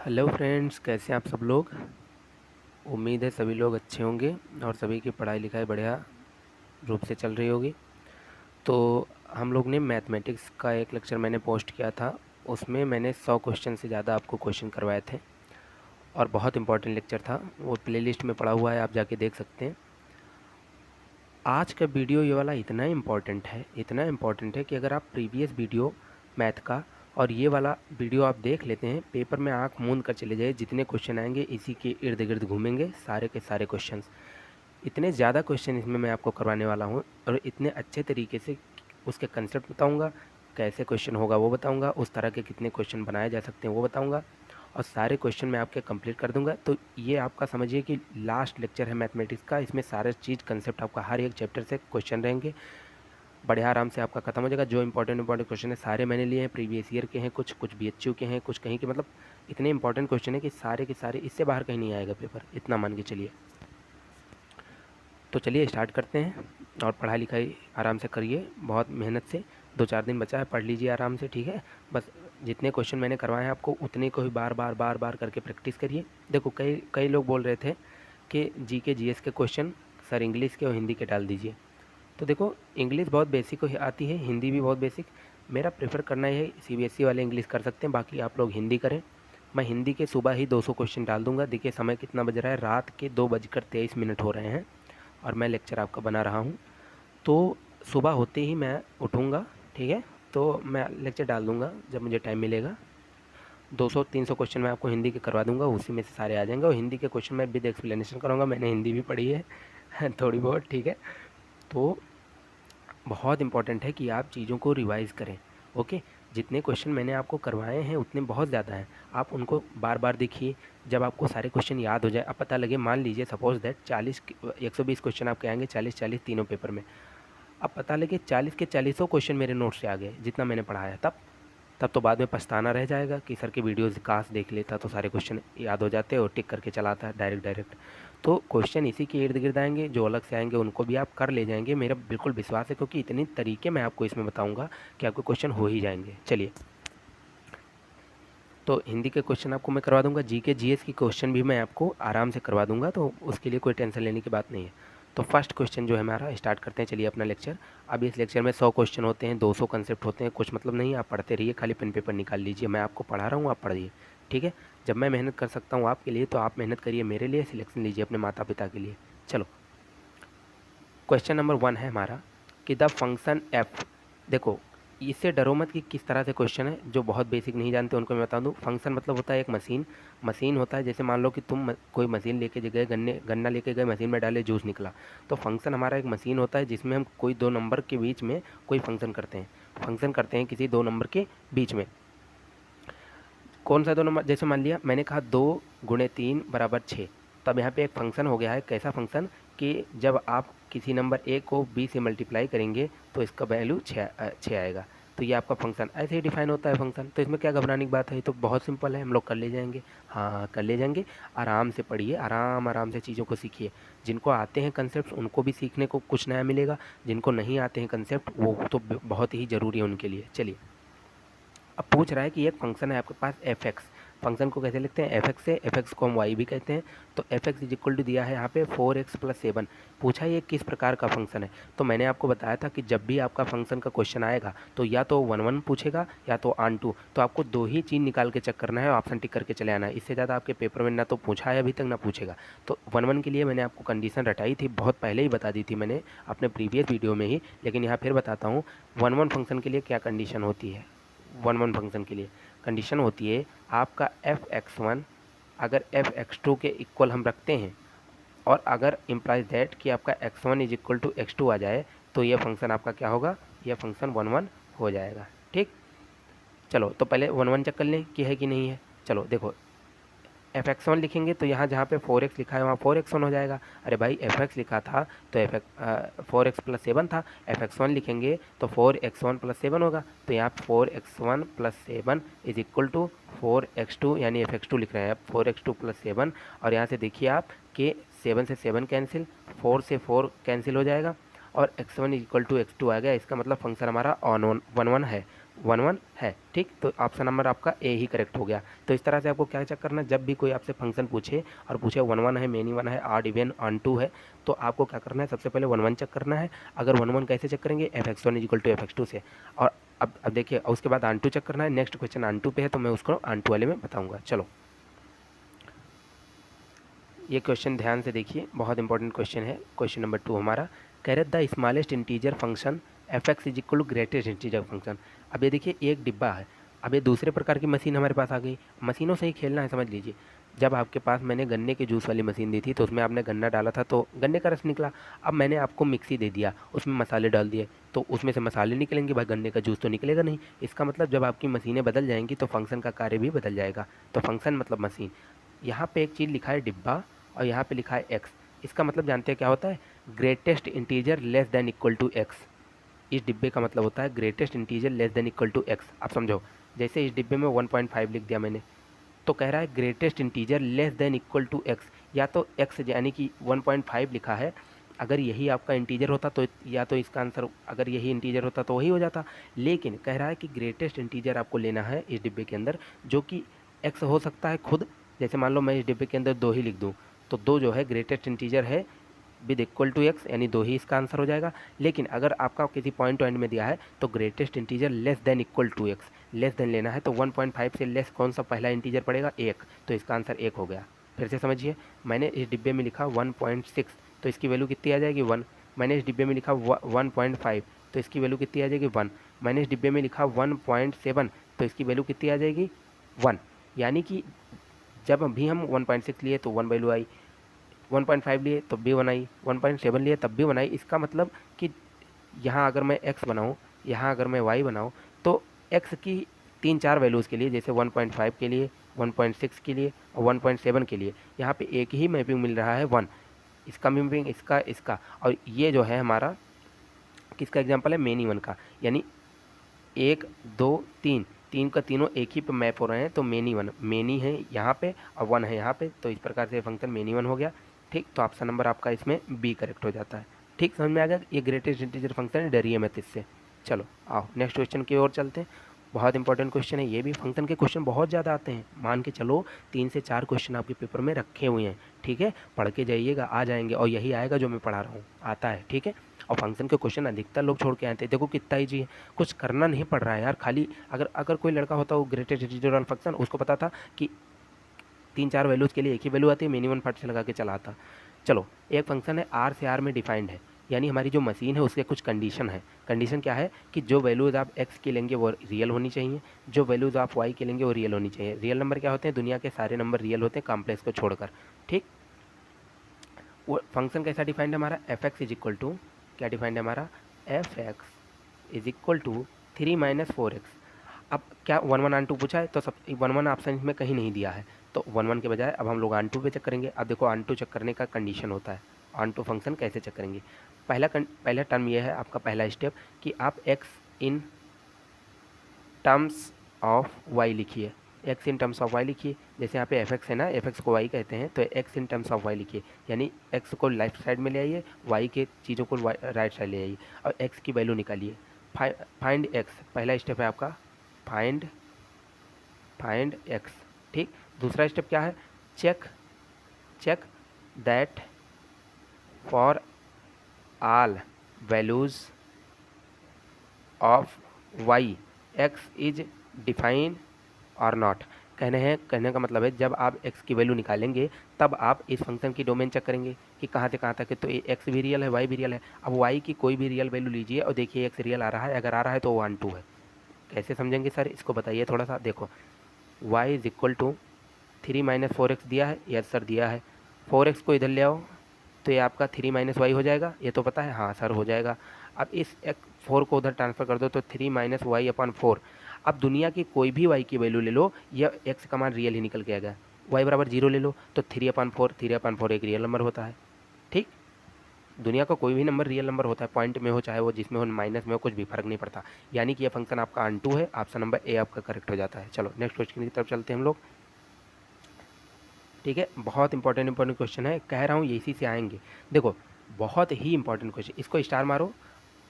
Hello friends, कैसे हैं आप सब लोग। उम्मीद है सभी लोग अच्छे होंगे और सभी की पढ़ाई लिखाई बढ़िया रूप से चल रही होगी। तो हम लोग ने मैथमेटिक्स का एक लेक्चर मैंने पोस्ट किया था। उसमें मैंने 100 क्वेश्चन से ज़्यादा आपको क्वेश्चन करवाए थे और बहुत इंपॉर्टेंट लेक्चर था। वो प्लेलिस्ट में पड़ा हुआ है, आप जाके देख सकते हैं। आज का वीडियो ये वाला इतना इम्पॉर्टेंट है कि अगर आप प्रीवियस वीडियो मैथ का और ये वाला वीडियो आप देख लेते हैं, पेपर में आंख मूंद कर चले जाए, जितने क्वेश्चन आएंगे इसी के इर्द गिर्द घूमेंगे सारे के सारे क्वेश्चंस। इतने ज़्यादा क्वेश्चन इसमें मैं आपको करवाने वाला हूँ और इतने अच्छे तरीके से उसके कंसेप्ट बताऊँगा, कैसे क्वेश्चन होगा वो बताऊँगा, उस तरह के कितने क्वेश्चन बनाए जा सकते हैं वो बताऊँगा और सारे क्वेश्चन मैं आपके कंप्लीट कर दूंगा। तो ये आपका समझिए कि लास्ट लेक्चर है मैथमेटिक्स का। इसमें सारे चीज़ कंसेप्ट आपका हर एक चैप्टर से क्वेश्चन रहेंगे, बढ़िया आराम से आपका खत्म हो जाएगा। जो इंपॉर्टेंट क्वेश्चन है सारे मैंने लिए हैं, प्रीवियस ईयर के हैं, कुछ BHU के हैं, कुछ कहीं के, मतलब इतने इंपॉर्टेंट क्वेश्चन है कि सारे के सारे इससे बाहर कहीं नहीं आएगा पेपर, इतना मान के चलिए। तो चलिए स्टार्ट करते हैं और पढ़ाई लिखाई आराम से करिए, बहुत मेहनत से। 2-4 दिन बचा है, पढ़ लीजिए आराम से, ठीक है। बस जितने क्वेश्चन मैंने करवाए हैं आपको उतने को ही बार बार करके प्रैक्टिस करिए। देखो कई कई लोग बोल रहे थे कि GK GS के क्वेश्चन सर इंग्लिश के और हिंदी के डाल दीजिए। तो देखो इंग्लिश बहुत बेसिक आती है, हिंदी भी बहुत बेसिक। मेरा प्रेफर करना है CBSE वाले इंग्लिश कर सकते हैं, बाकी आप लोग हिंदी करें। मैं हिंदी के सुबह ही 200 क्वेश्चन डाल दूंगा। देखिए समय कितना बज रहा है, रात के 2:23 हो रहे हैं और मैं लेक्चर आपका बना रहा हूँ। तो सुबह होते ही मैं उठूँगा, ठीक है, तो मैं लेक्चर डाल दूँगा जब मुझे टाइम मिलेगा। 200-300 क्वेश्चन मैं आपको हिंदी के करवा दूँगा, उसी में से सारे आ जाएंगे। और हिंदी के क्वेश्चन मैं विद एक्सप्लेनेशन करूँगा, मैंने हिंदी भी पढ़ी है थोड़ी बहुत, ठीक है। तो बहुत इंपॉर्टेंट है कि आप चीज़ों को रिवाइज़ करें, ओके। जितने क्वेश्चन मैंने आपको करवाए हैं उतने बहुत ज़्यादा हैं, आप उनको बार बार देखिए। जब आपको सारे क्वेश्चन याद हो जाए, अब पता लगे, मान लीजिए सपोज दैट 120 क्वेश्चन आपके आएंगे, 40-40 तीनों पेपर में। अब पता लगे 40 के 40 क्वेश्चन मेरे नोट से आ गए जितना मैंने पढ़ाया, तब तो बाद में पछताना रह जाएगा कि सर के वीडियोज़ काश देख लेता तो सारे क्वेश्चन याद हो जाते और टिक करके चलाता है डायरेक्ट। तो क्वेश्चन इसी के इर्द गिर्द आएंगे, जो अलग से आएंगे उनको भी आप कर ले जाएंगे, मेरा बिल्कुल विश्वास है, क्योंकि इतने तरीके मैं आपको इसमें बताऊंगा कि आपको क्वेश्चन हो ही जाएंगे। चलिए, तो हिंदी के क्वेश्चन आपको मैं करवा दूंगा, GK GS की क्वेश्चन भी मैं आपको आराम से करवा दूंगा, तो उसके लिए कोई टेंशन लेने की बात नहीं है। तो फर्स्ट क्वेश्चन जो है हमारा, स्टार्ट करते हैं चलिए अपना लेक्चर। अब इस लेक्चर में 100 क्वेश्चन होते हैं, 200 कंसेप्ट होते हैं, कुछ मतलब नहीं, आप पढ़ते रहिए, खाली पेन पेपर निकाल लीजिए, मैं आपको पढ़ा रहा हूँ, आप पढ़िए, ठीक है। जब मैं मेहनत कर सकता हूँ आपके लिए, तो आप मेहनत करिए मेरे लिए, सिलेक्शन लीजिए अपने माता पिता के लिए। चलो, क्वेश्चन नंबर 1 है हमारा कि द फंक्शन एफ। देखो, इससे डरो मत कि किस तरह से क्वेश्चन है, जो बहुत बेसिक नहीं जानते उनको मैं बता दूं। फंक्शन मतलब होता है एक मशीन होता है। जैसे मान लो कि तुम कोई मशीन लेके गए, गन्ना लेके गए, मशीन में डाले, जूस निकला। तो फंक्शन हमारा एक मशीन होता है जिसमें हम कोई दो नंबर के बीच में कोई फंक्शन करते हैं किसी दो नंबर के बीच में। कौन सा दो नंबर, जैसे मान लिया मैंने कहा 2 × 3 = 6। तब यहाँ पे एक फंक्शन हो गया है, कैसा फंक्शन कि जब आप किसी नंबर ए को बी से मल्टीप्लाई करेंगे तो इसका वैल्यू 6 आएगा। तो ये आपका फंक्शन ऐसे ही डिफाइन होता है फंक्शन। तो इसमें क्या घबराने की बात है, ये तो बहुत सिंपल है, हम लोग कर ले जाएंगे। हाँ, कर ले जाएंगे। आराम से पढ़िए, आराम से चीज़ों को सीखिए। जिनको आते हैं कंसेप्ट उनको भी सीखने को कुछ नया मिलेगा, जिनको नहीं आते हैं कंसेप्ट वो तो बहुत ही ज़रूरी है उनके लिए। चलिए, अब पूछ रहा है कि एक फंक्शन है आपके पास f(x). फंक्शन को कैसे लिखते हैं, f(x) से, f(x) को हम y भी कहते हैं। तो f(x) = दिया है यहाँ पे 4x + 7। पूछा ये किस प्रकार का फंक्शन है। तो मैंने आपको बताया था कि जब भी आपका फंक्शन का क्वेश्चन आएगा तो या तो 1 1 पूछेगा या तो ऑन टू। तो आपको दो ही चीज़ निकाल के चेक करना है, ऑप्शन टिक करके चले आना है। इससे ज़्यादा आपके पेपर में ना तो पूछा है अभी तक ना पूछेगा। तो 1 1 के लिए मैंने आपको कंडीशन रटाई थी, बहुत पहले ही बता दी थी मैंने अपने प्रीवियस वीडियो में ही, लेकिन यहाँ फिर बताता हूँ 1 1 फंक्शन के लिए क्या कंडीशन होती है। 1 1 फंक्शन के लिए कंडीशन होती है आपका f(x1) अगर f(x2) के इक्वल हम रखते हैं, और अगर इम्प्लाइज दैट कि आपका x1 = x2 आ जाए, तो यह फंक्शन आपका क्या होगा, यह फंक्शन 1 1 हो जाएगा, ठीक। चलो, तो पहले 1 1 चेक कर लें कि है कि नहीं है। चलो देखो, f(x1) लिखेंगे तो यहाँ जहाँ पे 4x लिखा है वहाँ 4x1 हो जाएगा। अरे भाई, fx लिखा था तो 4x + 7 था, f(x1) लिखेंगे तो 4x1 + 7 होगा। तो यहाँ 4x1 + 7 = 4x2, यानी fx2 लिख रहे हैं आप, 4x2 + 7। और यहाँ से देखिए आप कि 7 से 7 कैंसिल, 4 से 4 कैंसिल हो जाएगा और x1 = x2 आ गया। इसका मतलब फंक्शन हमारा 1 1 है। 1 1 है, ठीक। तो ऑप्शन नंबर आपका ए ही करेक्ट हो गया। तो इस तरह से आपको क्या चेक करना है, जब भी कोई आपसे फंक्शन पूछे और पूछे 1 1 है, मेनी 1 है, ऑड इवन ऑन 2 है, तो आपको क्या करना है, सबसे पहले 1 1 चेक करना है। अगर 1 1 कैसे चेक करेंगे, fx1 इक्वल टू fx2 से। और अब देखिए, उसके बाद ऑन 2 चेक करना है। नेक्स्ट क्वेश्चन ऑन 2 पे है, तो मैं उसको ऑन 2 वाले में बताऊँगा। चलो ये क्वेश्चन ध्यान से देखिए, बहुत इंपॉर्टेंट क्वेश्चन है। क्वेश्चन नंबर 2 हमारा कह रहे the smallest integer function f x is equal to greatest integer function. अब ये देखिए एक डिब्बा है। अब ये दूसरे प्रकार की मशीन हमारे पास आ गई। मशीनों से ही खेलना है, समझ लीजिए। जब आपके पास मैंने गन्ने के जूस वाली मशीन दी थी, तो उसमें आपने गन्ना डाला था तो गन्ने का रस निकला। अब मैंने आपको मिक्सी दे दिया, उसमें मसाले डाल दिए, तो उसमें से मसाले निकलेंगे भाई, गन्ने का जूस तो निकलेगा नहीं। इसका मतलब जब आपकी मशीनें बदल जाएंगी तो फंक्शन का कार्य भी बदल जाएगा। तो फंक्शन मतलब मशीन। यहाँ पे एक चीज़ लिखा है डिब्बा, और यहाँ पे लिखा है एक्स। इसका मतलब जानते हैं क्या होता है, greatest integer less than equal to x. इस डिब्बे का मतलब होता है greatest integer less than equal to x. आप समझो, जैसे इस डिब्बे में 1.5 लिख दिया मैंने, तो कह रहा है greatest integer less than equal to x. या तो एक्स यानी कि 1.5 लिखा है, अगर यही आपका इंटीजर होता तो या तो इसका आंसर, अगर यही इंटीजर होता तो वही हो जाता। लेकिन कह रहा है कि ग्रेटेस्ट इंटीजर आपको लेना है इस डिब्बे के अंदर, जो कि एक्स हो सकता है खुद। जैसे मान लो मैं इस डिब्बे के अंदर 2 ही लिख दूँ, तो 2 जो है ग्रेटेस्ट इंटीजर है विद इक्वल टू एक्स, यानी 2 ही इसका आंसर हो जाएगा। लेकिन अगर आपका किसी पॉइंट टू एंड में दिया है तो greatest integer less than equal to x, less than लेना है, तो 1.5 से लेस कौन सा पहला इंटीजर पड़ेगा, 1, तो इसका आंसर 1 हो गया। फिर से समझिए, मैंने इस डिब्बे में लिखा 1.6, तो इसकी वैल्यू कितनी आ जाएगी, 1। मैंने इस डिब्बे में लिखा 1.5, तो इसकी वैल्यू कितनी आ जाएगी, 1। मैंने इस डिब्बे में लिखा 1.7, तो इसकी वैल्यू कितनी आ जाएगी, 1। यानी कि जब भी हम 1.6 लिए तो 1 वैल्यू आई, 1.5 लिए तब भी 1 आई, 1.7 लिए तब भी 1 आई। इसका मतलब कि यहाँ अगर मैं x बनाऊँ, यहाँ अगर मैं y बनाऊँ, तो x की 3-4 वैल्यूज़ के लिए, जैसे 1.5 के लिए, 1.6 के लिए और 1.7 के लिए, यहाँ पे एक ही मैपिंग मिल रहा है 1। इसका मैपिंग, इसका, और ये जो है हमारा किसका एग्जाम्पल है, मेनी 1 का। यानी 1 2 3, तीन का तीनों एक ही पे मैप हो रहे हैं, तो मेनी 1, मेनी है यहाँ पे और 1 है यहाँ पे, तो इस प्रकार से फंक्शन मेनी 1 हो गया। ठीक, तो ऑप्शन नंबर आपका इसमें बी करेक्ट हो जाता है। ठीक, समझ में आ गया, ये ग्रेटेस्ट इंटीजर फंक्शन है, डरिए मत इससे। चलो आओ नेक्स्ट क्वेश्चन की ओर चलते हैं। बहुत इंपॉर्टेंट क्वेश्चन है ये भी। फंक्शन के क्वेश्चन बहुत ज़्यादा आते हैं, मान के चलो 3 से 4 क्वेश्चन आपके पेपर में रखे हुए हैं। ठीक है, पढ़ के जाइएगा, आ जाएंगे, और यही आएगा जो मैं पढ़ा रहा हूँ, आता है। ठीक है, और फंक्शन के क्वेश्चन अधिकतर लोग छोड़ के आते हैं। देखो कितना ईजी है, कुछ करना नहीं पड़ रहा है यार। खाली अगर कोई लड़का होता वो ग्रेटेस्ट इंटीजर ऑन फंक्शन, उसको पता था कि 3-4 वैल्यूज़ के लिए एक ही वैल्यू आती है, मिनिमम फट से लगा के चलाता। चलो, एक फंक्शन है आर से आर में डिफाइंड है, यानी हमारी जो मशीन है उसके कुछ कंडीशन है। कंडीशन क्या है कि जो वैल्यूज़ आप एक्स की लेंगे वो रियल होनी चाहिए, जो वैल्यूज़ आप वाई के लेंगे वो रियल होनी चाहिए। रियल नंबर क्या होते हैं, दुनिया के सारे नंबर रियल होते हैं, कॉम्प्लेक्स को छोड़कर। ठीक, वो फंक्शन कैसा डिफाइंड है हमारा, f x is equal to, क्या डिफाइंड है हमारा, f x is equal to 3-4x। अब क्या 1 1 ऑन 2 पूछा है, तो सब 1 1 ऑप्शन इसमें कहीं नहीं दिया है, तो 1 1 के बजाय अब हम लोग ऑन 2 पे चेक करेंगे। अब देखो ऑन 2 चेक करने का कंडीशन होता है, ऑन 2 फंक्शन कैसे चेक करेंगे। पहला टर्म ये है आपका, पहला स्टेप, कि आप x in terms of y लिखिए। x in terms of y लिखिए, जैसे यहाँ पे fx है ना, fx को y कहते हैं, तो x in terms of y लिखिए, यानी x को लेफ्ट साइड में ले आइए, y के चीज़ों को राइट साइड ले आइए, और x की वैल्यू निकालिए। फाइंड x पहला स्टेप है आपका, फाइंड x। ठीक, दूसरा स्टेप क्या है, check that for all values of y x is define और नॉट। कहने का मतलब है, जब आप x की वैल्यू निकालेंगे तब आप इस फंक्शन की डोमेन चेक करेंगे कि कहाँ से कहाँ तक है, तो x भी रियल है, y भी रियल है। अब y की कोई भी रियल वैल्यू लीजिए और देखिए x रियल आ रहा है, अगर आ रहा है तो 1 2 है। कैसे समझेंगे सर, इसको बताइए थोड़ा सा। देखो y is equal to 3-4x दिया है, यस सर दिया है। 4x को इधर ले आओ, तो ये आपका 3 - y हो जाएगा, ये तो पता है, हाँ सर हो जाएगा। अब इस 4 को उधर ट्रांसफ़र कर दो, तो 3-y/4। अब दुनिया की कोई भी y की वैल्यू ले लो, यह x का मान रियल ही निकल के आएगा। y बराबर 0 ले लो, तो 3/4 एक रियल नंबर होता है। ठीक, दुनिया का कोई भी नंबर रियल नंबर होता है, पॉइंट में हो, चाहे वो जिसमें हो, माइनस में हो, कुछ भी फर्क नहीं पड़ता। यानी कि यह फंक्शन आपका ऑन 2 है, ऑप्शन नंबर ए आपका करेक्ट हो जाता है। चलो नेक्स्ट क्वेश्चन की तरफ चलते हैं हम लोग। ठीक है, बहुत इंपॉर्टेंट क्वेश्चन है, कह रहा हूँ ये इसी से आएंगे। देखो बहुत ही इंपॉर्टेंट क्वेश्चन, इसको स्टार मारो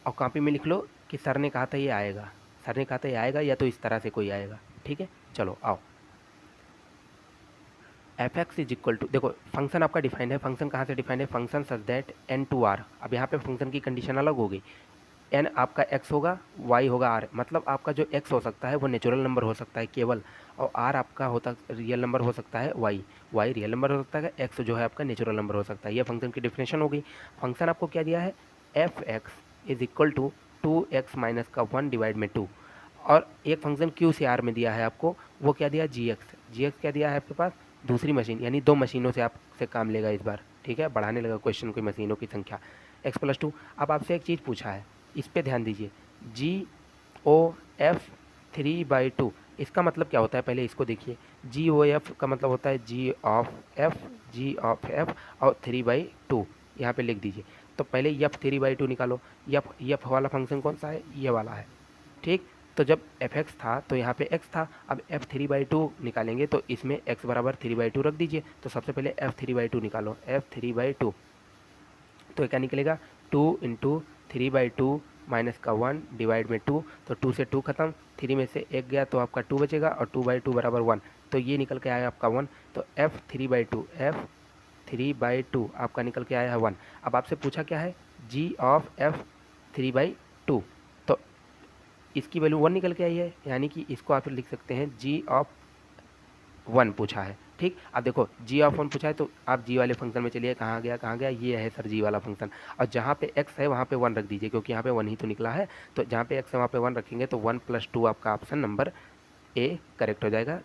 और कॉपी में लिख लो कि सर ने कहा था ये आएगा। सर ने कहा था ये आएगा या तो इस तरह से कोई आएगा, ठीक है। चलो आओ, f x is equal to, देखो फंक्शन आपका डिफाइंड है, फंक्शन कहाँ से डिफाइंड है, function such that N to R. अब यहाँ पे फंक्शन की कंडीशन अलग हो गई, एन आपका एक्स होगा, वाई होगा आर, मतलब आपका जो एक्स हो सकता है वो नेचुरल नंबर हो सकता है केवल, और आर आपका होता रियल नंबर हो सकता है, वाई वाई रियल नंबर हो सकता है, एक्स जो है आपका नेचुरल नंबर हो सकता है। ये फंक्शन की डिफिनेशन हो गई। फंक्शन आपको क्या दिया है, f x is equal to 2x minus का 1 डिवाइड में 2, और एक फंक्शन क्यू से आर में दिया है आपको, वो क्या दिया, जी एक्स। जी एक्स क्या दिया है आपके पास, दूसरी मशीन, यानी 2 मशीनों से आपसे काम लेगा इस बार, ठीक है, बढ़ाने लगा क्वेश्चन की मशीनों की संख्या, एक्स प्लस 2। अब आपसे एक चीज़ पूछा है, इस पे ध्यान दीजिए, जी ओ एफ 3/2, इसका मतलब क्या होता है, पहले इसको देखिए। जी ओ एफ का मतलब होता है g of f, g of f और 3/2 यहाँ पे लिख दीजिए। तो पहले यफ 3/2 निकालो। यफ यफ वाला फंक्शन कौन सा है, ये वाला है, ठीक। तो जब एफ एक्स था तो यहाँ पे एक्स था, अब एफ 3/2 निकालेंगे तो इसमें एक्स बराबर 3/2 रख दीजिए। तो सबसे पहले एफ 3/2 निकालो, एफ 3/2, तो क्या निकलेगा, 2 इंटू 3/2 माइनस का 1 डिवाइड में 2, तो 2 से 2 खत्म, 3 में से 1 गया तो आपका 2 बचेगा, और 2/2 बराबर 1, तो ये निकल के आया आपका 1। तो एफ 3/2 आपका निकल के आया है 1। अब आपसे पूछा क्या है, जी ऑफ एफ 3/2, तो इसकी वैल्यू 1 निकल के आई है, यानी कि इसको आप लिख सकते हैं जी ऑफ 1 पूछा है, ठीक। अब देखो जी ऑफ 1 पूछा है तो आप जी वाले फंक्शन में चलिए, कहाँ गया कहाँ गया, ये है सर जी वाला फंक्शन, और जहाँ पे x है वहाँ पे 1 रख दीजिए, क्योंकि यहाँ पे 1 ही तो निकला है, तो जहाँ पे x है वहाँ पे 1 रखेंगे तो 1 + 2 आपका ऑप्शन नंबर ए करेक्ट हो जाएगा,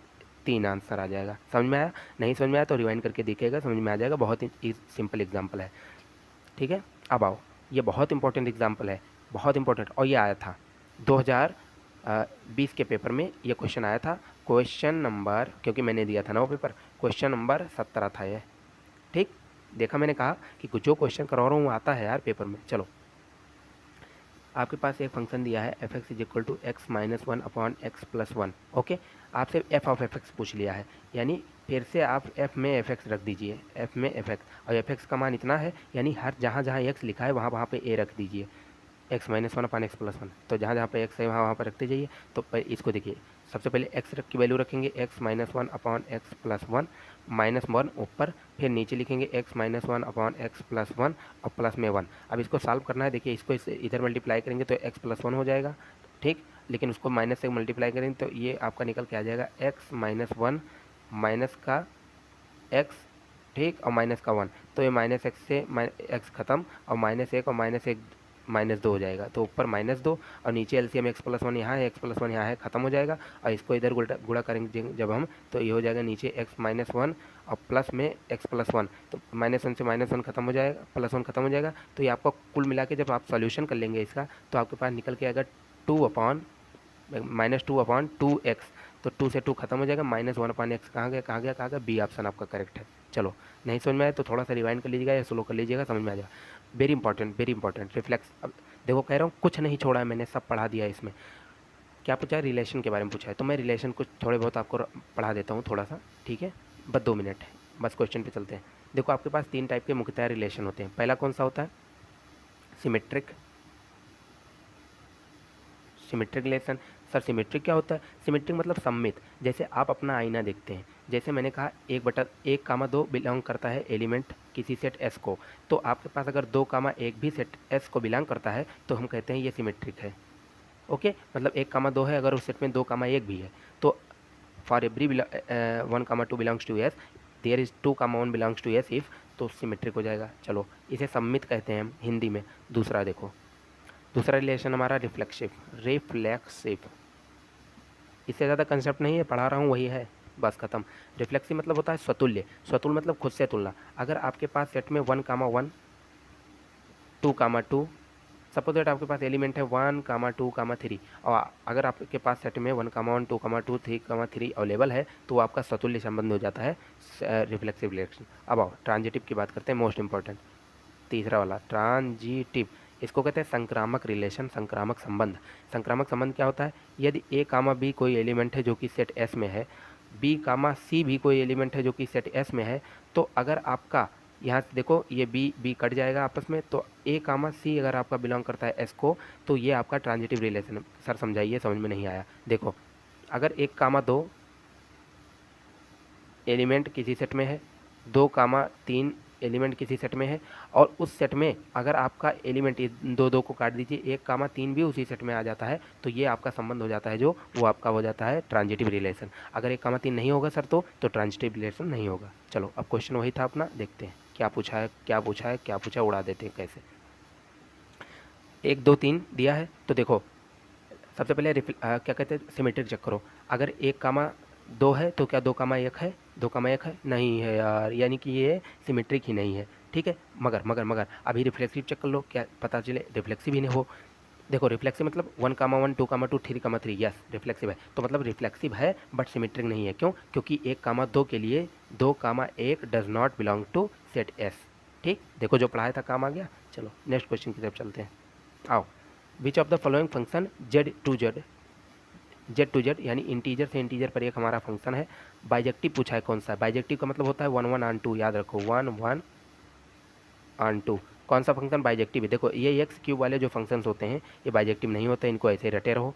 3 आंसर आ जाएगा। समझ में आया, नहीं समझ में आया तो रिवाइंड करके देखिएगा, समझ में आ जाएगा, बहुत ही सिंपल एग्जाम्पल है, ठीक है। अब आओ, ये बहुत इंपॉर्टेंट एग्जाम्पल है, बहुत इंपॉर्टेंट, और ये आया था 2020 के पेपर में, ये क्वेश्चन आया था, क्वेश्चन नंबर, क्योंकि मैंने दिया था ना वो पेपर, क्वेश्चन नंबर 17 था ये, ठीक। देखा, मैंने कहा कि जो क्वेश्चन करवा रहा हूँ वो आता है यार पेपर में। चलो, आपके पास एक फंक्शन दिया है f x is equal to x minus 1 upon x plus 1, okay. आपसे एफ ऑफ एफ एक्स पूछ लिया है, यानी फिर से आप एफ में एफ एक्स रख दीजिए, एफ में एफ एक्स, और एफ एक्स का मान इतना है, यानी हर जहाँ जहाँ एक्स लिखा है वहाँ वहाँ पे ए रख दीजिए, x minus 1 upon x plus 1, तो जहाँ जहाँ पे एक्स है वहाँ वहाँ पर रखते जाइए। तो इसको देखिए, सबसे पहले एक्स की वैल्यू रखेंगे x minus 1 upon x plus 1, -1 ऊपर, फिर नीचे लिखेंगे x minus 1 upon x plus 1 और प्लस में 1। अब इसको सॉल्व करना है, देखिए इसको इधर मल्टीप्लाई करेंगे तो एक्स प्लस 1 हो जाएगा, ठीक, लेकिन उसको माइनस से मल्टीप्लाई करेंगे तो ये आपका निकल के आ जाएगा एक्स माइनस 1 माइनस का एक्स, ठीक, और माइनस का 1, तो ये माइनस एक्स से एक्स खत्म, और -1 और -1 -2 हो जाएगा, तो ऊपर -2 और नीचे एलसीएम एक्स प्लस 1 यहाँ है, एक्स प्लस 1 यहाँ है, खत्म हो जाएगा, और इसको इधर गुणा करेंगे जब हम, तो ये हो जाएगा नीचे एक्स माइनस 1 और प्लस में एक्स प्लस 1, तो -1 से -1 खत्म हो जाएगा, +1 खत्म हो जाएगा, तो ये आपका कुल मिला के जब आप सॉल्यूशन कर लेंगे इसका, तो आपके पास निकल के आएगा -2/2x, तो 2 से 2 खत्म हो जाएगा, -1/x कहाँ गया कहाँ गया कहाँ गया, बी ऑप्शन आपका करेक्ट है। चलो, नहीं समझ में आया तो थोड़ा सा रिवाइंड कर लीजिएगा या स्लो कर लीजिएगा, समझ में आ जाएगा। Very important reflex. अब देखो, कह रहा हूँ कुछ नहीं छोड़ा है मैंने, सब पढ़ा दिया है इसमें। क्या पूछा है, रिलेशन के बारे में पूछा है, तो मैं रिलेशन कुछ थोड़े बहुत आपको पढ़ा देता हूँ थोड़ा सा, ठीक है, बस 2 मिनट है, बस क्वेश्चन पे चलते हैं। देखो, आपके पास 3 टाइप के मुख्यतः रिलेशन होते हैं। पहला कौन सा होता है, सिमेट्रिक रिलेशन। सर सिमेट्रिक क्या होता है, सिमेट्रिक मतलब सममित, जैसे आप अपना आईना देखते हैं, जैसे मैंने कहा 1/1, बिलोंग करता है एलिमेंट किसी सेट एस को, तो आपके पास अगर 2, 1 भी सेट एस को बिलोंग करता है तो हम कहते हैं ये सिमेट्रिक है, ओके। मतलब 1, 2 है, अगर उस सेट में 2, 1 भी है, तो for every 1, 2 belongs to S, there is 2, 1 belongs to S if, तो सिमेट्रिक हो जाएगा। चलो, इसे सम्मित कहते हैं हम हिंदी में। दूसरा देखो, दूसरा रिलेशन हमारा रिफ्लेक्सिव, इससे ज़्यादा कंसेप्ट नहीं है, पढ़ा रहा हूँ वही है, बस खत्म। रिफ्लेक्सिव मतलब होता है स्वतुल्य, स्वतुल्य मतलब खुद से तुलना। अगर आपके पास सेट में 1, 1 2, 2, सपोज दैट आपके पास एलिमेंट है 1, 2, 3, और अगर आपके पास सेट में 1, 1 2, 3, 3 अवेलेबल है, तो वो आपका स्वतुल्य संबंध हो जाता है, रिफ्लेक्सिव रिलेशन। अब आओ ट्रांजिटिव की बात करते हैं, मोस्ट इंपॉर्टेंट तीसरा वाला, ट्रांजिटिव। इसको कहते हैं संक्रामक रिलेशन, संक्रामक संबंध। संक्रामक संबंध क्या होता है, यदि A, B कोई एलिमेंट है जो कि सेट S में है, B, C भी कोई एलिमेंट है जो कि सेट S में है, तो अगर आपका यहाँ से देखो ये बी कट जाएगा आपस में, तो ए कामा सी अगर आपका बिलोंग करता है एस को, तो ये आपका ट्रांजिटिव रिलेशन है। सर समझाइए, समझ में नहीं आया। देखो अगर 1, 2 एलिमेंट किसी सेट में है, 2, 3 एलिमेंट किसी सेट में है, और उस सेट में अगर आपका एलिमेंट दो को काट दीजिए, 1, 3 भी उसी सेट में आ जाता है, तो ये आपका संबंध हो जाता है जो वो आपका हो जाता है ट्रांजिटिव रिलेशन। अगर 1, 3 नहीं होगा सर तो ट्रांजिटिव रिलेशन नहीं होगा। चलो अब क्वेश्चन वही था अपना, देखते हैं क्या पूछा है क्या पूछा है क्या पूछा, उड़ा देते हैं कैसे। 1, 2, 3 दिया है, तो देखो सबसे पहले क्या कहते हैं सिमेट्रिक चेक करो। अगर 1, 2 है तो क्या 2, 1 है? 2, 1 है? नहीं है यार, यानी कि ये सिमेट्रिक ही नहीं है। ठीक है, मगर मगर मगर अभी रिफ्लेक्सिव चेक कर लो, क्या पता चले रिफ्लेक्सिव ही नहीं हो। देखो रिफ्लेक्सिव मतलब 1, 1, 2, 2, 3, 3, यस रिफ्लेक्सिव है, तो मतलब रिफ्लेक्सिव है बट सिमेट्रिक नहीं है। क्यों? क्योंकि 1, 2 के लिए 2, 1 does not belong to set S. ठीक, देखो जो पढ़ाया था काम आ गया। चलो नेक्स्ट क्वेश्चन की तरफ चलते हैं, आओ। Which of the following function Z to Z यानी इंटीजर से इंटीजर पर एक हमारा फंक्शन है, बाइजेक्टिव पूछा है कौन सा है? बाइजेक्टिव का मतलब होता है 1, 1 ऑन 2, याद रखो 1, 1 ऑन 2। कौन सा फंक्शन बाइजेक्टिव है? देखो ये एक्स क्यूब वाले जो फंक्शंस होते हैं ये बाइजेक्टिव नहीं होते, इनको ऐसे रटे रहो,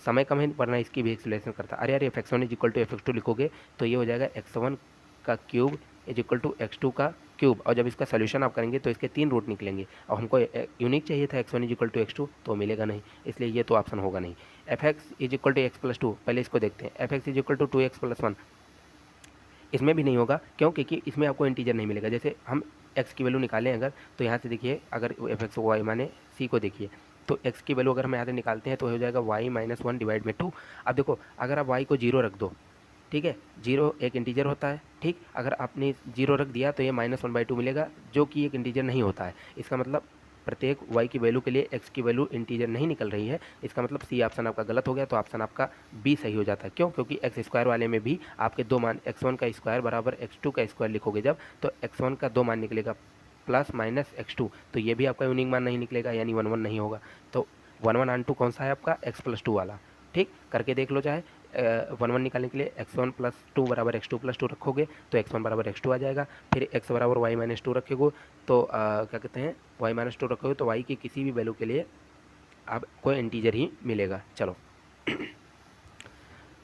समय कम है वरना इसकी भी एक्सप्लेनेशन करता। अरे यार f(1) is equal to f(2) लिखोगे तो ये हो जाएगा x1 का cube is equal to x2 का क्यूब, और जब इसका सोल्यूशन आप करेंगे तो इसके 3 रूट निकलेंगे, और हमको यूनिक चाहिए था x1 is equal to x2, तो मिलेगा नहीं, इसलिए ये तो ऑप्शन होगा नहीं। f(x) is equal to x+2, पहले इसको देखते हैं। f(x) is equal to 2x+1, इसमें भी नहीं होगा। क्यों? क्योंकि इसमें आपको इंटीजर नहीं मिलेगा। जैसे हम x की वैल्यू निकालें अगर, तो यहाँ से देखिए अगर f(x) y माने c को देखिए, तो x की वैल्यू अगर हम यहाँ से निकालते हैं तो हो जाएगा y-1 डिवाइड में 2। अब देखो अगर आप y को 0 रख दो, ठीक है, 0 एक इंटीजर होता है, ठीक, अगर आपने 0 रख दिया तो ये -1/2 मिलेगा, जो कि एक इंटीजर नहीं होता है। इसका मतलब प्रत्येक y की वैल्यू के लिए x की वैल्यू इंटीजर नहीं निकल रही है, इसका मतलब सी ऑप्शन आपका गलत हो गया, तो ऑप्शन आपका बी सही हो जाता है। क्यों? क्योंकि एक्स स्क्वायर वाले में भी आपके दो मान, x1 का स्क्वायर बराबर x2 का स्क्वायर लिखोगे जब, तो x1 का 2 मान निकलेगा प्लस माइनस x2, तो ये भी आपका यूनिक मान नहीं निकलेगा, यानी 1, 1 नहीं होगा। तो 1, 1 ऑन 2 कौन सा है आपका? x+2 वाला। ठीक, करके देख लो चाहे। 1, 1 निकालने के लिए x1+2 बराबर x2+2 रखोगे तो x1 बराबर x2 आ जाएगा। फिर x बराबर y-2 रखोगे तो क्या कहते हैं y-2 रखोगे तो y की किसी भी वैल्यू के लिए आपको इंटीजर ही मिलेगा। चलो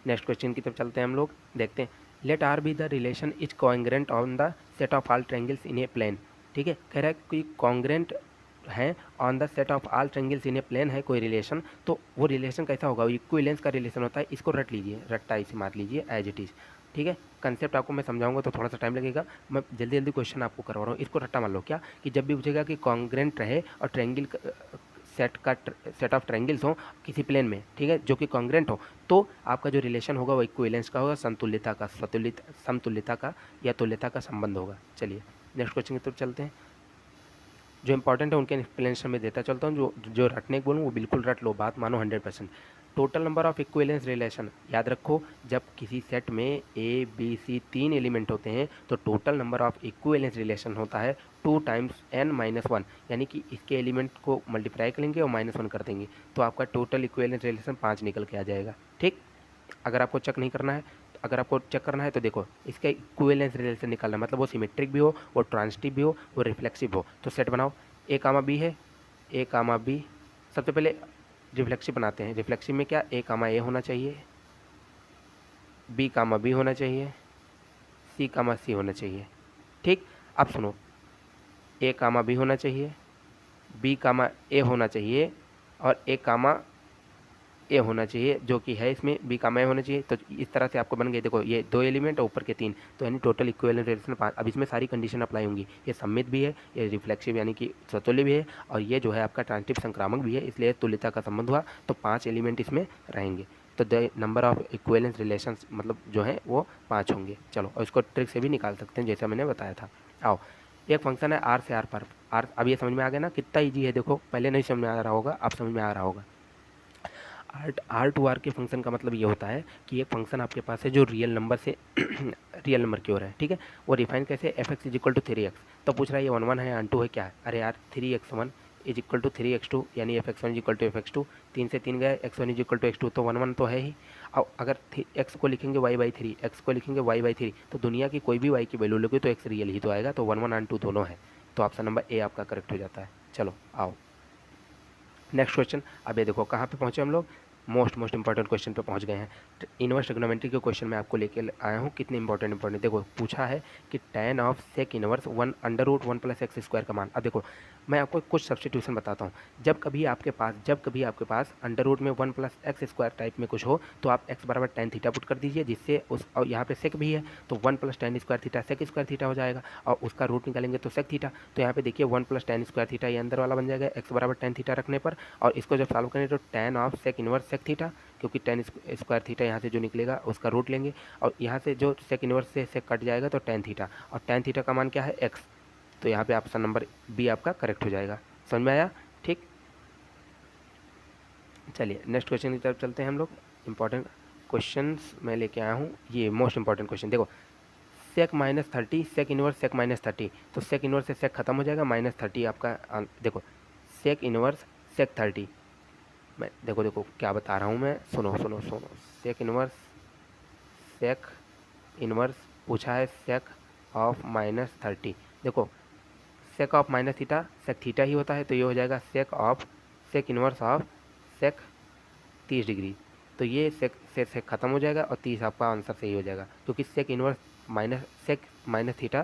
नेक्स्ट क्वेश्चन की तरफ चलते हैं हम लोग, देखते हैं। Let R be the relation is congruent on the set of all triangles in a plane. ठीक है, कह रहा है कि कॉन्ग्रेंट है on the set of all triangles in a plane है कोई रिलेशन, तो वो रिलेशन कैसा होगा? इक्विवेलेंस का रिलेशन होता है, इसको रट लीजिए, रट्टा इसे मार लीजिए एज इट इज़। ठीक है, कंसेप्ट आपको मैं समझाऊंगा तो थोड़ा सा टाइम लगेगा, मैं जल्दी जल्दी क्वेश्चन आपको करवा रहा हूँ। इसको रट्टा मान लो क्या, कि जब भी पूछेगा कि कॉन्ग्रेंट रहे और ट्रायंगल सेट ऑफ ट्रायंगल्स हो किसी प्लेन में, ठीक है, जो कि कॉन्ग्रेंट हो, तो आपका जो रिलेशन होगा वो इक्विवेलेंस का होगा, समतुल्यता का या तुल्यता का संबंध होगा। चलिए नेक्स्ट क्वेश्चन की तरफ चलते हैं। जो इंपॉर्टेंट है उनके एक्सप्लेनेशन में देता चलता हूँ, जो जो रटने को बोलूँ वो बिल्कुल रट लो, बात मानो 100%। Total number of equivalence relation, याद रखो जब किसी सेट में ए बी सी 3 एलिमेंट होते हैं तो total number of equivalence relation होता है 2 टाइम्स n-1, यानी कि इसके एलिमेंट को मल्टीप्लाई करेंगे और -1 कर देंगे, तो आपका टोटल इक्विवेलेंस रिलेशन 5 निकल के आ जाएगा। ठीक, अगर आपको चेक नहीं करना है, अगर आपको चेक करना है तो देखो इसका इक्विवेलेंस रिलेशन निकालना मतलब वो सिमेट्रिक भी हो, वो ट्रांजिटिव भी हो, वो रिफ्लेक्सिव हो। तो सेट बनाओ, a, b है, a, b। सबसे पहले रिफ्लेक्सिव बनाते हैं। रिफ्लेक्सिव में क्या, a, होना चाहिए, b, होना चाहिए, c, होना चाहिए। ठीक, अब सुनो, a, b होना चाहिए, b, होना चाहिए, और ए होना चाहिए, जो कि है इसमें बी का मैं होना चाहिए। तो इस तरह से आपको बन गए, देखो ये 2 एलिमेंट और ऊपर के 3, तो यानी टोटल इक्विवेलेंट रिलेशन 5। अब इसमें सारी कंडीशन अप्लाई होंगी, ये सममित भी है, ये रिफ्लेक्सिव यानी कि स्वतुल्य भी है, और ये जो है आपका ट्रांजिटिव संक्रामक भी है, इसलिए तुल्यता का संबंध हुआ, तो 5 एलिमेंट इसमें रहेंगे। तो the number of equivalence relation मतलब जो है वो 5 होंगे। चलो, और इसको ट्रिक से भी निकाल सकते हैं जैसा मैंने बताया था। आओ, एक फंक्शन है आर से आर पर, आर, अब ये समझ में आ गया ना, कितना ईजी है। देखो पहले नहीं समझ में आ रहा होगा, अब समझ में आ रहा होगा। आर टू आर के फंक्शन का मतलब ये होता है कि एक फंक्शन आपके पास है जो रियल नंबर से रियल नंबर की ओर है। ठीक है, वो रिफाइन कैसे, f(x) is equal to 3x। तो पूछ रहा है ये 1, 1 है, ऑन 2 है, क्या है? अरे यार 3x1 is equal to 3x2, यानी f(x1) is equal to f(x2), 3 से 3 गए, x1 is equal to x2, तो 1, 1 तो है ही। और अगर एक्स को लिखेंगे y/3, एक्स को लिखेंगे y/3, तो दुनिया की कोई भी y की वैल्यू लोगे तो एक्स रियल ही तो आएगा, तो 1 1 और 2 दोनों है, तो ऑप्शन नंबर ए आपका करेक्ट हो जाता है। चलो आओ नेक्स्ट क्वेश्चन। अब ये देखो कहाँ पे पहुँचे हम लोग, मोस्ट इंपॉर्टेंट क्वेश्चन पे पहुँच गए हैं। इनवर्स ट्रिग्नोमेट्री के क्वेश्चन मैं आपको लेके आया हूँ, कितने इंपॉर्टेंट देखो पूछा है कि tan of sec inverse 1 under root 1 plus x square का मान। अब देखो मैं आपको कुछ सब्स्टिट्यूशन बताता हूँ। जब कभी आपके पास अंडर रूट में 1 प्लस एक्स स्क्वायर टाइप में कुछ हो तो आप x बराबर टेन थीटा पुट कर दीजिए, जिससे उस, और यहाँ पे सेक भी है तो 1 plus tan square theta sec square theta हो जाएगा, और उसका रूट निकालेंगे तो सेक थीटा। तो यहाँ पे देखिए 1 प्लस टेन स्क्वायर थीटा ये अंदर वाला बन जाएगा x बराबर टेन थीटा रखने पर, और इसको जब सॉल्व करेंगे तो tan of sec inverse sec theta, क्योंकि टेन स्क्वायर थीटा यहाँ से जो निकलेगा उसका रूट लेंगे, और यहाँ से जो सेक इनवर्स से सेक कट जाएगा तो tan थीटा, और tan थीटा का मान क्या है x, तो यहाँ पे ऑप्शन नंबर बी आपका करेक्ट हो जाएगा। समझ में आया? ठीक, चलिए नेक्स्ट क्वेश्चन की तरफ चलते हैं हम लोग। इंपॉर्टेंट क्वेश्चंस मैं लेके आया हूँ, ये मोस्ट इंपॉर्टेंट क्वेश्चन देखो, सेक -30 सेक इनवर्स सेक -30, तो सेक इनवर्स से सेक खत्म हो जाएगा, -30 आपका देखो सेक इनवर्स सेक 30, मैं देखो क्या बता रहा हूँ मैं, सुनो सेक इनवर्स पूछा है सेक ऑफ -30, देखो sec of minus theta sec theta ही होता है, तो ये हो जाएगा sec inverse of sec 30 degree, तो ये सेक से सेक खत्म हो जाएगा और 30 आपका आंसर सही हो जाएगा, क्योंकि sec inverse sec minus theta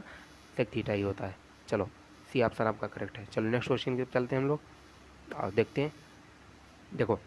sec theta ही होता है। चलो सी ऑप्शन आपका करेक्ट है। चलो नेक्स्ट क्वेश्चन की चलते हैं हम लोग और देखते हैं। देखो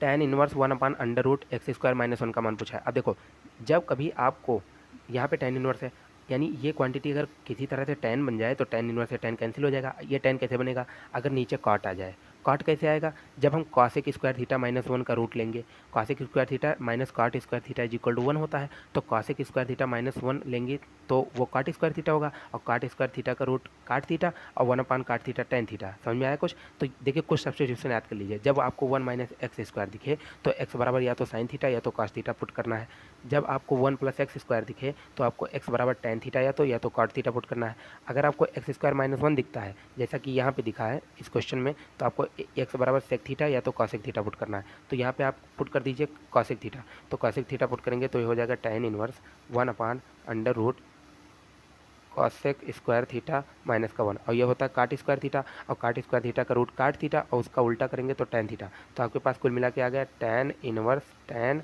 tan इनवर्स 1/√x² - 1 का मान पूछा है। अब देखो जब कभी आपको यहाँ पे tan इनवर्स है, यानी ये क्वांटिटी अगर किसी तरह से tan बन जाए तो tan इनवर्स से tan कैंसिल हो जाएगा। ये tan कैसे बनेगा, अगर नीचे cot आ जाए, cot कैसे आएगा, जब हम cosec स्क्वायर थीटा -1 का रूट लेंगे, cosec square theta minus cot square theta is equal to 1 होता है, तो cosec स्क्वायर थीटा -1 लेंगे तो वो cot स्क्वायर थीटा होगा, और cot स्क्वायर थीटा का रूट cot थीटा, और 1/cot थीटा tan थीटा। समझ में आया कुछ? तो देखिए कुछ सब्स्टिट्यूशन याद कर लीजिए। जब आपको 1 - एक्स स्क्वायर दिखे तो x बराबर या तो साइन थीटा या तो cos थीटा पुट करना है। जब आपको 1 + एक्स स्क्वायर दिखे तो आपको x बराबर tan थीटा या तो cot थीटा पुट करना है। अगर आपको x² - 1 दिखता है जैसा कि यहाँ पे दिखा है इस क्वेश्चन में, तो आपको x बराबर सेक थीटा या तो cosec थीटा पुट करना है। तो यहाँ पे आप पुट कर दीजिए cosec थीटा, तो cosec थीटा पुट करेंगे तो ये हो जाएगा tan inverse 1/√cosec square theta minus का 1, और ये होता है काट स्क्वायर थीटा, और काट स्क्वायर थीटा का रूट काट थीटा, और उसका उल्टा करेंगे तो tan थीटा। तो आपके पास कुल मिला के आ गया tan इनवर्स tan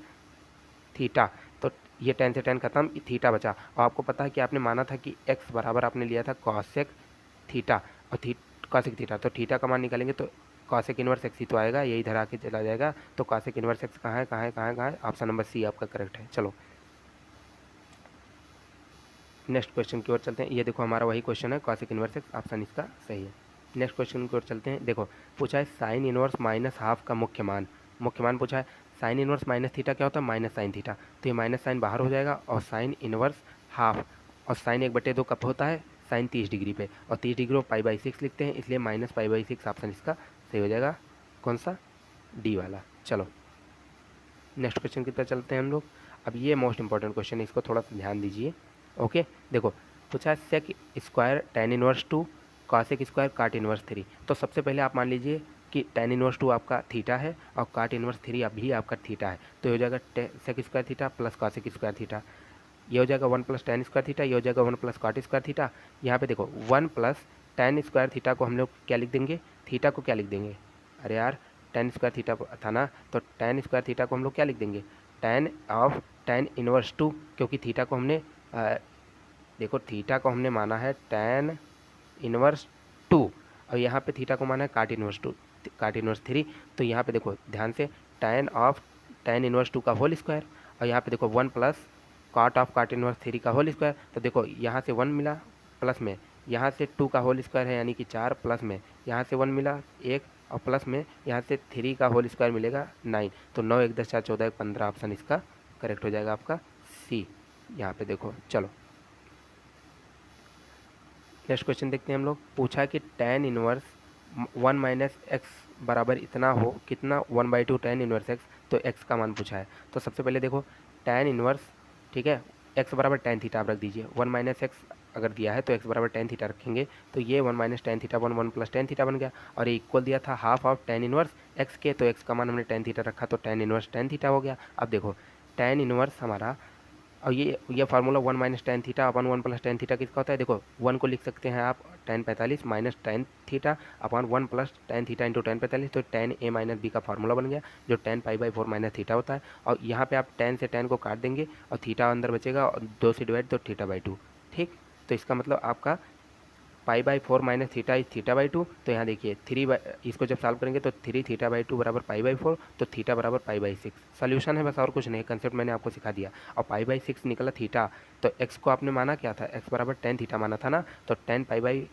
थीटा, तो ये tan से tan खत्म, थीटा बचा, और आपको पता है कि आपने माना था कि x बराबर आपने लिया था cosec थीटा और cosec थीटा, तो थीटा का मान निकालेंगे तो cosec इनवर्स x ही तो आएगा, ये इधर आके चला जाएगा, तो cosec इनवर्स x कहाँ है, ऑप्शन नंबर सी आपका करेक्ट है। चलो नेक्स्ट क्वेश्चन की ओर चलते हैं। ये देखो हमारा वही क्वेश्चन है, cosec इनवर्स x, ऑप्शन इसका सही है। नेक्स्ट क्वेश्चन की ओर चलते हैं। देखो पूछा है साइन इनवर्स -½ का मुख्य मान पूछा है। साइन इनवर्स माइनस थीटा क्या होता है, माइनस साइन थीटा, तो ये माइनस साइन बाहर हो जाएगा, और साइन इनवर्स ½ और साइन 1/2 कब होता है, साइन 30 डिग्री पे, और 30 डिग्री को π/6 लिखते हैं, इसलिए -π/6 ऑप्शन इसका सही हो जाएगा। कौन सा, डी वाला। चलो नेक्स्ट क्वेश्चन की तरफ चलते हैं हम लोग। अब ये मोस्ट इंपॉर्टेंट क्वेश्चन है, इसको थोड़ा सा ध्यान दीजिए। ओके देखो पूछा है sec square tan inverse 2 cosec square cot inverse 3, तो सबसे पहले आप मान लीजिए कि tan इनवर्स 2 आपका थीटा है और काट इनवर्स 3 भी आपका थीटा है, तो ये हो जाएगा sec square theta plus cosec square theta, ये हो जाएगा 1 + tan स्क्वायर थीटा, ये हो जाएगा 1 + cot स्क्वायर थीटा। यहाँ पे देखो 1 + tan स्क्वायर थीटा को हम लोग क्या लिख देंगे, थीटा को क्या लिख देंगे, अरे यार tan स्क्वायर थीटा था ना, तो tan स्क्वायर थीटा को हम लोग क्या लिख देंगे, tan इनवर्स 2, क्योंकि थीटा को हमने देखो थीटा को हमने माना है tan इनवर्स 2, और यहाँ पे थीटा को माना है काट इनवर्स 3, तो यहाँ पे देखो ध्यान से tan इनवर्स 2 का होल स्क्वायर, और यहाँ पे देखो 1 + काट इनवर्स 3 का होल स्क्वायर, तो देखो यहाँ से 1 मिला, प्लस में यहाँ से 2 का होल स्क्वायर है यानी कि 4, प्लस में यहाँ से 1 मिला 1, और प्लस में यहाँ से 3 का होल स्क्वायर मिलेगा 9, तो 9 1 10 4 14 15 ऑप्शन इसका करेक्ट हो जाएगा आपका सी। यहाँ पे देखो चलो नेक्स्ट क्वेश्चन देखते हैं हम लोग। पूछा है कि tan इनवर्स 1 - x बराबर इतना हो, कितना 1/2 tan इनवर्स x, तो x का मान पूछा है। तो सबसे पहले देखो tan इनवर्स, ठीक है, x बराबर tan थीटा आप रख दीजिए, 1 - x अगर दिया है तो x बराबर टेन थीटा रखेंगे तो ये 1 minus ten theta 1 1 plus tan theta बन गया, और ये इक्वल दिया था half of tan inverse x के, तो x का मान हमने टेन थीटा रखा तो टेन इनवर्स टेन थीटा हो गया। अब देखो टेन इनवर्स हमारा, और ये फार्मूला 1 माइनस टेन थीटा अपन 1 प्लस टेन थीटा किसका होता है, देखो 1 को लिख सकते हैं आप टेन 45 माइनस टेन थीटा अपन 1 plus tan theta into ten 45, तो टेन ए माइनस बी का फार्मूला बन गया जो ten pi by four minus theta होता है। और यहाँ पे आप टेन से टेन को काट देंगे और थीटा अंदर बचेगा और 2 से डिवाइड तो थीटा बाई टू। ठीक, तो इसका मतलब आपका pi by four minus theta is theta by two. तो यहाँ देखिए थ्री बाई, इसको जब सॉल्व करेंगे तो थ्री थीटा बाई टू बराबर पाई बाई फोर, तो थीटा बराबर पाई बाई सिक्स। सोल्यूशन है बस, और कुछ नहीं, कंसेप्ट मैंने आपको सिखा दिया। और पाई बाई सिक्स निकला थीटा, तो एक्स को आपने माना क्या था, एक्स बराबर टेन थीटा माना था ना, तो टेन पाई बाई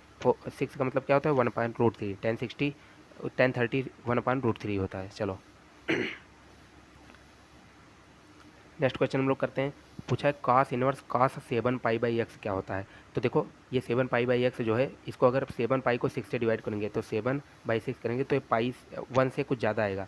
सिक्स का मतलब क्या होता है, one point root three, tan sixty tan thirty one point root three होता है। चलो नेक्स्ट क्वेश्चन हम लोग करते हैं। पूछा है cos inverse cos seven pi by x क्या होता है। तो देखो ये सेवन पाई बाई एक्स जो है, इसको अगर सेवन पाई को सिक्स से डिवाइड करेंगे तो सेवन बाई सिक्स करेंगे तो ये पाई वन से कुछ ज़्यादा आएगा,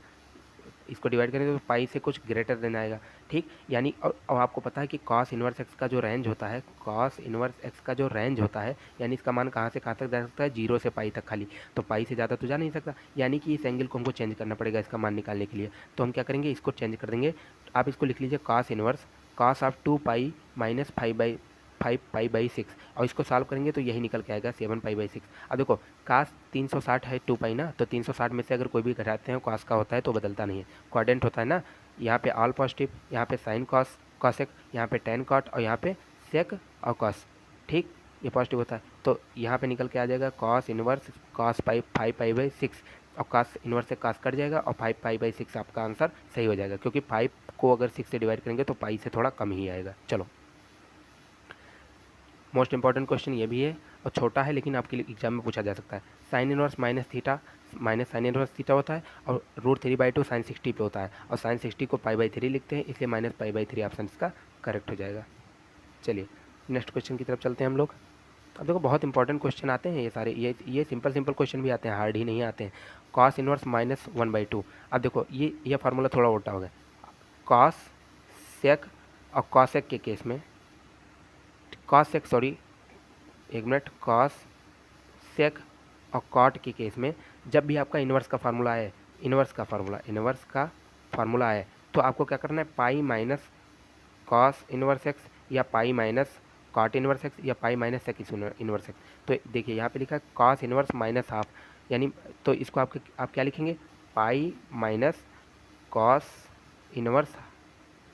इसको डिवाइड करेंगे तो पाई से कुछ ग्रेटर देन आएगा। ठीक, यानी और आपको पता है कि कॉस इनवर्स एक्स का जो रेंज होता है, कॉस इनवर्स एक्स का जो रेंज होता है, यानी इसका मान कहाँ से कहाँ तक जा सकता है, जीरो से पाई तक खाली, तो पाई से ज़्यादा तो जा नहीं सकता, यानी कि इस एंगल को हमको चेंज करना पड़ेगा इसका मान निकालने के लिए। तो हम क्या करेंगे, इसको चेंज कर देंगे। आप इसको लिख लीजिए cos inverse cos of two pi minus five pi by six, और इसको सॉल्व करेंगे तो यही निकल के आएगा सेवन पाई बाई सिक्स। अब देखो कास 360 है टू पाई ना, तो 360 में से अगर कोई भी घटाते हैं कॉस का होता है तो बदलता नहीं है, क्वाड्रेंट होता है ना, यहाँ पे ऑल पॉजिटिव, यहाँ पे साइन कॉस कॉसेक, यहाँ पे टेन कॉट और यहाँ पे सेक और कॉस। ठीक, ये पॉजिटिव होता है तो यहाँ पे निकल के आ जाएगा cos inverse cos pi five pi by six, और कॉस इनवर्स से कॉस कट जाएगा और फाइव पाई बाई सिक्स आपका आंसर सही हो जाएगा, क्योंकि फाइव को अगर सिक्स से डिवाइड करेंगे तो पाई से थोड़ा कम ही आएगा। चलो मोस्ट इंपॉर्टेंट क्वेश्चन ये भी है और छोटा है लेकिन आपके लिए एग्जाम में पूछा जा सकता है। Sine inverse minus theta minus sine inverse theta होता है और root three by two sine sixty पे होता है, और साइन सिक्सटी को पाई बाई थ्री लिखते हैं, इसलिए minus pi by three option इसका करेक्ट हो जाएगा। चलिए नेक्स्ट क्वेश्चन की तरफ चलते हैं हम लोग। अब देखो बहुत इंपॉर्टेंट क्वेश्चन आते हैं ये सारे, ये सिंपल सिंपल क्वेश्चन भी आते हैं, हार्ड ही नहीं आते हैं। Cos inverse minus one by two, अब देखो ये फार्मूला थोड़ा उल्टा हो गया। कॉस सेक और कॉसेक के केस में, कॉस सेक सॉरी एक मिनट, कॉस सेक और कॉट के केस में जब भी आपका इन्वर्स का फार्मूला आए, इन्वर्स का फार्मूला आए तो आपको क्या करना है, pi minus cos inverse x या pi minus cot inverse x या pi minus sec inverse x. तो देखिए यहाँ पे लिखा है कॉस इन्वर्स माइनस हाफ, यानी तो इसको आप क्या लिखेंगे, पाई माइनस कॉस इन्वर्स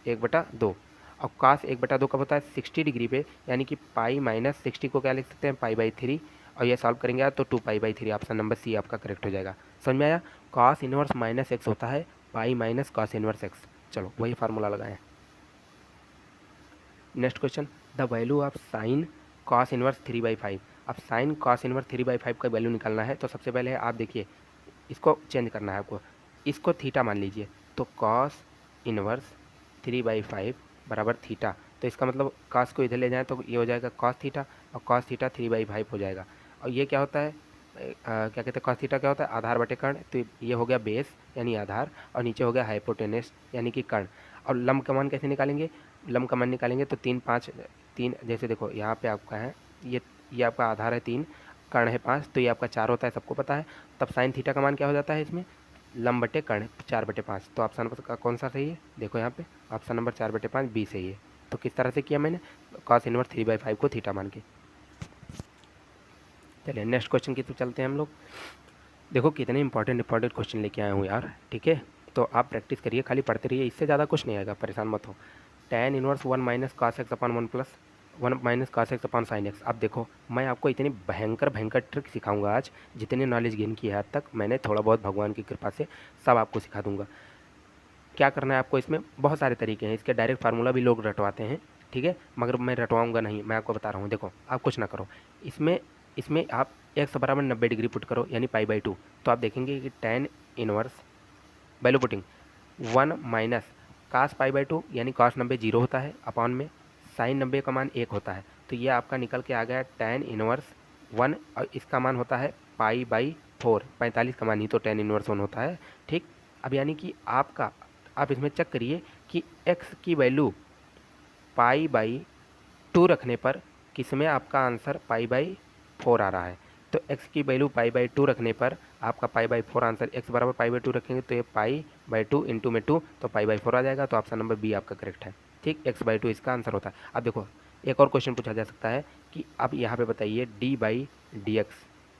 एक बटा दो, और कास एक बटा दो कब होता है, 60 डिग्री पे, यानी कि पाई माइनस 60 को क्या लिख सकते हैं, पाई बाई थ्री, और ये सॉल्व करेंगे आप तो two pi by three, option number C आपका करेक्ट हो जाएगा। समझ में आया, कॉस इनवर्स माइनस एक्स होता है pi minus cos inverse x. चलो वही फार्मूला लगाएं। Next question, the value of sine cos inverse three by five. अब sine cos inverse three by five का वैल्यू निकालना है, तो सबसे पहले आप देखिए इसको चेंज करना है आपको, इसको थीटा मान लीजिए, तो cos inverse three by five बराबर थीटा, तो इसका मतलब कॉस को इधर ले जाएं तो ये हो जाएगा कॉस थीटा, और cos theta three by five हो जाएगा। और ये क्या होता है, क्या कहते हैं, कॉस थीटा क्या होता है, आधार बटे कर्ण, तो ये हो गया बेस यानी आधार, और नीचे हो गया हाइपोटेनस यानी कि कर्ण। और लंब का मान कैसे निकालेंगे, लंब का मान निकालेंगे तो तीन पाँच तीन, जैसे देखो यहाँ पे आपका है ये आपका आधार है तीन, कर्ण है पाँच, तो ये आपका चार होता है, सबको पता है। तब साइन थीटा का मान क्या हो जाता है इसमें, लंब बटे कर्ण चार बटे पाँच, तो ऑप्शन नंबर कौन सा सही है, देखो यहाँ पे ऑप्शन नंबर चार बटे पाँच बी सही है। तो किस तरह से किया मैंने, cos inverse three by five को थीटा मान के। चलिए नेक्स्ट क्वेश्चन की तरफ चलते हैं हम लोग। देखो कितने इंपॉर्टेंट क्वेश्चन लेके आया हूँ यार, ठीक है, तो आप प्रैक्टिस करिए, खाली पढ़ते रहिए, इससे ज़्यादा कुछ नहीं आएगा, परेशान मत हो। tan inverse one minus cos x upon one plus one minus cos x upon sine x. अब देखो मैं आपको इतनी भयंकर ट्रिक सिखाऊंगा आज, जितने नॉलेज गेन की है आज तक मैंने, थोड़ा बहुत भगवान की कृपा से सब आपको सिखा दूंगा। क्या करना है आपको, इसमें बहुत सारे तरीके हैं, इसके डायरेक्ट फार्मूला भी लोग रटवाते हैं, ठीक है, मगर मैं रटवाऊंगा नहीं, मैं आपको बता रहा हूँ। देखो आप कुछ ना करो, इसमें आप एक्स बराबर 90 डिग्री पुट करो यानी पाई बाई टू, तो आप देखेंगे कि tan inverse value putting one minus cos pi by two यानी कॉस 90 जीरो होता है, अपॉन में साइन 90 का मान एक होता है, तो ये आपका निकल के आ गया tan इनवर्स वन, और इसका मान होता है पाई बाई फोर, 45 का मान ही तो tan इनवर्स वन होता है। ठीक, अब यानी कि आप इसमें चेक करिए कि x की वैल्यू पाई बाई टू रखने पर किसमें आपका आंसर π/4 आ रहा है। तो x की वैल्यू π/2 रखने पर आपका π/4 आंसर, x बराबर π/2 रखेंगे तो ये π/2 इंटू में 2 तो π/4 आ जाएगा। तो ऑप्शन नंबर बी आपका करेक्ट है। ठीक, x/2 इसका आंसर होता है। अब देखो एक और क्वेश्चन पूछा जा सकता है कि अब यहाँ पे बताइए d/dx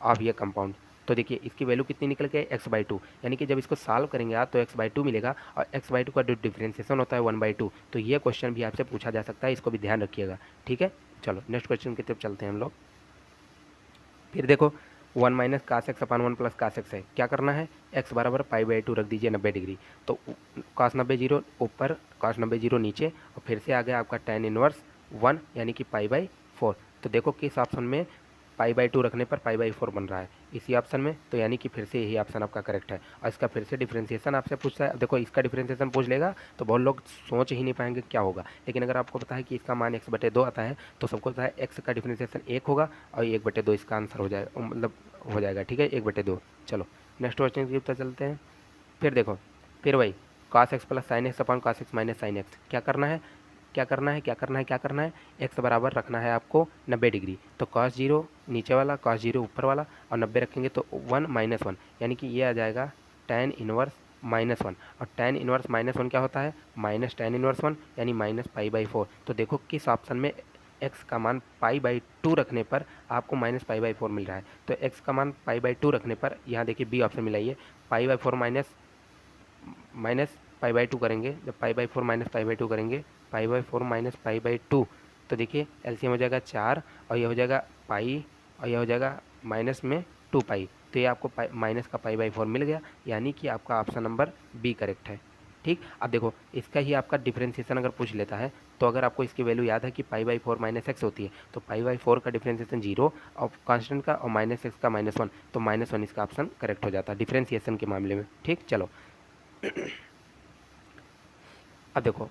ऑफ ये कंपाउंड। तो देखिए इसकी वैल्यू कितनी निकल के x/2, यानी कि जब इसको सॉल्व करेंगे आप तो x/2 मिलेगा और x/2 का जो डिफ्रेंसिएशन होता है 1/2। तो ये क्वेश्चन भी आपसे पूछा जा सकता है, इसको भी ध्यान रखिएगा। ठीक है, चलो नेक्स्ट क्वेश्चन की तरफ चलते हैं हम लोग। फिर देखो 1 minus cos x upon 1 plus cos x है, क्या करना है, x बराबर π/2 रख दीजिए 90 डिग्री। तो cos 90 जीरो ऊपर, cos 90 जीरो नीचे, और फिर से आ गया आपका tan इनवर्स 1 यानी कि π/4। तो देखो किस ऑप्शन में π/2 रखने पर π/4 बन रहा है, इसी ऑप्शन में। तो यानी कि फिर से यही ऑप्शन आपका करेक्ट है। और इसका फिर से डिफ्रेंसिएशन आपसे पूछता है। देखो इसका डिफ्रेंसिएशन पूछ लेगा तो बहुत लोग सोच ही नहीं पाएंगे क्या होगा, लेकिन अगर आपको पता है कि इसका मान x/2 आता है तो सबको पता है x का डिफ्रेंसिएशन 1 होगा और 1/2 इसका आंसर हो जाएगा, मतलब हो जाएगा। ठीक है, 1/2। चलो नेक्स्ट क्वेश्चन की तरफ चलते हैं। फिर देखो, फिर वही cos x plus sine x upon cos x minus sine x, क्या करना है, क्या करना है, क्या करना है, क्या करना है, x बराबर रखना है आपको 90 डिग्री। तो cos 0 नीचे वाला, cos 0 ऊपर वाला, और 90 रखेंगे तो 1 माइनस 1, यानी कि ये आ जाएगा tan इनवर्स -1। और tan इनवर्स -1 क्या होता है, माइनस tan इनवर्स 1 यानी माइनस π/4। तो देखो किस ऑप्शन में x का मान π/2 रखने पर आपको माइनस π/4 मिल रहा है। तो x का मान π/2 रखने पर यहाँ देखिए बी ऑप्शन मिलाइए, π/4 माइनस π/2 करेंगे, जब π/4 माइनस π/2 करेंगे, π/4 माइनस π/2, तो देखिए एलसीएम हो जाएगा 4 और ये हो जाएगा पाई और ये हो जाएगा माइनस में 2 पाई। तो ये आपको माइनस का π/4 मिल गया, यानी कि आपका ऑप्शन नंबर बी करेक्ट है। ठीक, अब देखो इसका ही आपका डिफ्रेंसिएशन अगर पूछ लेता है तो अगर आपको इसकी वैल्यू याद है कि π/4 माइनस एक्स होती है, तो π/4 का डिफ्रेंसिएशन 0 और कांस्टेंट का और माइनस एक्स का -1, तो -1 इसका ऑप्शन करेक्ट हो जाता है डिफ्रेंसिएशन के मामले में। ठीक, चलो अब देखो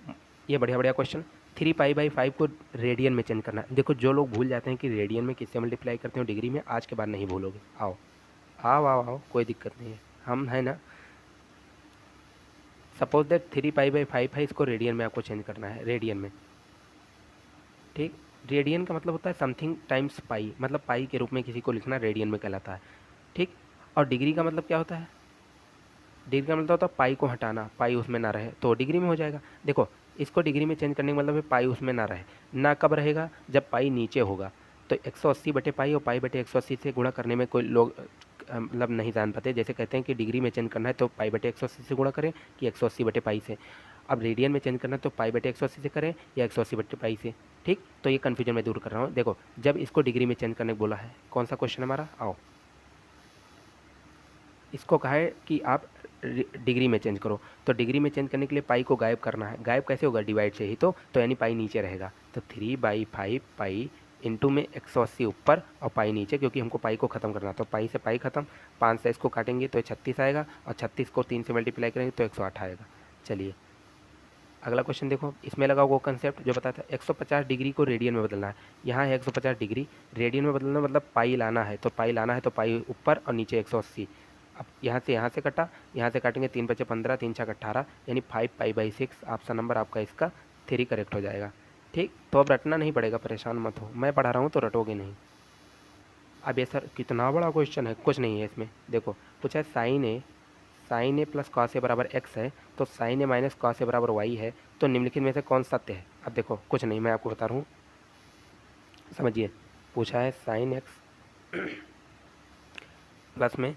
ये बढ़िया बढ़िया क्वेश्चन, 3π/5 को रेडियन में चेंज करना है। देखो जो लोग भूल जाते हैं कि रेडियन में किससे मल्टीप्लाई करते हो डिग्री में, आज के बाद नहीं भूलोगे। आओ आओ आओ आओ, कोई दिक्कत नहीं है, हम है ना। सपोज दैट 3π/5 है, इसको रेडियन में आपको चेंज करना है, रेडियन में। ठीक, रेडियन का मतलब होता है समथिंग टाइम्स पाई, मतलब पाई के रूप में किसी को लिखना रेडियन में कहलाता है। ठीक, और डिग्री का मतलब क्या होता है, डिग्री का मतलब होता है पाई को हटाना, पाई उसमें ना रहे तो डिग्री में हो जाएगा। देखो इसको डिग्री में चेंज करने का मतलब है पाई उसमें ना रहे, ना कब रहेगा, जब पाई नीचे होगा। तो 180 बटे पाई और पाई बटे 180 से गुणा करने में कोई लोग मतलब नहीं जान पाते, जैसे कहते हैं कि डिग्री में चेंज करना है तो पाई बटे 180 से गुणा करें कि 180 बटे पाई से। अब रेडियन में चेंज करना है तो पाई बटे 180 से करें या 180 बटे पाई से। ठीक, तो ये कन्फ्यूजन मैं दूर कर रहा हूँ। देखो जब इसको डिग्री में चेंज करने को बोला है, कौन सा क्वेश्चन हमारा, आओ इसको कहा है कि आप डिग्री में चेंज करो, तो डिग्री में चेंज करने के लिए पाई को गायब करना है। गायब कैसे होगा, डिवाइड से ही, तो यानी पाई नीचे रहेगा। तो 3/5 पाई इंटू में 180 ऊपर और पाई नीचे, क्योंकि हमको पाई को खत्म करना। तो पाई से पाई खत्म, 5 से इसको काटेंगे तो 36 आएगा और 36 को 3 से मल्टीप्लाई करेंगे तो 108 आएगा। चलिए अगला क्वेश्चन देखो, इसमें लगा वो कंसेप्ट जो बताया था 150 डिग्री को रेडियन में बदलना है। यहाँ है 150 डिग्री, रेडियन में बदलना मतलब पाई लाना है, तो पाई लाना है तो पाई ऊपर और नीचे 180। अब यहाँ से कटा, यहाँ से काटेंगे 3 बचे 15, 3 छः 18, यानी 5π/6 ऑप्शन नंबर आपका इसका 3 करेक्ट हो जाएगा। ठीक, तो अब रटना नहीं पड़ेगा, परेशान मत हो, मैं पढ़ा रहा हूँ तो रटोगे नहीं। अब ये सर कितना बड़ा क्वेश्चन है, कुछ नहीं है इसमें। देखो पूछा है sign A plus cos A बराबर एक्स है, तो sign A minus cos A बराबर वाई है, तो निम्नलिखित में से कौन सत्य है। अब देखो कुछ नहीं, मैं आपको बता रहा हूँ, समझिए। पूछा है साइन एक्स प्लस में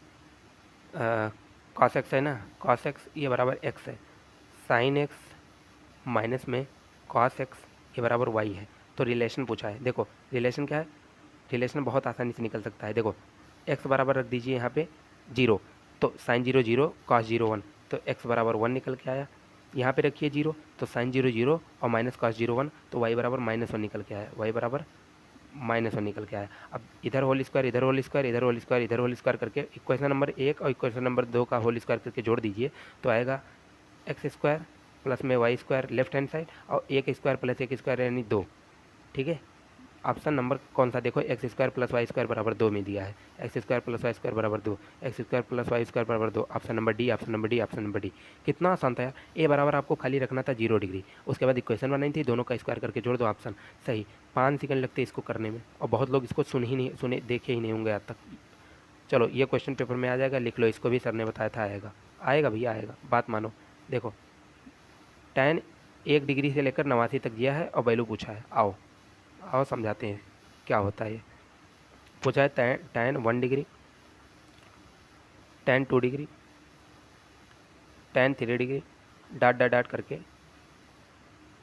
कॉस एक्स है ना, कॉस एक्स ये बराबर एक्स है, साइन एक्स माइनस में कॉस एक्स ये बराबर वाई है। तो रिलेशन पूछा है, देखो रिलेशन क्या है, रिलेशन बहुत आसानी से निकल सकता है। देखो एक्स बराबर रख दीजिए यहाँ पे 0, तो साइन 0 0 कॉस 0 1, तो एक्स बराबर 1 निकल के आया। यहाँ पे रखिए 0, तो साइन 0 0 और माइनस कॉस 0 1, तो वाई बराबर -1 निकल के आया, वाई बराबर -1 निकल के आया। अब इधर होल स्क्वायर, इधर होल स्क्वायर, इधर होल स्क्वायर, इधर होल स्क्वायर करके इक्वेशन नंबर 1 और इक्वेशन नंबर 2 का होल स्क्वायर करके जोड़ दीजिए, तो आएगा एक्स स्क्वायर प्लस में y square left hand side और 1 स्क्वायर प्लस 1 स्क्वायर यानी 2। ठीक है, ऑप्शन नंबर कौन सा देखो, x square plus y square बराबर 2 में दिया है, x square plus y square बराबर 2, x square plus y square बराबर 2, option number D, option number D, option number D. कितना आसान था यार। ए बराबर आपको खाली रखना था 0 डिग्री, उसके बाद इक्वेशन बनाई थी, दोनों का स्क्वायर करके जोड़ दो, ऑप्शन सही। 5 सेकंड लगते इसको करने में, और बहुत लोग इसको सुने देखे ही नहीं होंगे आज तक। चलो ये क्वेश्चन पेपर में आ जाएगा, लिख लो, इसको भी सर ने बताया था आएगा, आएगा भैया आएगा, बात मानो। देखो tan 1 डिग्री से लेकर 89 तक दिया है और वैल्यू पूछा है, आओ आओ समझाते हैं क्या होता है ये। पूछा है tan 1 degree, tan 2 degree, tan 3 degree, dot dot dot करके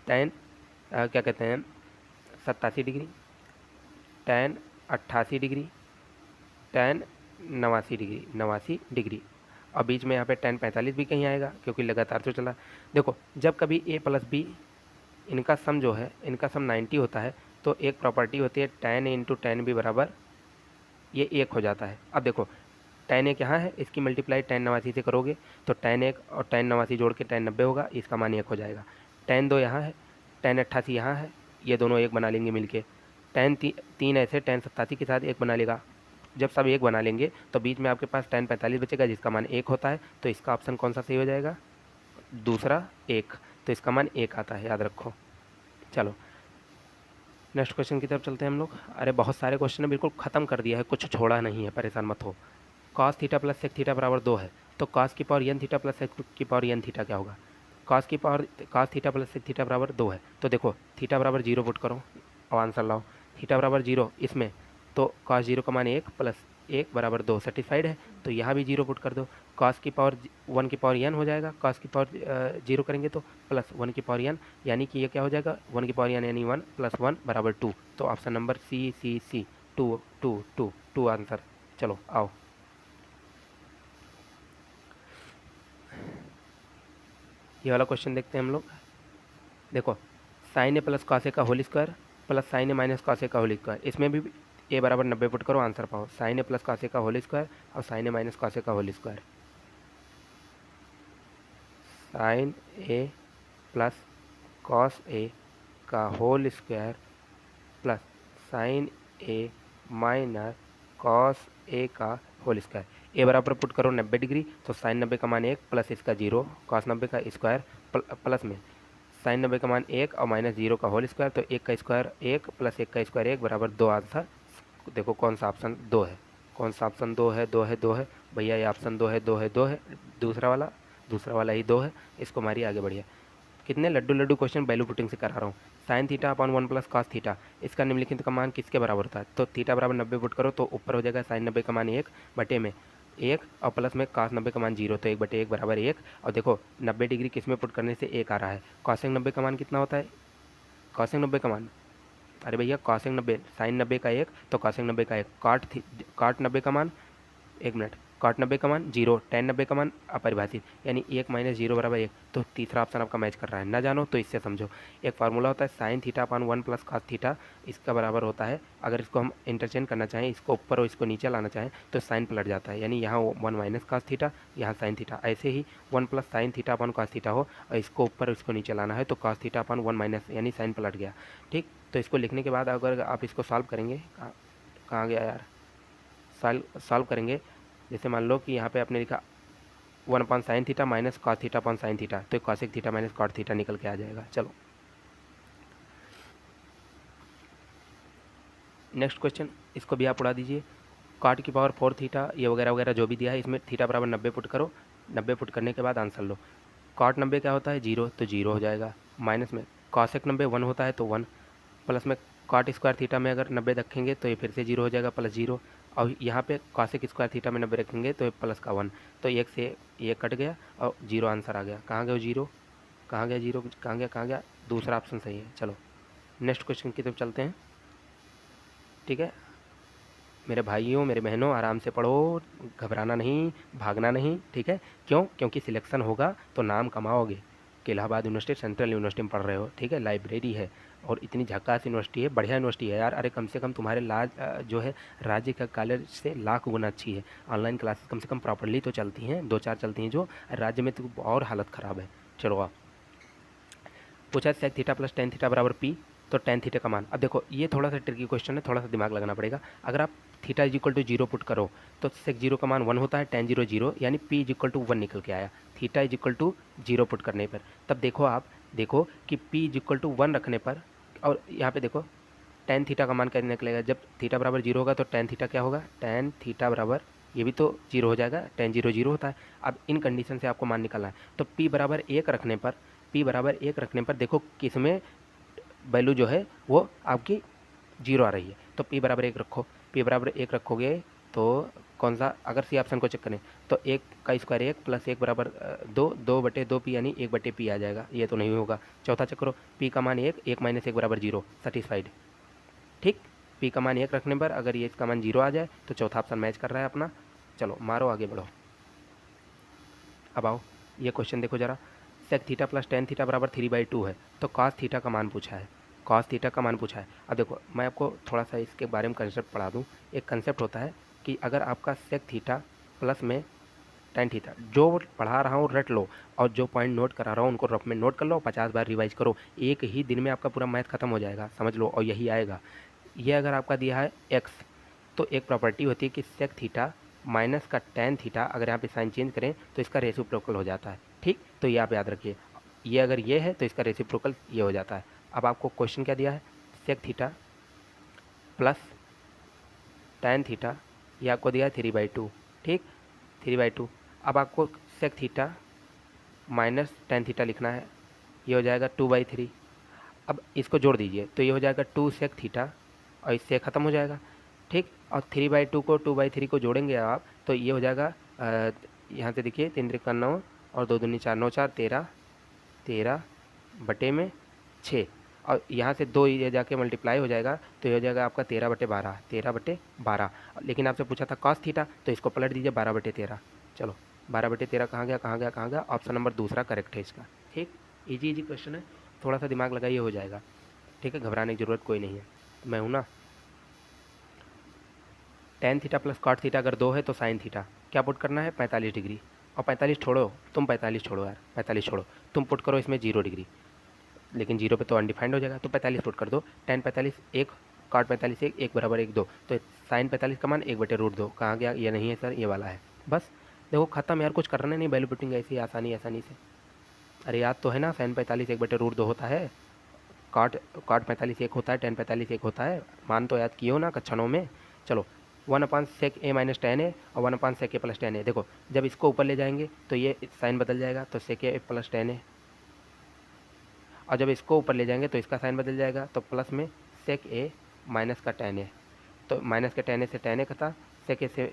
tan क्या कहते हैं 87 degree, tan 88 degree, tan 89 degree, और बीच में यहाँ पे tan 45 भी कहीं आएगा क्योंकि लगातार तो चला। देखो जब कभी a प्लस बी इनका सम जो है, इनका सम 90 होता है, तो एक प्रॉपर्टी होती है tan इंटू tan बी बराबर ये 1 हो जाता है। अब देखो tan 1 यहाँ है, इसकी मल्टीप्लाई tan 89 से करोगे तो tan 1 और tan 89 जोड़ के tan 90 होगा, इसका मान 1 हो जाएगा। tan 2 यहाँ है, tan 88 यहाँ है, ये दोनों एक बना लेंगे मिलके। tan 3 ऐसे tan 87 के साथ एक बना लेगा। जब सब एक बना लेंगे तो बीच में आपके पास tan 45 बचेगा जिसका मान 1 होता है, तो इसका ऑप्शन कौन सा सही हो जाएगा, दूसरा 1, तो इसका मान 1 आता है, याद रखो। चलो नेक्स्ट क्वेश्चन की तरफ चलते हैं हम लोग। अरे बहुत सारे क्वेश्चन ने बिल्कुल ख़त्म कर दिया है, कुछ छोड़ा नहीं है, परेशान मत हो। cos theta plus sec theta बराबर 2 है, तो cos की power n theta plus sec की पावर n थीटा क्या होगा। cos theta plus sec theta बराबर 2 है, तो देखो थीटा बराबर 0 पुट करो और आंसर लाओ। थीटा बराबर 0 इसमें, तो cos 0 का मान 1 प्लस 1 बराबर 2 सेटिस्फाइड है, तो यहाँ भी 0 पुट कर दो। cos की पावर 1 की पावर n हो जाएगा, cos की पावर 0 करेंगे तो प्लस 1 की पावर n, यानी कि ये क्या हो जाएगा 1 की पावर n यानी 1 प्लस 1 बराबर 2, तो ऑप्शन नंबर सी 2 आंसर। चलो आओ ये वाला क्वेश्चन देखते हैं हम लोग। देखो sign A plus cos A का whole square plus sign A minus cos A का होल स्क्वायर, इसमें भी ए बराबर 90 पुट करो, आंसर पाओ। Sign A plus cos A का होल स्क्वायर और sign A minus cos A का whole square, sign A plus cos A का whole square plus sign A minus cos A का होल स्क्वायर। ए बराबर put करो 90 degree, तो sign 90 का मान 1 प्लस इसका 0, कॉस 90 का स्क्वायर प्लस में साइन 90 का मान 1 और माइनस 0 का होल स्क्वायर, तो 1 का स्क्वायर 1 प्लस 1 का स्क्वायर 1 बराबर 2 आंसर। देखो कौन सा ऑप्शन 2 है, कौन सा ऑप्शन 2 है, 2 है, 2 है भैया, ये ऑप्शन 2 है, 2 है, 2 है, दूसरा वाला ही 2 है, इसको मारिए आगे बढ़िया। कितने लड्डू लड्डू क्वेश्चन वैल्यू पुटिंग से करा रहा हूँ। Sine theta upon 1 plus cos theta, इसका निम्नलिखित का मान किसके बराबर होता है, तो थीटा बराबर 90 पुट करो तो ऊपर हो जाएगा साइन 90 का मान 1 बटे में 1 और प्लस में कॉस 90 का मान 0, तो 1 बटे 1 बराबर 1। और देखो 90 डिग्री किस में पुट करने से 1 आ रहा है, कॉसेक 90 का मान कितना होता है, कॉसेक 90 का मान, अरे भैया कॉसेक 90 साइन 90 का 1 तो कॉसेक 90 का 1, काट 90 का मान, 1 मिनट, कॉट 90 का मान 0, tan 90 का मान अपरिभाषित, यानी 1 माइनस 0 बराबर 1, तो तीसरा ऑप्शन आपका मैच कर रहा है। ना जानो तो इससे समझो, एक फार्मूला होता है sign theta upon 1 plus cos theta, इसका बराबर होता है, अगर इसको हम इंटरचेंज करना चाहें, इसको ऊपर और इसको नीचे लाना चाहें तो साइन पलट जाता है, यानी यहाँ 1 माइनस कॉस थीटा, यहाँ साइन थीटा, ऐसे ही 1 plus sign theta upon cos theta हो और इसको ऊपर इसको नीचे लाना है तो कॉस थीटा अपॉन 1 माइनस यानी साइन पलट गया। ठीक, तो इसको लिखने के बाद अगर आप इसको सॉल्व करेंगे, कहाँ गया यार, सॉल्व करेंगे, जैसे मान लो कि यहाँ पे आपने लिखा 1 upon sine theta minus cos theta upon sine theta, तो cosec theta minus cot theta निकल के आ जाएगा। चलो नेक्स्ट क्वेश्चन, इसको भी आप उड़ा दीजिए। कॉट की पावर 4 थीटा ये वगैरह वगैरह जो भी दिया है, इसमें थीटा बराबर 90 पुट करो, 90 पुट करने के बाद आंसर लो। कॉट 90 क्या होता है 0, तो 0 हो जाएगा, माइनस में कॉसेक 90 1 होता है तो 1, प्लस में कॉट स्क्वायर थीटा में अगर 90 रखेंगे तो ये फिर से 0 हो जाएगा प्लस 0, और यहाँ पे कॉसेक स्क्वायर थीटा में 90 रखेंगे तो ये प्लस का 1, तो 1 से ये कट गया और 0 आंसर आ गया। कहाँ गया 0, कहाँ गया 0, कहाँ गया, दूसरा ऑप्शन सही है। चलो नेक्स्ट क्वेश्चन की तरफ चलते हैं। ठीक है मेरे भाइयों मेरे बहनों, आराम से पढ़ो, घबराना नहीं, भागना नहीं, ठीक है, क्यों, क्योंकि सिलेक्शन होगा तो नाम कमाओगे। कि इलाहाबाद यूनिवर्सिटी सेंट्रल यूनिवर्सिटी में पढ़ रहे हो, ठीक है, लाइब्रेरी है और इतनी झकास यूनिवर्सिटी है, बढ़िया यूनिवर्सिटी है यार। अरे कम से कम तुम्हारे जो है राज्य का कॉलेज से लाख गुना अच्छी है। ऑनलाइन क्लासेस कम से कम प्रॉपरली तो चलती हैं, 2-4 चलती हैं, जो राज्य में तो और हालत ख़राब है। चलो आप पूछा sec theta plus ten theta बराबर पी, तो टेन थीटा का मान, अब देखो ये थोड़ा सा ट्रिकी क्वेश्चन है, थोड़ा सा दिमाग लगाना पड़ेगा। अगर आप theta is equal to zero put करो तो सेक जीरो का मान वन होता है, टेन जीरो जीरो, यानी P is equal to one निकल के आया theta is equal to zero put करने पर। तब देखो आप देखो कि P is equal to one रखने पर, और यहाँ पे देखो टेन थीटा का मान क्या निकलेगा, जब थीटा बराबर जीरो होगा तो टेन थीटा क्या होगा, टेन थीटा बराबर ये भी तो जीरो हो जाएगा, टेन जीरो जीरो होता है। अब इन कंडीशन से आपको मान निकालना है, तो पी बराबर एक रखने पर, पी बराबर एक रखने पर देखो किसमें वैल्यू जो है वो आपकी जीरो आ रही है, तो पी बराबर एक रखो, पी बराबर एक रखोगे तो कौन सा, अगर सी ऑप्शन को चेक करें तो एक का स्क्वायर एक प्लस एक बराबर दो, दो बटे दो पी यानी एक बटे पी आ जाएगा, ये तो नहीं होगा। चौथा चेक करो, पी का मान एक, एक माइनस एक बराबर जीरो, सेटिस्फाइड। ठीक, पी का मान एक रखने पर अगर ये इसका मान जीरो आ जाए तो चौथा ऑप्शन मैच कर रहा है अपना। चलो मारो आगे बढ़ो। अब आओ ये क्वेश्चन देखो जरा, sec theta plus ten theta बराबर थ्री बाई टू है, तो कॉस थीटा का मान पूछा है, कॉस थीटा का मान पूछा है। अब देखो मैं आपको थोड़ा सा इसके बारे में कंसेप्ट पढ़ा दूँ। एक कंसेप्ट होता है कि अगर आपका सेक थीटा प्लस में टेन थीटा, जो पढ़ा रहा हूँ रट लो, और जो पॉइंट नोट करा रहा हूँ उनको रफ में नोट कर लो, 50 बार रिवाइज करो, एक ही दिन में आपका पूरा मैथ खत्म हो जाएगा, समझ लो, और यही आएगा। ये अगर आपका दिया है एक्स, तो एक प्रॉपर्टी होती है कि सेक थीटा माइनस का टेन थीटा, अगर यहाँ पे साइन चेंज करें तो इसका रेसिप्रोकल हो जाता है। ठीक, तो ये आप याद रखिए, ये अगर ये है तो इसका रेसिप्रोकल ये हो जाता है। अब आपको क्वेश्चन क्या दिया है, sec theta plus ten theta, ये आपको दिया है थ्री बाई टू। ठीक, थ्री बाई टू। अब आपको sec theta minus ten theta लिखना है, ये हो जाएगा टू बाई थ्री। अब इसको जोड़ दीजिए तो ये हो जाएगा टू सेक थीटा, और इससे ख़त्म हो जाएगा। ठीक, और थ्री बाई टू को टू बाई थ्री को जोड़ेंगे आप तो ये हो जाएगा, यहाँ से देखिए तीन त्रिक का नौ और दो दूनी चार, नौ चार तेरह, तेरह बटे में छः, और यहाँ से दो ये जाके मल्टीप्लाई हो जाएगा तो ये हो जाएगा आपका तेरह बटे बारह, तेरह बटे बारह। लेकिन आपसे पूछा था कॉस थीटा, तो इसको पलट दीजिए बारह बटे तेरह। चलो बारह बटे तेरह कहाँ गया कहाँ गया कहाँ गया, ऑप्शन नंबर दूसरा करेक्ट है इसका। ठीक, इजी इजी क्वेश्चन है, थोड़ा सा दिमाग लगाइए हो जाएगा। ठीक है, घबराने की ज़रूरत कोई नहीं है, मैं हूँ ना। Ten theta plus cot theta अगर दो है तो साइन थीटा क्या पुट करना है, 45 डिग्री, और 45 छोड़ो तुम, 45 छोड़ो यार, 45 छोड़ो, तुम पुट करो इसमें 0 डिग्री, लेकिन 0 पे तो अनडिफाइंड हो जाएगा, तो 45 पुट कर दो। टेन 45 एक, कॉट 45 एक, एक बराबर एक दो, तो साइन 45 का मान एक बटे रूट दो, कहाँ गया, ये नहीं है सर, ये वाला है। बस देखो खत्म यार, कुछ करना नहीं, वैल्यू पुटिंग ऐसी आसानी आसानी से। अरे याद तो है ना, साइन 45 एक बटे रूट दो होता है, कॉट कॉट 45 एक होता है, टेन 45 एक होता है, मान तो याद किए हो ना कक्षणों में। चलो वन अपान सेक ए माइनस टेन ए और वन अपान सेक ए प्लस टेन ए, देखो जब इसको ऊपर ले जाएंगे तो ये साइन बदल जाएगा, तो सेक ए प्लस टेन ए, और जब इसको ऊपर ले जाएंगे तो इसका साइन बदल जाएगा, तो प्लस में सेक ए माइनस का टेन ए, तो माइनस के टेन ए से टेन ए कटा, सेक ए से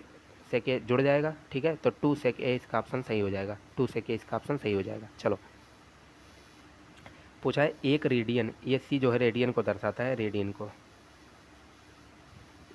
सेक ए जुड़ जाएगा। ठीक है, तो टू सेक ए इसका ऑप्शन सही हो जाएगा, टू सेक ए इसका ऑप्शन सही हो जाएगा। चलो पूछा है एक रेडियन, ये सी जो है रेडियन को दर्शाता है, रेडियन को,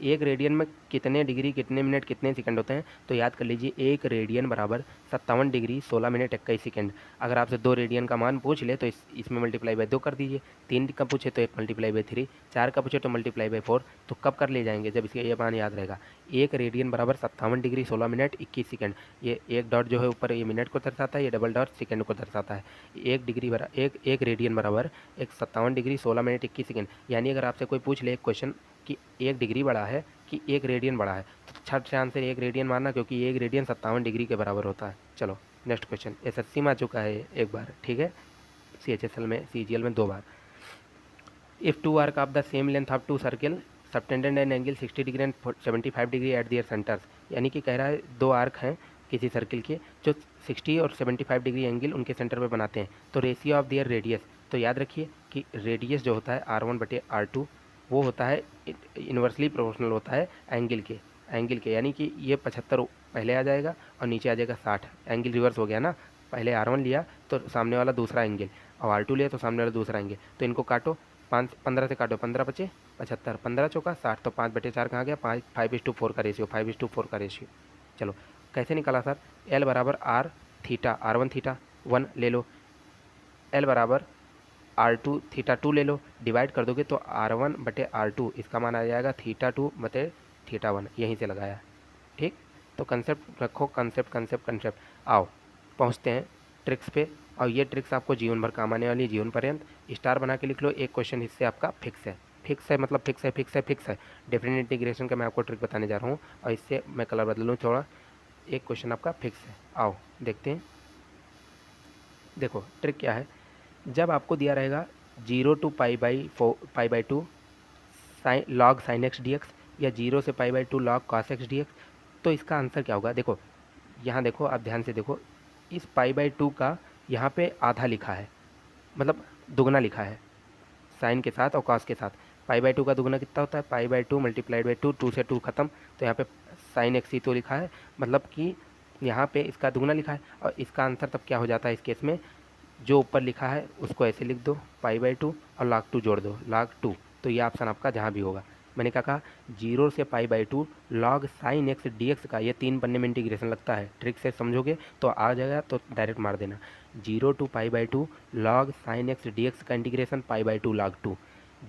एक रेडियन में कितने डिग्री कितने मिनट कितने सेकंड होते हैं, तो याद कर लीजिए एक रेडियन बराबर 57 डिग्री 16 मिनट 21 सेकंड। अगर आपसे दो रेडियन का मान पूछ ले तो इसमें मल्टीप्लाई बाय दो कर दीजिए, तीन का पूछे तो एक मल्टीप्लाई बाय थ्री, चार का पूछे तो मल्टीप्लाई बाय फोर, तो कब कर ले जाएंगे जब इसका ये मान याद रहेगा। एक रेडियन बराबर 57 डिग्री 16 मिनट 21 सेकंड, ये एक डॉट जो है ऊपर ये मिनट को दर्शाता है, ये डबल डॉट सेकंड को दर्शाता है। एक डिग्री एक रेडियन बराबर एक 57 डिग्री 16 मिनट 21 सेकंड, यानी अगर आपसे कोई पूछ ले एक क्वेश्चन कि एक डिग्री बड़ा है कि एक रेडियन बड़ा है, तो छठ से आंसर एक रेडियन मारना, क्योंकि एक रेडियन 57 डिग्री के बराबर होता है। चलो नेक्स्ट क्वेश्चन, एसएससी में आ चुका है एक बार, ठीक है, सीएचएसएल में सीजीएल में दो बार। If two arc of the same length of two circle subtended an angle 60 degree and 75 degree at their centres, यानी कि कह रहा है दो आर्क हैं किसी सर्किल के जो 60 और 75 डिग्री एंगल उनके सेंटर पे बनाते हैं, तो रेशियो ऑफ दियर रेडियस, तो याद रखिए कि रेडियस जो होता है R1 बटे R2 वो होता है इन्वर्सली प्रोपोर्शनल होता है एंगल के, यानी कि ये 75 पहले आ जाएगा और नीचे आ जाएगा 60, एंगल रिवर्स हो गया ना, पहले R1 लिया तो सामने वाला दूसरा एंगल, और R2 लिया तो सामने वाला दूसरा एंगल, तो इनको काटो, 15 से काटो, 15 बचे 75, 15 चौका 60, तो 5 बटे 4 कहाँ गया, 5:4 का रेशियो, 5:4 का रेशियो। चलो कैसे निकाला सर, L बराबर आर थीटा R1 थीटा 1 ले लो, L बराबर R2 थीटा 2 ले लो, डिवाइड कर दोगे तो R1 बटे R2 इसका मान आ जाएगा थीटा 2 बटे थीटा 1, यहीं से लगाया। ठीक, तो कंसेप्ट रखो, कंसेप्ट कंसेप्ट कंसेप्ट, आओ पहुँचते हैं ट्रिक्स पे और ये ट्रिक्स आपको जीवन भर काम आने वाली है, जीवन पर्यंत। स्टार बना के लिख लो, एक क्वेश्चन इससे आपका फिक्स है। फिक्स है मतलब फिक्स है, फिक्स है, फिक्स है। डेफिनेट इंटीग्रेशन का मैं आपको ट्रिक बताने जा रहा हूँ, और इससे मैं कलर बदल लूँ थोड़ा। एक क्वेश्चन आपका फिक्स है, आओ देखते हैं। देखो ट्रिक क्या है, जब आपको दिया रहेगा 0 to π/2 sine log sine x d x, या 0 से π/2 log cos x d x, तो इसका आंसर क्या होगा। देखो यहाँ देखो, आप ध्यान से देखो, इस π/2 का यहाँ पे आधा लिखा है, मतलब दुगना लिखा है साइन के साथ और कॉस के साथ। π/2 का दुगना कितना होता है, π/2 मल्टीप्लाइड बाई 2, 2 से 2 खत्म, तो यहाँ पे साइन एक्स ही तो लिखा है, मतलब कि यहाँ पे इसका दुगना लिखा है। और इसका आंसर तब क्या हो जाता है इस केस में, जो ऊपर लिखा है उसको ऐसे लिख दो π/2 और log 2 जोड़ दो, log 2। तो ये ऑप्शन आपका जहाँ भी होगा। मैंने क्या कहा, 0 से π/2 log sign x d x का, ये 3 बनने में इंटीग्रेशन लगता है, ट्रिक से समझोगे तो आ जाएगा, तो डायरेक्ट मार देना। 0 to π/2 log sign x d x का इंटीग्रेशन π/2 log 2,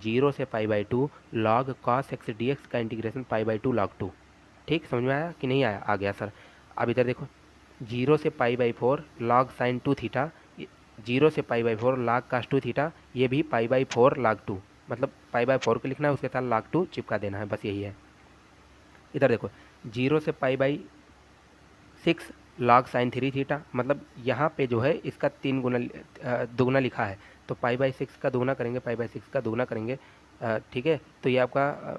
0 से π/2 log cos x d x का इंटीग्रेशन π/2 log 2। ठीक, समझ में आया कि नहीं आया, आ गया सर। अब इधर देखो, 0 से π/4 log साइन 2 थीटा, 0 से π/4 log cos 2 थीटा, ये भी π/4 log 2, मतलब π/4 को लिखना है, उसके साथ log 2 चिपका देना है, बस यही है। इधर देखो, 0 से π/6 log साइन 3 थीटा, मतलब यहाँ पे जो है इसका 3 गुना दुगना लिखा है, तो π/6 का दुगना करेंगे, π/6 का दुगना करेंगे, ठीक है। तो ये आपका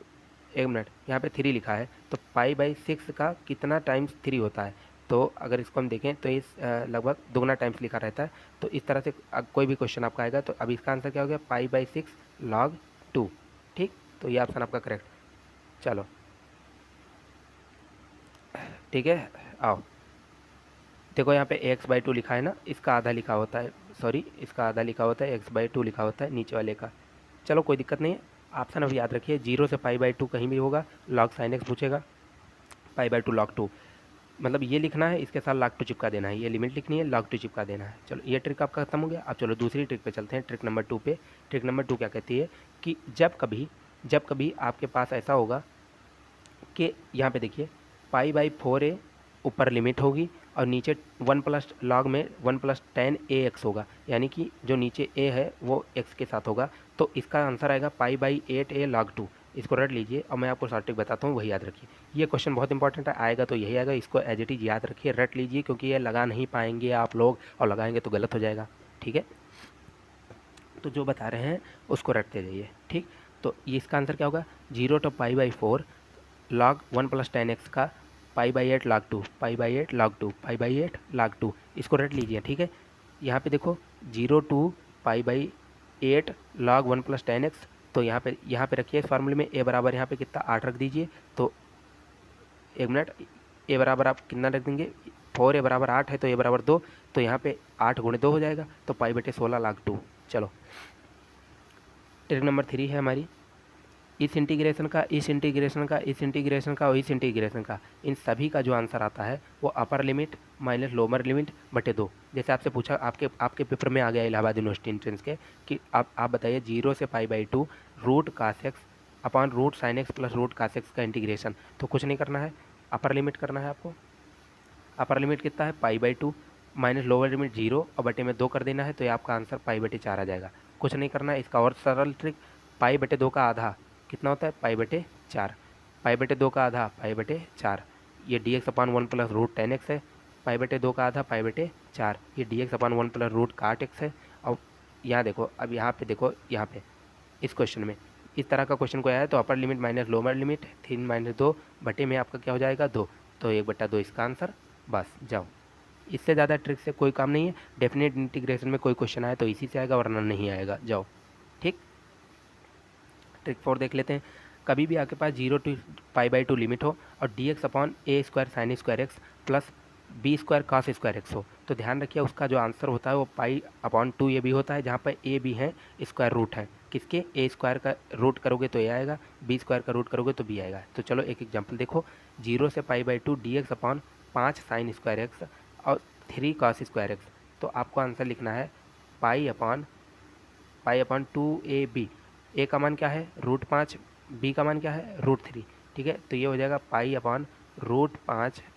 एक मिनट, यहाँ पे 3 लिखा है, तो π/6 का कितना टाइम्स 3 होता है, तो अगर इसको हम देखें तो इस लगभग दुगना टाइम्स लिखा रहता है। तो इस तरह से कोई भी क्वेश्चन आपका आएगा, तो अब इसका आंसर क्या हो गया, π/6 log 2। ठीक, तो ये ऑप्शन आपका करेक्ट। चलो ठीक है, आओ देखो, यहाँ पे x/2 लिखा है ना, इसका आधा लिखा होता है, सॉरी इसका आधा लिखा होता है, x/2 लिखा होता है नीचे वाले का। चलो कोई दिक्कत नहीं है, ऑप्शन अब याद रखिए, 0 से π/2 कहीं भी होगा, log साइन एक्स पूछेगा, π/2 log 2, मतलब ये लिखना है, इसके साथ log 2 चिपका देना है, ये लिमिट लिखनी है, log 2 चिपका देना है। चलो ये ट्रिक आपका खत्म हो गया। अब चलो दूसरी ट्रिक पे चलते हैं, ट्रिक नंबर 2 पे। ट्रिक नंबर 2 क्या कहती है कि जब कभी आपके पास ऐसा होगा कि यहाँ पे देखिए, π/4a ऊपर लिमिट होगी, और नीचे 1 प्लस लॉग में 1 प्लस tan ax होगा, यानी कि जो नीचे a है वो x के साथ होगा, तो इसका आंसर आएगा π/8a log 2। इसको रट लीजिए, और मैं आपको शॉर्ट ट्रिक बताता हूँ, वही याद रखिए। ये क्वेश्चन बहुत इंपॉर्टेंट है, आएगा तो यही आएगा, इसको एज इट इज याद रखिए, रट लीजिए, क्योंकि ये लगा नहीं पाएंगे आप लोग, और लगाएंगे तो गलत हो जाएगा। ठीक है, तो जो बता रहे हैं उसको रटते जाइए। ठीक, तो ये इसका आंसर क्या होगा, 0 to π/4 log 1 plus tan x का π/8 log 2, π/8 log 2, π/8 log 2, इसको रट लीजिए। ठीक है, यहाँ पे देखो 0 to π/8 log 1 plus tan x, तो यहाँ पे रखिए इस फार्मूले में a बराबर यहाँ पे कितना 8 रख दीजिए, तो एक मिनट, a बराबर आप कितना रख देंगे, 4a बराबर 8 है, तो a बराबर 2, तो यहाँ पे 8 गुणे 2 हो जाएगा, तो π/16 log 2। चलो ट्रिक नंबर 3 है हमारी, इस इंटीग्रेशन का, इस इंटीग्रेशन का, इस इंटीग्रेशन का और इस इंटीग्रेशन का, इन सभी का जो आंसर आता है वो upper limit minus lower limit बटे 2। जैसे आपसे पूछा, आपके पेपर में आ गया इलाहाबाद यूनिवर्सिटी एंट्रेंस के, कि आप बताइए 0 से π/2 root cos x upon root sine x plus root cos x का इंटीग्रेशन। तो कुछ नहीं करना है, अपर लिमिट करना है आपको। अपर लिमिट कितना है, π/2 माइनस लोअर लिमिट 0 और बटे में 2 कर देना है, तो ये आपका आंसर π/4 आ जाएगा। कुछ नहीं करना है, इसका और सरल ट्रिक, π/2 का आधा कितना होता है, π/4, π/2 का आधा π/4, ये dx upon 1 plus root tan x है, π/2 का आधा π/4, ये dx upon 1 plus root cot x है। और यहाँ देखो, अब यहाँ पे देखो, यहाँ पे इस क्वेश्चन में इस तरह का क्वेश्चन को आया है, तो upper limit minus lower limit 3 - 2 बटे में आपका क्या हो जाएगा 2, तो 1/2 इसका आंसर। बस जाओ, इससे ज़्यादा ट्रिक से कोई काम नहीं है। डेफिनेट इंटीग्रेशन में कोई क्वेश्चन आए तो इसी से आएगा, वरना नहीं आएगा। जाओ ठीक, ट्रिक 4 देख लेते हैं। कभी भी आपके पास 0 to π/2 लिमिट हो और dx upon a square sine square x plus b square cos square x हो, तो ध्यान रखिए उसका जो आंसर होता है वो π/2 ये भी होता है, जहाँ पर a भी है स्क्वायर रूट है किसके, a स्क्वायर का रूट करोगे तो a आएगा, b स्क्वायर का रूट करोगे तो b आएगा। तो चलो एक एग्जाम्पल देखो, 0 से π/2 dx upon 5 sign square x और 3 कॉस स्क्वायर एक्स, तो आपको आंसर लिखना है पाई अपॉन 2ab। ए का मान क्या है, √5, बी का मान क्या है, √3। ठीक है, तो ये हो जाएगा π/√5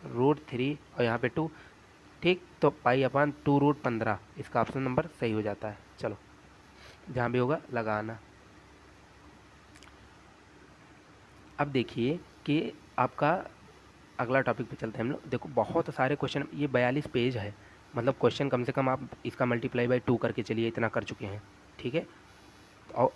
√3 और यहाँ पे 2। ठीक। तो पाई अपान 2√15 इसका ऑप्शन नंबर सही हो जाता है। चलो जहाँ भी होगा लगाना। अब देखिए कि आपका अगला टॉपिक पे चलते हैं हम लोग। देखो बहुत सारे क्वेश्चन, ये 42 पेज है, मतलब क्वेश्चन कम से कम आप इसका मल्टीप्लाई बाई 2 करके चलिए, इतना कर चुके हैं। ठीक है,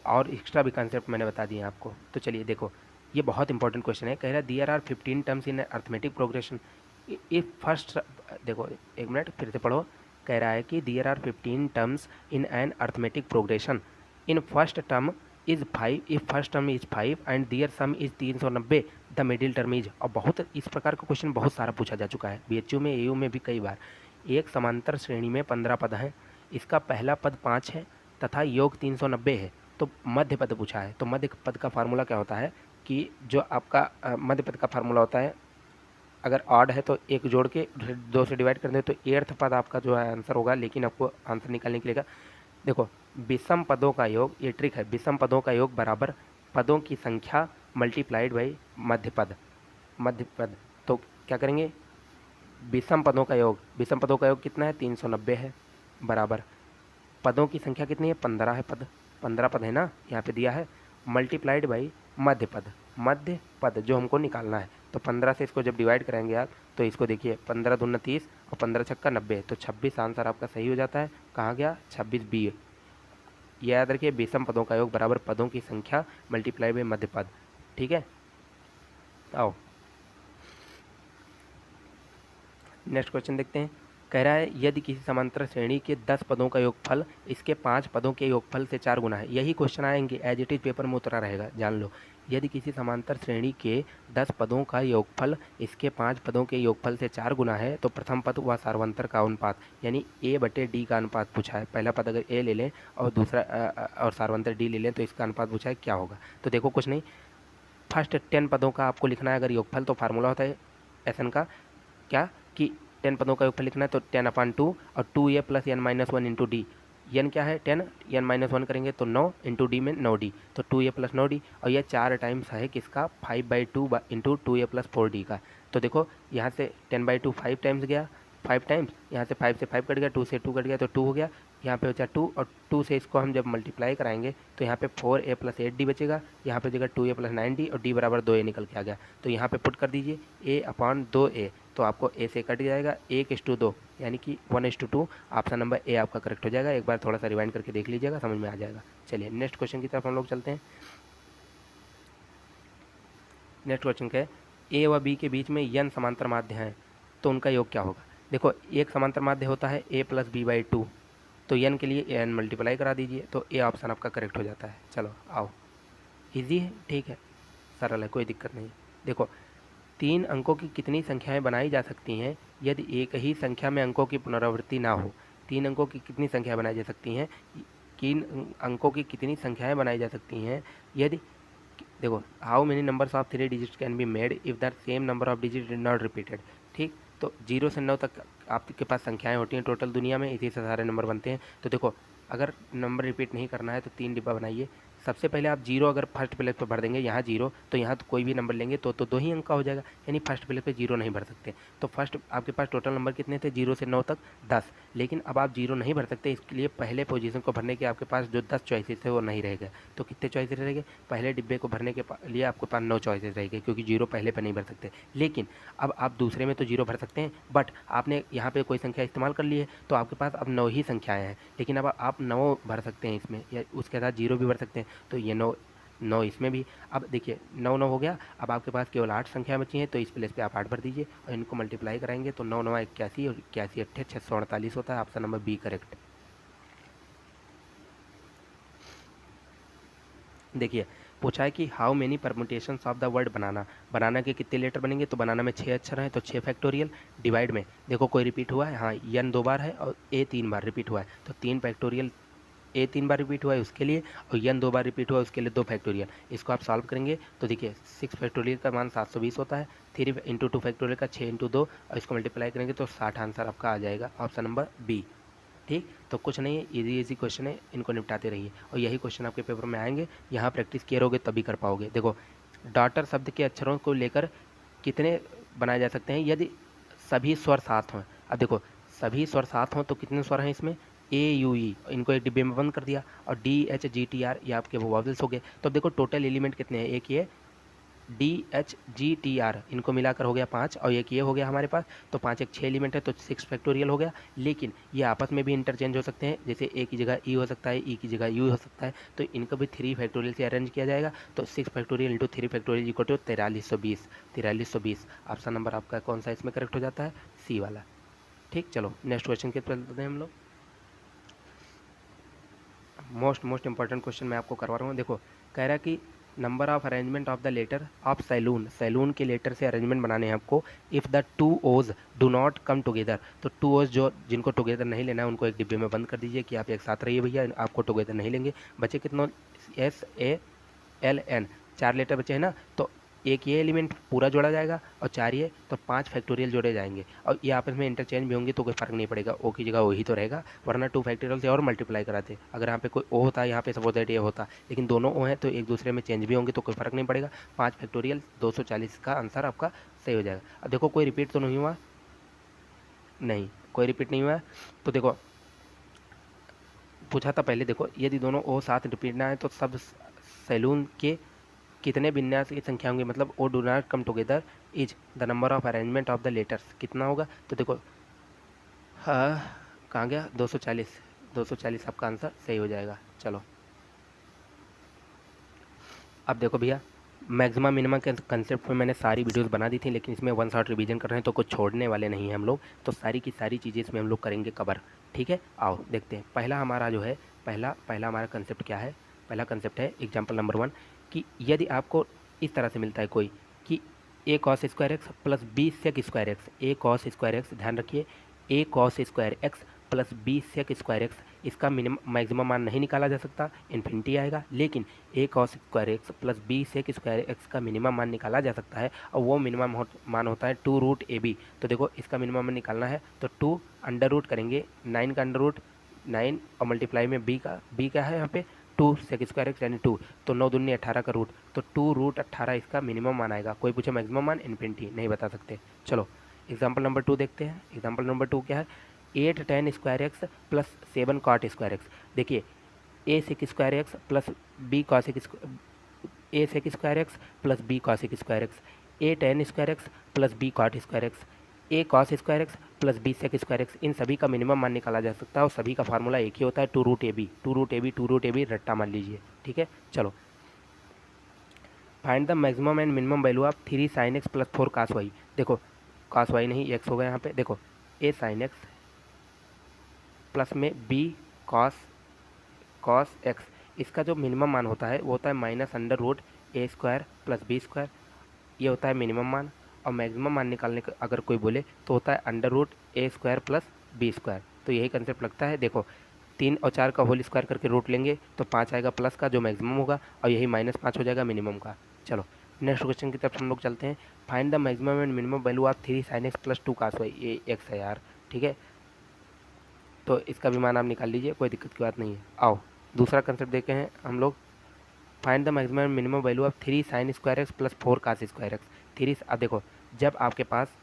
और एक्स्ट्रा भी कंसेप्ट मैंने बता दिए आपको। तो चलिए देखो, ये बहुत इंपॉर्टेंट क्वेश्चन है। कह रहा है there are 15 terms in arithmetic progression if first, देखो एक मिनट फिर से पढ़ो। कह रहा है कि there are 15 terms in an arithmetic progression, in first term is 5, if first term is 5 and their sum is 390, the middle term is. और बहुत इस प्रकार का क्वेश्चन बहुत सारा पूछा जा चुका है बीएचयू में, एयू में भी कई बार। एक समांतर श्रेणी में 15 पद हैं, इसका पहला पद 5 है तथा योग 390 है, तो मध्य पद पूछा है। तो मध्य पद का फार्मूला क्या होता है कि जो आपका मध्य पद का फार्मूला होता है, अगर ऑड है तो एक जोड़ के 2 से डिवाइड कर दें तो एर्थ पद आपका जो है आंसर होगा। लेकिन आपको आंसर निकालने के लिए देखो, विषम पदों का योग, ये ट्रिक है, विषम पदों का योग बराबर पदों की संख्या मल्टीप्लाइड बाई मध्य पद। मध्य पद तो क्या करेंगे, विषम पदों का योग, विषम पदों का योग कितना है 390 है, बराबर पदों की संख्या कितनी है 15 है, 15 पद है ना यहाँ पे दिया है, मल्टीप्लाइड बाई मध्य पद। मध्य पद जो हमको निकालना है, तो 15 से इसको जब डिवाइड करेंगे आप तो इसको देखिए 15 दूना 30 और 15 छक्का 90, तो 26 आंसर आपका सही हो जाता है। कहाँ गया 26 बी। याद रखिए विषम पदों का योग बराबर पदों की संख्या मल्टीप्लाई बाई मध्य पद। ठीक है, आओ नेक्स्ट क्वेश्चन देखते हैं। कह रहा है यदि किसी समांतर श्रेणी के 10 पदों का योगफल इसके 5 पदों के योगफल से 4 गुना है। यही क्वेश्चन आएंगे, एज इट इज पेपर में उतरा रहेगा, जान लो। यदि किसी समांतर श्रेणी के 10 पदों का योगफल इसके 5 पदों के योगफल से 4 गुना है तो प्रथम पद व सार्वंतर का अनुपात, यानी A/D का अनुपात पूछा है। पहला पद अगर A ले लें और दूसरा और सार्वंतर D ले लें तो इसका अनुपात पूछा है, क्या होगा। तो देखो कुछ नहीं, फर्स्ट 10 पदों का आपको लिखना है अगर योगफल, तो फार्मूला होता है SN का क्या कि 10 पदों का योगफल लिखना है तो 10/2 और 2a plus n minus 1 into D. n क्या है 10, n माइनस 1 करेंगे तो 9 इंटू डी में 9d, तो 2a प्लस 9d। और यह 4 टाइम्स है किसका 5/2 इंटू 2a प्लस 4d का। तो देखो यहाँ से 10/2 5 टाइम्स गया, 5 टाइम्स, यहाँ से 5 से 5 कट गया, 2 से 2 कट गया तो 2 हो गया, यहाँ पे बचा 2 और 2 से इसको हम जब मल्टीप्लाई कराएंगे तो यहाँ पे 4a प्लस 8d बचेगा, यहाँ पे बचेगा 2a प्लस 9d और d बराबर 2a निकल के आ गया। तो यहाँ पे पुट कर दीजिए a/2a, तो आपको a से कट जाएगा 1:2, यानी कि 1:2। ऑप्शन नंबर ए आपका करेक्ट हो जाएगा। एक बार थोड़ा सा रिवाइंड करके देख लीजिएगा, समझ में आ जाएगा। चलिए नेक्स्ट क्वेश्चन की तरफ हम लोग चलते हैं। नेक्स्ट क्वेश्चन क्या है, ए व बी के बीच में n समांतर माध्य हैं तो उनका योग क्या होगा। देखो एक समांतर माध्य होता है a प्लस b/2, तो n के लिए n मल्टीप्लाई करा दीजिए, तो ए ऑप्शन आपका करेक्ट हो जाता है। चलो आओ, इजी है, ठीक है, सरल है, कोई दिक्कत नहीं। देखो 3 अंकों की कितनी संख्याएं बनाई जा सकती हैं यदि एक ही संख्या में अंकों की पुनरावृत्ति ना हो। 3 अंकों की कितनी संख्याएं बनाई जा सकती हैं, 3 अंकों की कितनी संख्याएं बनाई जा सकती हैं यदि, देखो how many numbers of 3 digits can be made if the same number of digit is not repeated. ठीक, तो 0 से 9 तक आपके पास संख्याएं होती हैं टोटल दुनिया में, इसी से सारे नंबर बनते हैं। तो देखो अगर नंबर रिपीट नहीं करना है तो 3 डिब्बा बनाइए। सबसे पहले आप 0 अगर फर्स्ट प्लेस पर भर देंगे, यहाँ 0, तो यहाँ तो कोई भी नंबर लेंगे तो 2 ही अंक का हो जाएगा, यानी फर्स्ट प्लेस पे 0 नहीं भर सकते। तो फर्स्ट आपके पास टोटल नंबर कितने थे 0 से 9 तक 10, लेकिन अब आप 0 नहीं भर सकते, इसके लिए पहले पोजीशन को भरने के आपके पास जो 10 चॉइसेस थे वो नहीं रहेगा। तो कितने चॉइसेस रहेंगे, पहले डिब्बे को भरने के लिए आपके पास 9 चॉइसेस रहेंगे, क्योंकि 0 पहले पर नहीं भर सकते। लेकिन अब आप दूसरे में तो 0 भर सकते हैं, बट आपने यहाँ पे कोई संख्या इस्तेमाल कर ली है तो आपके पास अब 9 ही संख्याएँ हैं, लेकिन अब आप 9 भर सकते हैं इसमें, या उसके साथ 0 भी भर सकते हैं। तो ये 9 इसमें भी। अब देखिए 9 हो गया, अब आपके पास केवल 8 संख्या बची हैं, तो इस प्लेस पे आप 8 भर दीजिए और इनको मल्टीप्लाई कराएंगे तो 9 9 81 और 81 8 648 होता है। Option number B correct. देखिए पूछा है कि how many permutations of the word banana, banana के कितने लेटर बनेंगे, तो बनाना में 6 अक्षर हैं तो 6 फैक्टोरियल, डिवाइड में देखो कोई रिपीट हुआ है, हाँ n 2 बार है और a 3 बार रिपीट हुआ है, तो 3 फैक्टोरियल, a 3 बार रिपीट हुआ है उसके लिए और n 2 बार रिपीट हुआ है उसके लिए 2 फैक्टोरियल। इसको आप सॉल्व करेंगे तो देखिए 6 फैक्टोरियल का मान 720 होता है, 3 इंटू 2 फैक्टोरियल का 6 इंटू 2 और इसको मल्टीप्लाई करेंगे तो 60 आंसर आपका आ जाएगा। Option number B. ठीक, तो कुछ नहीं है, इजी क्वेश्चन है, इनको निपटाते रहिए और यही क्वेश्चन आपके पेपर में आएंगे। यहाँ प्रैक्टिस किए रहोगे तभी कर पाओगे। देखो डॉटर शब्द के अक्षरों को लेकर कितने बनाए जा सकते हैं यदि सभी स्वर साथ हों। अब देखो सभी स्वर साथ हों तो कितने स्वर हैं इसमें, ए यू ई, इनको एक डिब्बे में बंद कर दिया, और D H G T R ये आपके वो वॉवल्स हो गए। तो अब देखो टोटल एलिमेंट कितने हैं, एक ये D H G T R, इनको मिलाकर हो गया 5, और एक ये हो गया हमारे पास, तो 5 एक 6 एलिमेंट है तो 6 फैक्टोरियल हो गया। लेकिन ये आपस में भी इंटरचेंज हो सकते हैं, जैसे ए की जगह ई हो सकता है, ई की जगह यू हो सकता है, तो इनको भी 3 फैक्टोरियल से अरेंज किया जाएगा। तो 6 factorial into 3 factorial equal to 4320, 4320 option number आपका कौन सा इसमें करेक्ट हो जाता है, सी वाला। ठीक, चलो नेक्स्ट क्वेश्चन की तरफ चलते हैं हम लोग। मोस्ट इंपॉर्टेंट क्वेश्चन मैं आपको करवा रहा हूँ। देखो कह रहा है कि number of arrangement of the letter of saloon, saloon के लेटर से अरेंजमेंट बनाने हैं आपको। If the two O's do not come together, तो टू ओज जो जिनको टुगेदर नहीं लेना है उनको एक डिब्बे में बंद कर दीजिए कि आप एक साथ रहिए भैया, आपको टुगेदर नहीं लेंगे। बचे कितनों, S A L N, 4 letter बचे हैं ना, तो एक ये एलिमेंट पूरा जोड़ा जाएगा और 4 ये, तो 5 फैक्टोरियल जोड़े जाएंगे, और ये आपस में इंटरचेंज भी होंगे तो कोई फर्क नहीं पड़ेगा, ओ की जगह वही तो रहेगा, वरना 2 फैक्टोरियल से और मल्टीप्लाई कराते। अगर यहाँ पे कोई ओ होता, यहाँ पे सपोज दैट ये होता, लेकिन दोनों ओ हैं तो एक दूसरे में चेंज भी होंगे तो कोई फर्क नहीं पड़ेगा। 5 फैक्टोरियल 240 का आंसर आपका सही हो जाएगा। अब देखो कोई रिपीट तो नहीं हुआ, नहीं कोई रिपीट नहीं हुआ, तो देखो पूछा था पहले, देखो यदि दोनों ओ साथ रिपीट ना है तो सब सैलून के कितने विन्यास की संख्या होंगी, मतलब O do not come together is the number of arrangement of the letters, कितना होगा, तो देखो हाँ कहाँ गया, 240, 240 आपका आंसर सही हो जाएगा। चलो अब देखो भैया, मैक्सिमम मिनिमम के कंसेप्ट में मैंने सारी वीडियोस बना दी थी, लेकिन इसमें वन शॉट रिवीजन कर रहे हैं तो कुछ छोड़ने वाले नहीं हैं हम लोग, तो सारी की सारी चीज़ें इसमें हम लोग करेंगे कवर। ठीक है, आओ देखते हैं। पहला हमारा जो है, पहला हमारा कंसेप्ट क्या है, पहला कंसेप्ट है एग्जाम्पल नंबर 1, कि यदि आपको इस तरह से मिलता है कोई कि a cos square x plus b sec square x, a cos square x, ध्यान रखिए, a cos square x plus b sec square x, इसका मिनिमम मैक्सिमम मान नहीं निकाला जा सकता, इन्फिनिटी आएगा, लेकिन a cos square x plus b sec square x का मिनिमम मान निकाला जा सकता है, और वो मिनिमम मान होता है 2 रूट ए बी। तो देखो इसका मिनिमम मान निकालना है तो 2 अंडर रूट करेंगे, 9 का अंडर रूट 9, और मल्टीप्लाई में बी का है यहाँ पे 2 सेक स्क्वायर एक्स यानी 2, तो 9 दूनी 18 का रूट, तो 2 रूट 18 इसका मिनिमम मान आएगा। कोई पूछे मैक्सिमम मान, इन्फिनिटी, नहीं बता सकते। चलो एग्जाम्पल नंबर 2 देखते हैं। एग्जाम्पल नंबर 2 क्या है, 8 tan square x plus 7 cot square x. देखिए a sec square x plus b cosec, a sec square x plus b cosec square x, a tan square x plus b cot square x, a cos square x plus b sec square x, इन सभी का minimum मान निकाला जा सकता है, और सभी का फार्मूला एक ही होता है, 2 root a b, 2 root a b, 2 root a b रट्टा मान लीजिए। ठीक है, चलो find the maximum and minimum value of 3 sine x plus 4 cos y. देखो कास वाई नहीं, एक्स होगा यहाँ पे, देखो ए साइन एक्स प्लस में बी कॉस कॉस एक्स, इसका जो मिनिमम मान होता है वो होता है minus under root a square plus b square, ये होता है मिनिमम मान, और मैक्सिमम मान निकालने का अगर कोई बोले तो होता है under root a square plus b square. तो यही कंसेप्ट लगता है। देखो 3 और 4 का होल स्क्वायर करके रूट लेंगे तो 5 आएगा प्लस का जो मैक्सिमम होगा, और यही -5 हो जाएगा मिनिमम का। चलो नेक्स्ट क्वेश्चन की तरफ हम लोग चलते हैं। Find the maximum and minimum value of 3 sine x plus 2 cos y, ये एक्स है यार, ठीक है, तो इसका भी मान आप निकाल लीजिए, कोई दिक्कत की बात नहीं है। आओ दूसरा कंसेप्ट देखे हैं हम लोग। Find the maximum and minimum value of 3 sine square x plus 4 cos square x. 3, अब देखो जब आपके पास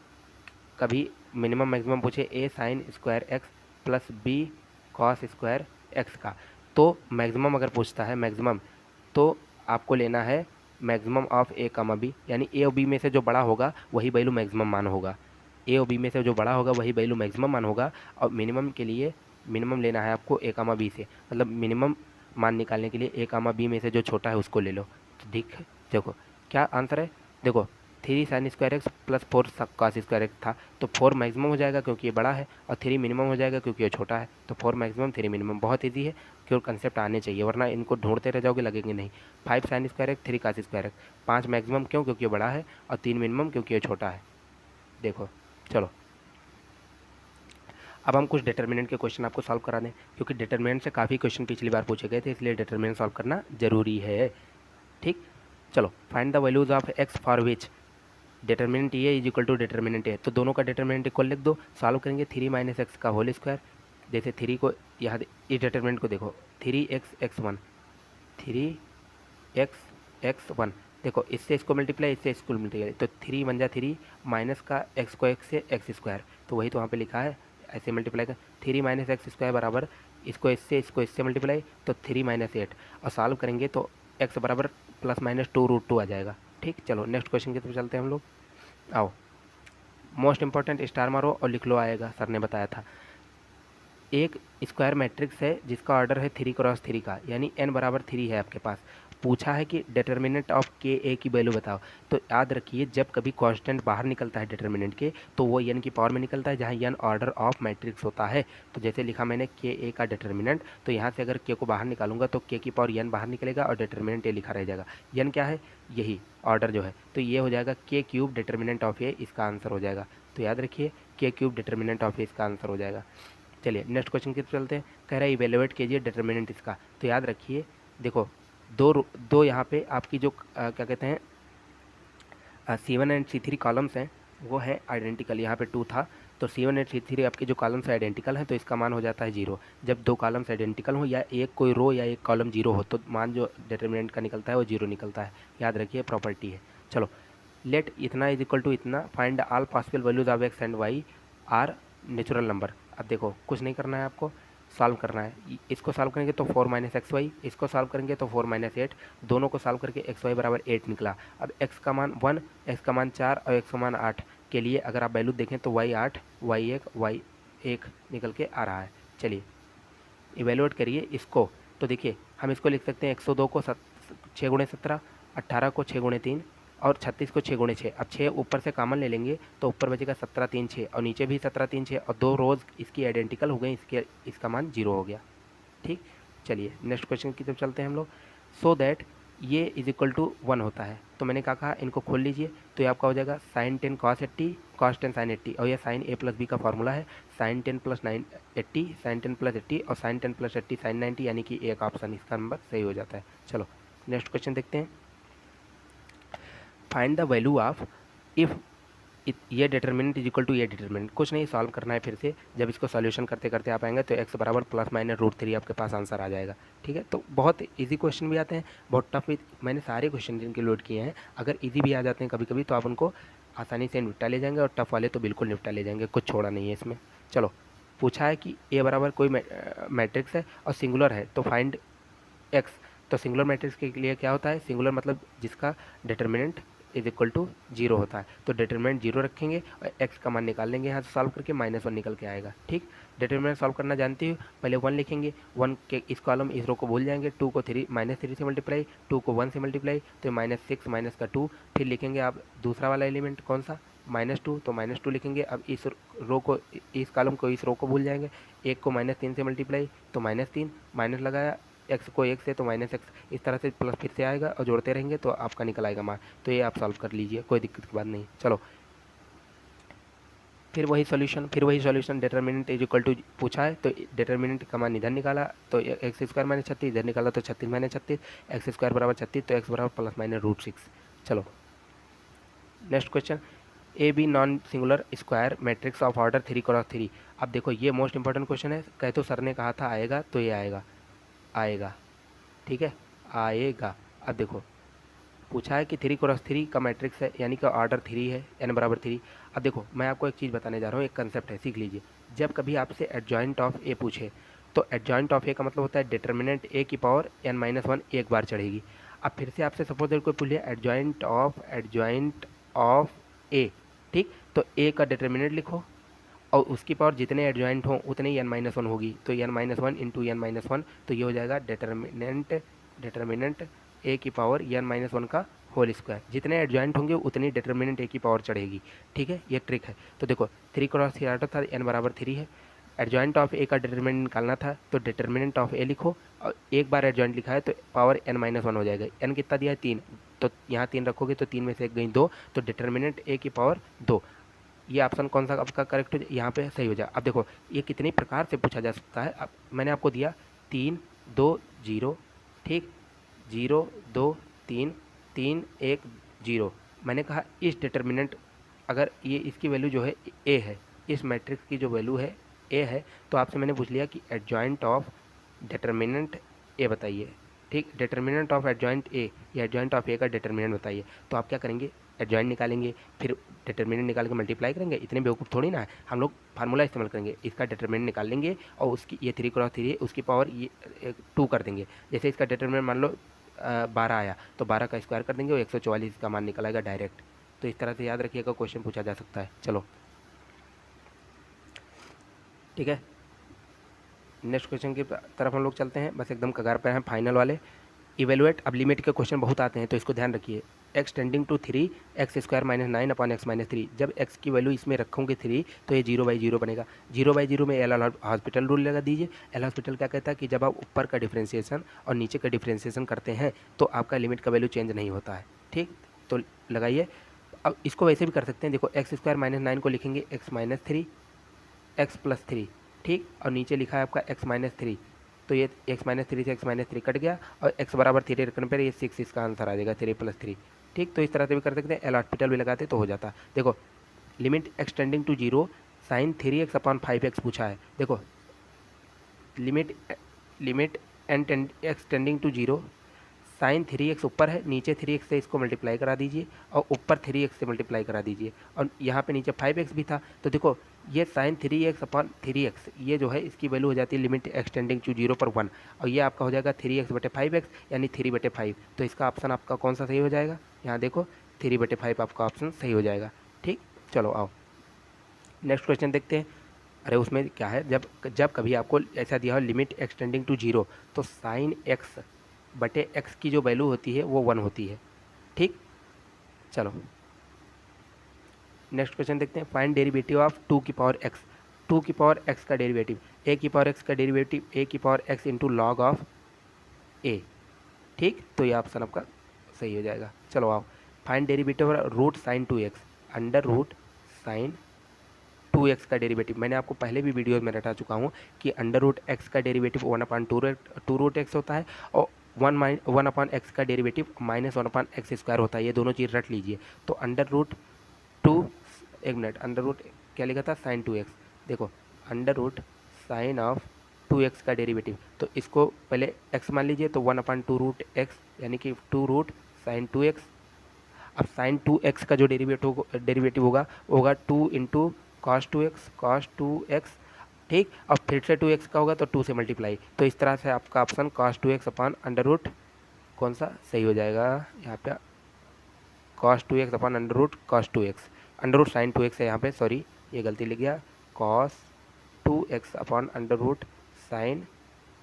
कभी मिनिमम मैक्सिमम पूछे a sine square x plus b cos square x का, तो मैक्सिमम अगर पूछता है मैक्सिमम, तो आपको लेना है maximum of a comma b, यानी ए और बी में से जो बड़ा होगा वही वैल्यू मैक्सिमम मान होगा, ए और बी में से जो बड़ा होगा वही वैल्यू मैक्सिमम मान होगा, और मिनिमम के लिए मिनिमम लेना है आपको ए कामा बी से, मतलब मिनिमम मान निकालने के लिए ए कामा बी में से जो छोटा है उसको ले लो। तो ठीक है, देखो क्या आंसर है, देखो 3 sine square x plus 4 cos square x था, तो 4 मैक्सिमम हो जाएगा क्योंकि ये बड़ा है, और 3 मिनिमम हो जाएगा क्योंकि ये छोटा है, तो 4 मैक्सिमम 3 मिनिमम। बहुत ईजी है, क्यों कंसेप्ट आने चाहिए, वरना इनको ढूंढते रह जाओगे लगेंगे नहीं। 5 sign square x 3 cos square x, 5 maximum क्यों, क्योंकि ये बड़ा है, और 3 मिनिमम क्योंकि ये छोटा है। देखो चलो अब हम कुछ डिटर्मिनेंट के क्वेश्चन आपको सॉल्व करा दें, क्योंकि डिटर्मिनेंट से काफ़ी क्वेश्चन पिछली बार पूछे गए थे, इसलिए डिटर्मिनेंट सॉल्व करना जरूरी है। ठीक, चलो find the values of x for which determinant A is equal to determinant A, तो दोनों का डिटर्मिनेंट इक्वल लिख दो। सॉल्व करेंगे 3 माइनस एक्स का होल स्क्वायर, जैसे 3 को यहाँ इस डिटर्मिनेंट को देखो 3x(x1), 3x(x1), देखो इससे इसको मल्टीप्लाई, इससे इसको मल्टीप्लाई, तो 3 1 जा 3 माइनस का एक्स को एक्स से एक्स स्क्वायर, तो वही तो वहाँ पे लिखा है ऐसे मल्टीप्लाई कर, 3 माइनस एक्स स्क्वायर बराबर इसको इससे मल्टीप्लाई तो 3 माइनस 8, और सॉल्व करेंगे तो एक्स बराबर प्लस माइनस 2√2 आ जाएगा। ठीक, चलो नेक्स्ट क्वेश्चन की तरफ चलते हैं हम लोग। आओ, मोस्ट इंपॉर्टेंट स्टार मारो और लिख लो, आएगा, सर ने बताया था। एक स्क्वायर मैट्रिक्स है जिसका ऑर्डर है 3x3 का, यानी n बराबर 3 है आपके पास। पूछा है कि डिटर्मिनेंट ऑफ के ए की वैल्यू बताओ। तो याद रखिए, जब कभी कांस्टेंट बाहर निकलता है डिटर्मिनेंट के, तो वो n की पावर में निकलता है, जहाँ n ऑर्डर ऑफ मैट्रिक्स होता है। तो जैसे लिखा मैंने के ए का डिटर्मिनेंट, तो यहाँ से अगर के को बाहर निकालूंगा तो के की पावर n बाहर निकलेगा और डिटर्मिनेंट ए लिखा रह जाएगा। n क्या है, यही ऑर्डर जो है, तो ये हो जाएगा के क्यूब डिटर्मिनेंट ऑफ ए, इसका आंसर हो जाएगा। तो याद रखिए, के क्यूब डिटर्मिनेंट ऑफ ए इसका आंसर हो जाएगा। चलिए नेक्स्ट क्वेश्चन की तरफ चलते हैं। कह रहा है इवेलुएट कीजिए डिटर्मिनेंट इसका। तो याद रखिए, देखो दो यहाँ पे आपकी जो क्या कहते हैं C1 एंड C3 कॉलम्स हैं, वो है आइडेंटिकल। यहाँ पे 2 था, तो C1 एंड C3 आपके जो कॉलम्स आइडेंटिकल हैं, तो इसका मान हो जाता है 0। जब दो कॉलम्स आइडेंटिकल हो, या एक कोई रो या एक कॉलम 0 हो, तो मान जो डिटर्मिनेंट का निकलता है वो 0 निकलता है। याद रखिए, प्रॉपर्टी है। चलो, लेट इतना इज इक्वल टू इतना, find all possible values of x and y are natural number. अब देखो, कुछ नहीं करना है आपको, सॉल्व करना है। इसको सॉल्व करेंगे तो 4 माइनस एक्स वाई, इसको सॉल्व करेंगे तो 4 माइनस 8, दोनों को सॉल्व करके एक्स वाई बराबर 8 निकला। अब एक्स का मान 1, एक्स का मान 4 और एक्स का मान 8 के लिए अगर आप वैल्यू देखें तो वाई 8, वाई 1 निकल के आ रहा है। चलिए इवेलुएट करिए इसको। तो देखिए, हम इसको लिख सकते हैं 102 को 6 गुणे 17, 18 को 6 गुणे 3 और 36 को 6 गुणे 6। अब 6 ऊपर से कॉमन ले लेंगे तो ऊपर बचेगा 17 3 6, और नीचे भी 17 3 6, और दो रोज इसकी आइडेंटिकल हो गई, इसका मान 0 हो गया। ठीक, चलिए नेक्स्ट क्वेश्चन की तरफ चलते हैं हम लोग। सो दैट ये इज इक्वल टू 1 होता है, तो मैंने कहा इनको खोल लीजिए, तो ये आपका हो जाएगा साइन 10 कॉस 80, कॉस 10 साइन 80, और ये साइन ए प्लस बी का फॉर्मूला है। साइन 10 प्लस 80, साइन 10 प्लस 80 और साइन 10 प्लस 80 साइन 90, यानी कि एक ऑप्शन इसका नंबर सही हो जाता है। चलो नेक्स्ट क्वेश्चन देखते हैं। Find the value of if ये डिटर्मिनेंट इज इक्वल टू ये डिटर्मिनेंट। कुछ नहीं, सॉल्व करना है फिर से। जब इसको सॉल्यूशन करते करते आप आएंगे तो x बराबर प्लस माइनस √3 आपके पास आंसर आ जाएगा। ठीक है, तो बहुत इजी क्वेश्चन भी आते हैं, बहुत टफ भी। मैंने सारे क्वेश्चन जिनके लोड किए हैं, अगर इजी भी आ जाते हैं कभी कभी, तो आप उनको आसानी से निपटा ले जाएंगे, और टफ वाले तो बिल्कुल निपटा ले जाएंगे, कुछ छोड़ा नहीं है इसमें। चलो, पूछा है कि ए बराबर कोई मैट्रिक्स है और सिंगुलर है, तो फाइंड एक्स। तो सिंगुलर मैट्रिक्स के लिए क्या होता है, सिंगुलर मतलब जिसका डिटर्मिनेंट इज इक्वल टू 0 होता है। तो डिटर्मिनेंट 0 रखेंगे और x का मान निकाल लेंगे, यहाँ से सॉल्व करके -1 निकल के आएगा। ठीक, डिटर्मिनेंट सॉल्व करना जानते हो, पहले 1 लिखेंगे, 1 के इस कॉलम इस रो को भूल जाएंगे, 2 को -3 से मल्टीप्लाई, 2 को 1 से मल्टीप्लाई, तो -6 माइनस का 2, फिर लिखेंगे आप दूसरा वाला एलिमेंट कौन सा, -2, तो -2 लिखेंगे। अब इस रो को, इस कॉलम को इस रो को भूल जाएंगे, 1 को -3 से मल्टीप्लाई तो -3, माइनस लगाया, x को 1 से तो -x, इस तरह से प्लस फिर से आएगा और जोड़ते रहेंगे तो आपका निकल आएगा मान। तो ये आप सॉल्व कर लीजिए, कोई दिक्कत की बात नहीं। चलो, फिर वही solution determinant is equal to पूछा है, तो डिटर्मिनेंट का मान इधर निकाला, तो एक्स स्क्वायर माइनस 36, इधर निकाला तो 36 माइनस 36, एक्स स्क्वायर बराबर 36, तो एक्स बराबर प्लस माइनस √6। चलो next question, a b non singular square matrix of order 3x3। अब देखो, ये मोस्ट इंपॉर्टेंट क्वेश्चन है। कहे तो सर ने कहा था आएगा, तो ये आएगा। ठीक है, आएगा। अब देखो, पूछा है कि 3x3 का मैट्रिक्स है, यानी कि ऑर्डर 3 है, n बराबर 3। अब देखो, मैं आपको एक चीज़ बताने जा रहा हूँ, एक कंसेप्ट है, सीख लीजिए। जब कभी आपसे एडजॉइंट ऑफ ए पूछे, तो एडजॉइंट ऑफ ए का मतलब होता है डिटर्मिनेंट ए की पावर n-1 एक बार चढ़ेगी। अब फिर से आपसे सपोज दैट कोई पूछे एडजॉइंट ऑफ ए, ठीक, तो ए का डिटर्मिनेंट लिखो और उसकी पावर जितने एडजॉइंट हों उतने ही n-1 होगी, तो n-1 इंटू n-1, तो ये हो जाएगा डिटर्मिनेंट ए की पावर n-1 का होल स्क्वायर। जितने एडजॉइंट होंगे उतनी डिटर्मिनेंट ए की पावर चढ़ेगी। ठीक है, ये ट्रिक है। तो देखो 3x3 ऑर्डर था, n बराबर 3 है, एडजॉइंट ऑफ ए का डिटर्मिनेंट निकालना था, तो डिटर्मिनेंट ऑफ ए लिखो, और एक बार एडजॉइंट लिखा है तो पावर n-1 हो जाएगा। n कितना दिया है 3, तो यहाँ 3 रखोगे तो 3 में से एक गई 2, तो डिटर्मिनेंट ए की पावर 2। ये ऑप्शन कौन सा आपका करेक्ट हो जाए, यहाँ पे सही हो जाए। अब देखो, ये कितनी प्रकार से पूछा जा सकता है। अब मैंने आपको दिया 3 2 0, ठीक, 0 2 3 3 1 0। मैंने कहा इस डिटर्मिनेंट, अगर ये इसकी वैल्यू जो है ए है, इस मैट्रिक्स की जो वैल्यू है ए है, तो आपसे मैंने पूछ लिया कि एडजॉइंट ऑफ डिटर्मिनेंट ए बताइए। ठीक, डिटर्मिनेंट ऑफ एडजॉइंट ए या एडजॉइंट ऑफ ए का डिटर्मिनेंट बताइए। तो आप क्या करेंगे, एडजॉइंट निकालेंगे, फिर डिटर्मिनेंट निकाल के मल्टीप्लाई करेंगे। इतने बेवकूफ़ थोड़ी ना है, हम लोग फार्मूला इस्तेमाल करेंगे, इसका डिटर्मिनेंट निकाल लेंगे और उसकी ये 3 × 3 है, उसकी पावर ये 2 कर देंगे। जैसे इसका डिटर्मिनेंट मान लो 12 आया तो 12 का स्क्वायर कर देंगे और 144 का मान निकल आएगा डायरेक्ट। तो इस तरह से याद रखिएगा, क्वेश्चन पूछा जा सकता है। चलो ठीक है, नेक्स्ट क्वेश्चन की तरफ हम लोग चलते हैं, बस एकदम कगार पर हैं फाइनल वाले। इवेलुएट, अब लिमिट के क्वेश्चन बहुत आते हैं तो इसको ध्यान रखिए। X tending to 3 x square minus 9 upon x minus 3, जब एक्स की वैल्यू इसमें रखोगे 3 तो ये 0/0 बनेगा। 0/0 में एल हॉस्पिटल रूल लगा दीजिए। एल हॉस्पिटल क्या कहता है कि जब आप ऊपर का डिफ्रेंशिएशन और नीचे का डिफ्रेंशिएशन करते हैं तो आपका लिमिट का वैल्यू चेंज नहीं होता है। ठीक, तो लगाइए। अब इसको वैसे भी कर सकते हैं, देखो एक्स स्क्वायर माइनस 9 को लिखेंगे एक्स माइनस 3 एक्स प्लस 3, ठीक, और नीचे लिखा है आपका एक्स माइनस 3, तो ये एक्स माइनस 3 से एक्स माइनस 3 कट गया और एक्स बराबर 3 रखने पर ये 6 इसका आंसर आ जाएगा, 3 + 3। ठीक, तो इस तरह से भी कर सकते हैं, एल हॉस्पिटल भी लगाते तो हो जाता। देखो limit x tending to 0 sine 3x upon 5x पूछा है। देखो limit limit and x tending to 0 sine 3x ऊपर है, नीचे 3x से इसको मल्टीप्लाई करा दीजिए और ऊपर 3x से मल्टीप्लाई करा दीजिए, और यहाँ पे नीचे 5x भी था। तो देखो ये साइन 3x अपॉन 3x ये जो है इसकी वैल्यू हो जाती है लिमिट एक्सटेंडिंग टू 0 पर 1, और ये आपका हो जाएगा 3x/5x यानी 3/5। तो इसका ऑप्शन आपका कौन सा सही हो जाएगा, यहाँ देखो 3/5 आपका ऑप्शन सही हो जाएगा। ठीक, चलो आओ नेक्स्ट क्वेश्चन देखते हैं। अरे उसमें क्या है, जब जब कभी आपको ऐसा दिया हो लिमिट एक्सटेंडिंग टू 0 तो साइन x/x की जो वैल्यू होती है वो 1 होती है। ठीक, चलो नेक्स्ट क्वेश्चन देखते हैं। फाइंड डेरिवेटिव ऑफ 2 की पावर x। 2 की पावर x का डेरिवेटिव, a की पावर x का डेरिवेटिव a की power x into log of a। ठीक, तो ये ऑप्शन आपका सही हो जाएगा। चलो आओ find derivative root sine 2x, under root sine 2x का डेरिवेटिव। मैंने आपको पहले भी वीडियोस में रटा चुका हूँ कि अंडर रूट x का डेरिवेटिव 1/2 रूट x होता है और 1/x का डेरिवेटिव -1/x² होता है। ये दोनों चीज़ रट लीजिए। तो अंडर रूट 2, एक मिनट, अंडर रूट क्या लिखा था, साइन 2x। देखो under root sign of 2x का डेरिवेटिव, तो इसको पहले x मान लीजिए, तो 1/2 रूट x यानी कि 2 रूट साइन 2x। अब साइन 2x का जो डेरिवेटिव होगा वो होगा 2 इंटू कॉस 2x। ठीक, अब फिर से 2x का होगा तो 2 से मल्टीप्लाई। तो इस तरह से आपका option cos 2x upon under root कौन सा सही हो जाएगा, यहाँ पे cos 2x upon under root cos 2x, under root sine 2x है यहाँ पे, सॉरी ये गलती लिख गया, cos 2x upon under root sine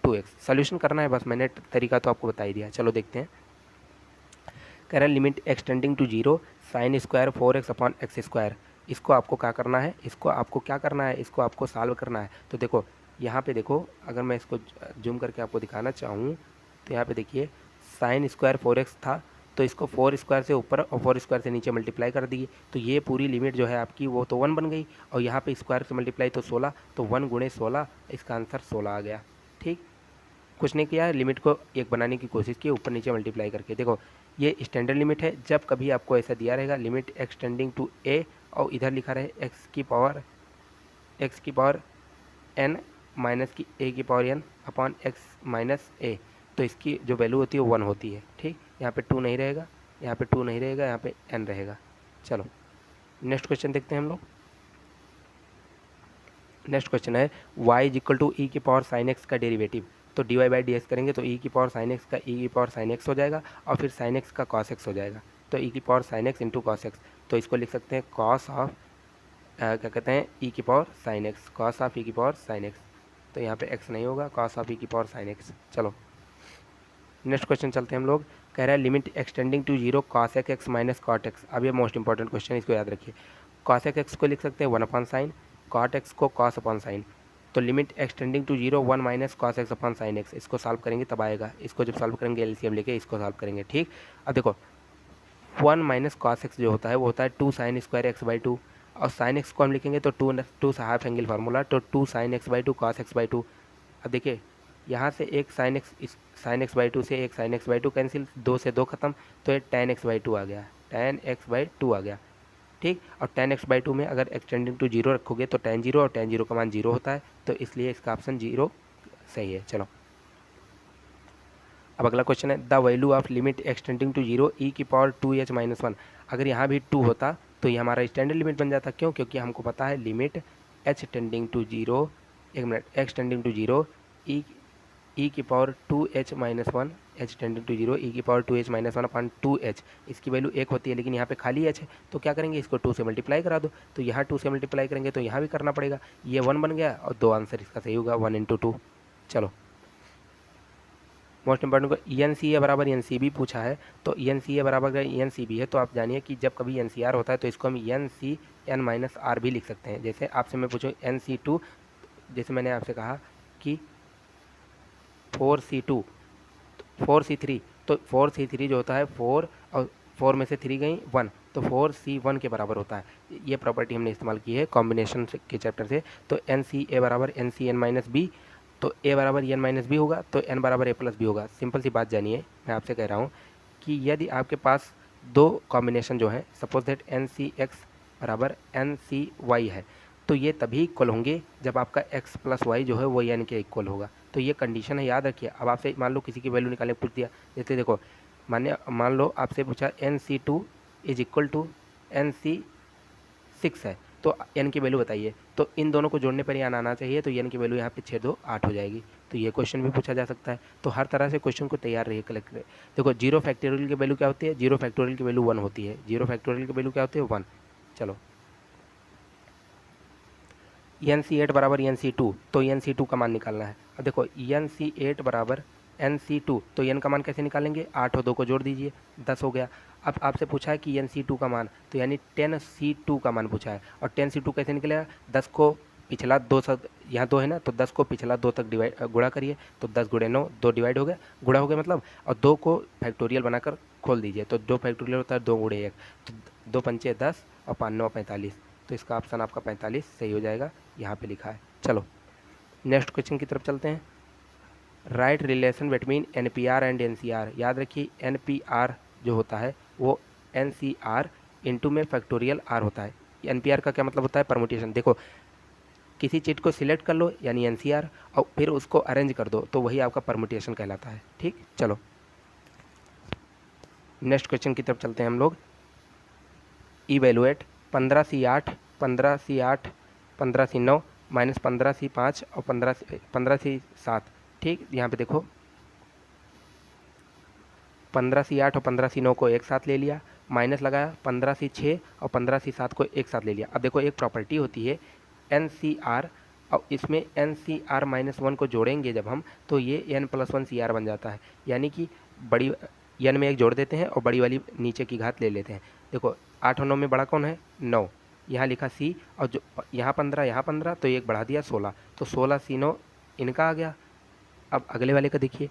2x। Solution करना है बस, मैंने तरीका तो आपको बता ही दिया। चलो देखते हैं। कह रहा है limit x tending to 0 sine square 4x upon x²। इसको आपको क्या करना है, इसको आपको सॉल्व करना है। तो देखो यहाँ पे देखो, अगर मैं इसको जूम करके आपको दिखाना चाहूँ तो यहाँ पे देखिए साइन स्क्वायर 4x था, तो इसको 4 स्क्वायर से ऊपर और 4 स्क्वायर से नीचे मल्टीप्लाई कर दिए, तो ये पूरी लिमिट जो है आपकी वो तो 1 बन गई, और यहाँ पे स्क्वायर से मल्टीप्लाई तो 16, तो 1 × 16, इसका आंसर 16 आ गया। ठीक, कुछ नहीं किया, लिमिट को एक बनाने की कोशिश की ऊपर नीचे मल्टीप्लाई करके। देखो ये स्टैंडर्ड लिमिट है, जब कभी आपको ऐसा दिया रहेगा लिमिट एक्सटेंडिंग टू a और इधर लिखा रहे x की पावर n माइनस की a की power n upon x minus a, तो इसकी जो वैल्यू होती है वो 1 होती है। ठीक, यहाँ पे 2 नहीं रहेगा, यहाँ पे 2 नहीं रहेगा, यहाँ पे n रहेगा। चलो नेक्स्ट क्वेश्चन देखते हैं हम लोग। नेक्स्ट क्वेश्चन है y = e की पावर साइन x का डेरिवेटिव। तो dy/dx करेंगे तो e की पावर साइन x का e की पावर साइन x हो जाएगा और फिर साइन x का cos x हो जाएगा। तो e की power sine x into cos x, तो इसको लिख सकते हैं cos ऑफ क्या कहते हैं e की power sine x, cos of e की पावर साइन x। तो यहाँ पे x नहीं होगा, cos ऑफ e की पावर साइन x। चलो नेक्स्ट क्वेश्चन चलते हैं हम लोग। कह रहा है limit x tending to 0 cos x minus cot x। अब ये मोस्ट इंपॉर्टेंट क्वेश्चन, इसको याद रखिए। cos x को लिख सकते हैं 1/sin, cot x को cos/sin। तो limit x tending to 0 1 minus cos x/sin x, इसको सॉल्व करेंगे तब आएगा। इसको जब सॉल्व करेंगे एलसीएम लेके इसको सॉल्व करेंगे। ठीक, अब देखो 1 माइनस cos x जो होता है वो होता है 2 sin स्क्वायर x/2, और sin x को हम लिखेंगे तो 2 हाफ एंगल फार्मूला, तो 2 sin x/2 cos x/2। अब देखिए यहाँ से एक sin x/2 से एक sin x/2 कैंसिल, 2 से 2 खत्म, तो ये tan x/2 आ गया, tan x/2 आ गया। ठीक, और tan x/2 में अगर एक्सटेंडिंग टू 0 रखोगे तो tan 0, और tan 0 का मान 0 होता है, तो इसलिए इसका ऑप्शन 0 सही है। चलो अब अगला क्वेश्चन है the value of limit x tending to 0 e की पावर 2h-1। अगर यहाँ भी 2 होता तो ये हमारा स्टैंडर्ड लिमिट बन जाता। क्यों? क्योंकि हमको पता है लिमिट h टेंडिंग टू 0, एक मिनट, x टेंडिंग टू 0 e की power 2h-1, h tending to 0 e की पावर 2h-1 अपॉन 2h, इसकी वैल्यू 1 होती है, लेकिन यहाँ पे खाली h है तो क्या करेंगे, इसको 2 से मल्टीप्लाई करा दो। तो यहाँ 2 से मल्टीप्लाई करेंगे तो यहाँ भी करना पड़ेगा, ये 1 बन गया और 2 आंसर इसका सही होगा, 1 × 2। चलो मोस्ट इंपॉर्टेंट को एन सी ए बराबर एन सी बी पूछा है, तो एन सी ए बराबर एन सी बी है तो आप जानिए कि जब कभी एन सी आर होता है तो इसको हम n C n minus r भी लिख सकते हैं। जैसे आपसे मैं पूछूँ एन सी टू, जैसे मैंने आपसे कहा कि 4C2 4C3, तो 4C3 जो होता है 4 और 4 में से 3 गई 1, तो 4C1 के बराबर होता है। ये प्रॉपर्टी हमने इस्तेमाल की है कॉम्बिनेशन के चैप्टर से। तो एन सी ए बराबर n C n minus b, तो ए बराबर एन माइनस बी होगा तो एन बराबर ए प्लस बी होगा। सिंपल सी बात जानिए, मैं आपसे कह रहा हूँ कि यदि आपके पास दो कॉम्बिनेशन जो है, suppose that n C x बराबर एन सी वाई है, तो ये तभी इक्वल होंगे जब आपका x प्लस वाई जो है वो एन के इक्वल होगा। तो ये कंडीशन है, याद रखिए। अब आपसे मान लो किसी की वैल्यू निकालने पूछ दिया, जैसे देखो मान लो आपसे पूछा NC2 is equal to NC6 है, तो n की वैल्यू बताइए। तो इन दोनों को जोड़ने पर यहाँ आना चाहिए, तो n की वैल्यू यहाँ पे 6 2 8 हो जाएगी। तो ये क्वेश्चन भी पूछा जा सकता है। तो हर तरह से क्वेश्चन को तैयार रहिए कलेक्ट करें। देखो 0 फैक्टोरियल की वैल्यू क्या होती है, 0 फैक्टोरियल की वैल्यू 1 होती है, 0 फैक्टोरियल की वैल्यू क्या होती है 1। चलो NC8 बराबर NC2, तो NC2 का मान निकालना है। अब देखो NC8 बराबर NC2, तो n का मान कैसे निकालेंगे, 8 और 2 को जोड़ दीजिए, 10 हो गया। अब आपसे पूछा है कि NC2 का मान, तो यानी 10C2 का मान पूछा है। और 10C2 कैसे निकलेगा, 10 को पिछला 2 तक, यहाँ 2 है ना, तो 10 को पिछला 2 तक गुणा करिए, तो 10 गुणे 9, 2 डिवाइड हो गया, गुणा हो गया मतलब, और 2 को फैक्टोरियल बनाकर खोल दीजिए, तो 2 फैक्टोरियल होता है 2 गुणे 1, तो 2 पंचे 10 और 5 9 45, तो इसका ऑप्शन आपका 45 सही हो जाएगा, यहाँ पे लिखा है। चलो नेक्स्ट क्वेश्चन की तरफ चलते हैं। Right relation between NPR and NCR। याद रखिए NPR जो होता है वो NCR इंटू में फैक्टोरियल R होता है। NPR का क्या मतलब होता है, परमुटेशन। देखो किसी चीज़ को सिलेक्ट कर लो यानी NCR, और फिर उसको अरेंज कर दो तो वही आपका परमुटेशन कहलाता है। ठीक, चलो नेक्स्ट क्वेश्चन की तरफ चलते हैं हम लोग। Evaluate 15C8 15C8 15C9 minus 15C5 और 15C7। ठीक, यहाँ पे देखो 15C8 और 15C9 को एक साथ ले लिया, माइनस लगाया 15C6 और 15C7 को एक साथ ले लिया। अब देखो एक प्रॉपर्टी होती है NCR, और इसमें NCR माइनस 1 को जोड़ेंगे जब हम, तो ये n+1 CR बन जाता है। यानी कि बड़ी n में एक जोड़ देते हैं और बड़ी वाली नीचे की घात ले लेते हैं। देखो 8 और 9 में बड़ा कौन है, 9, यहाँ लिखा C, और जो यहाँ 15 तो एक बढ़ा दिया 16, तो 16C9 इनका आ गया। अब अगले वाले का देखिए,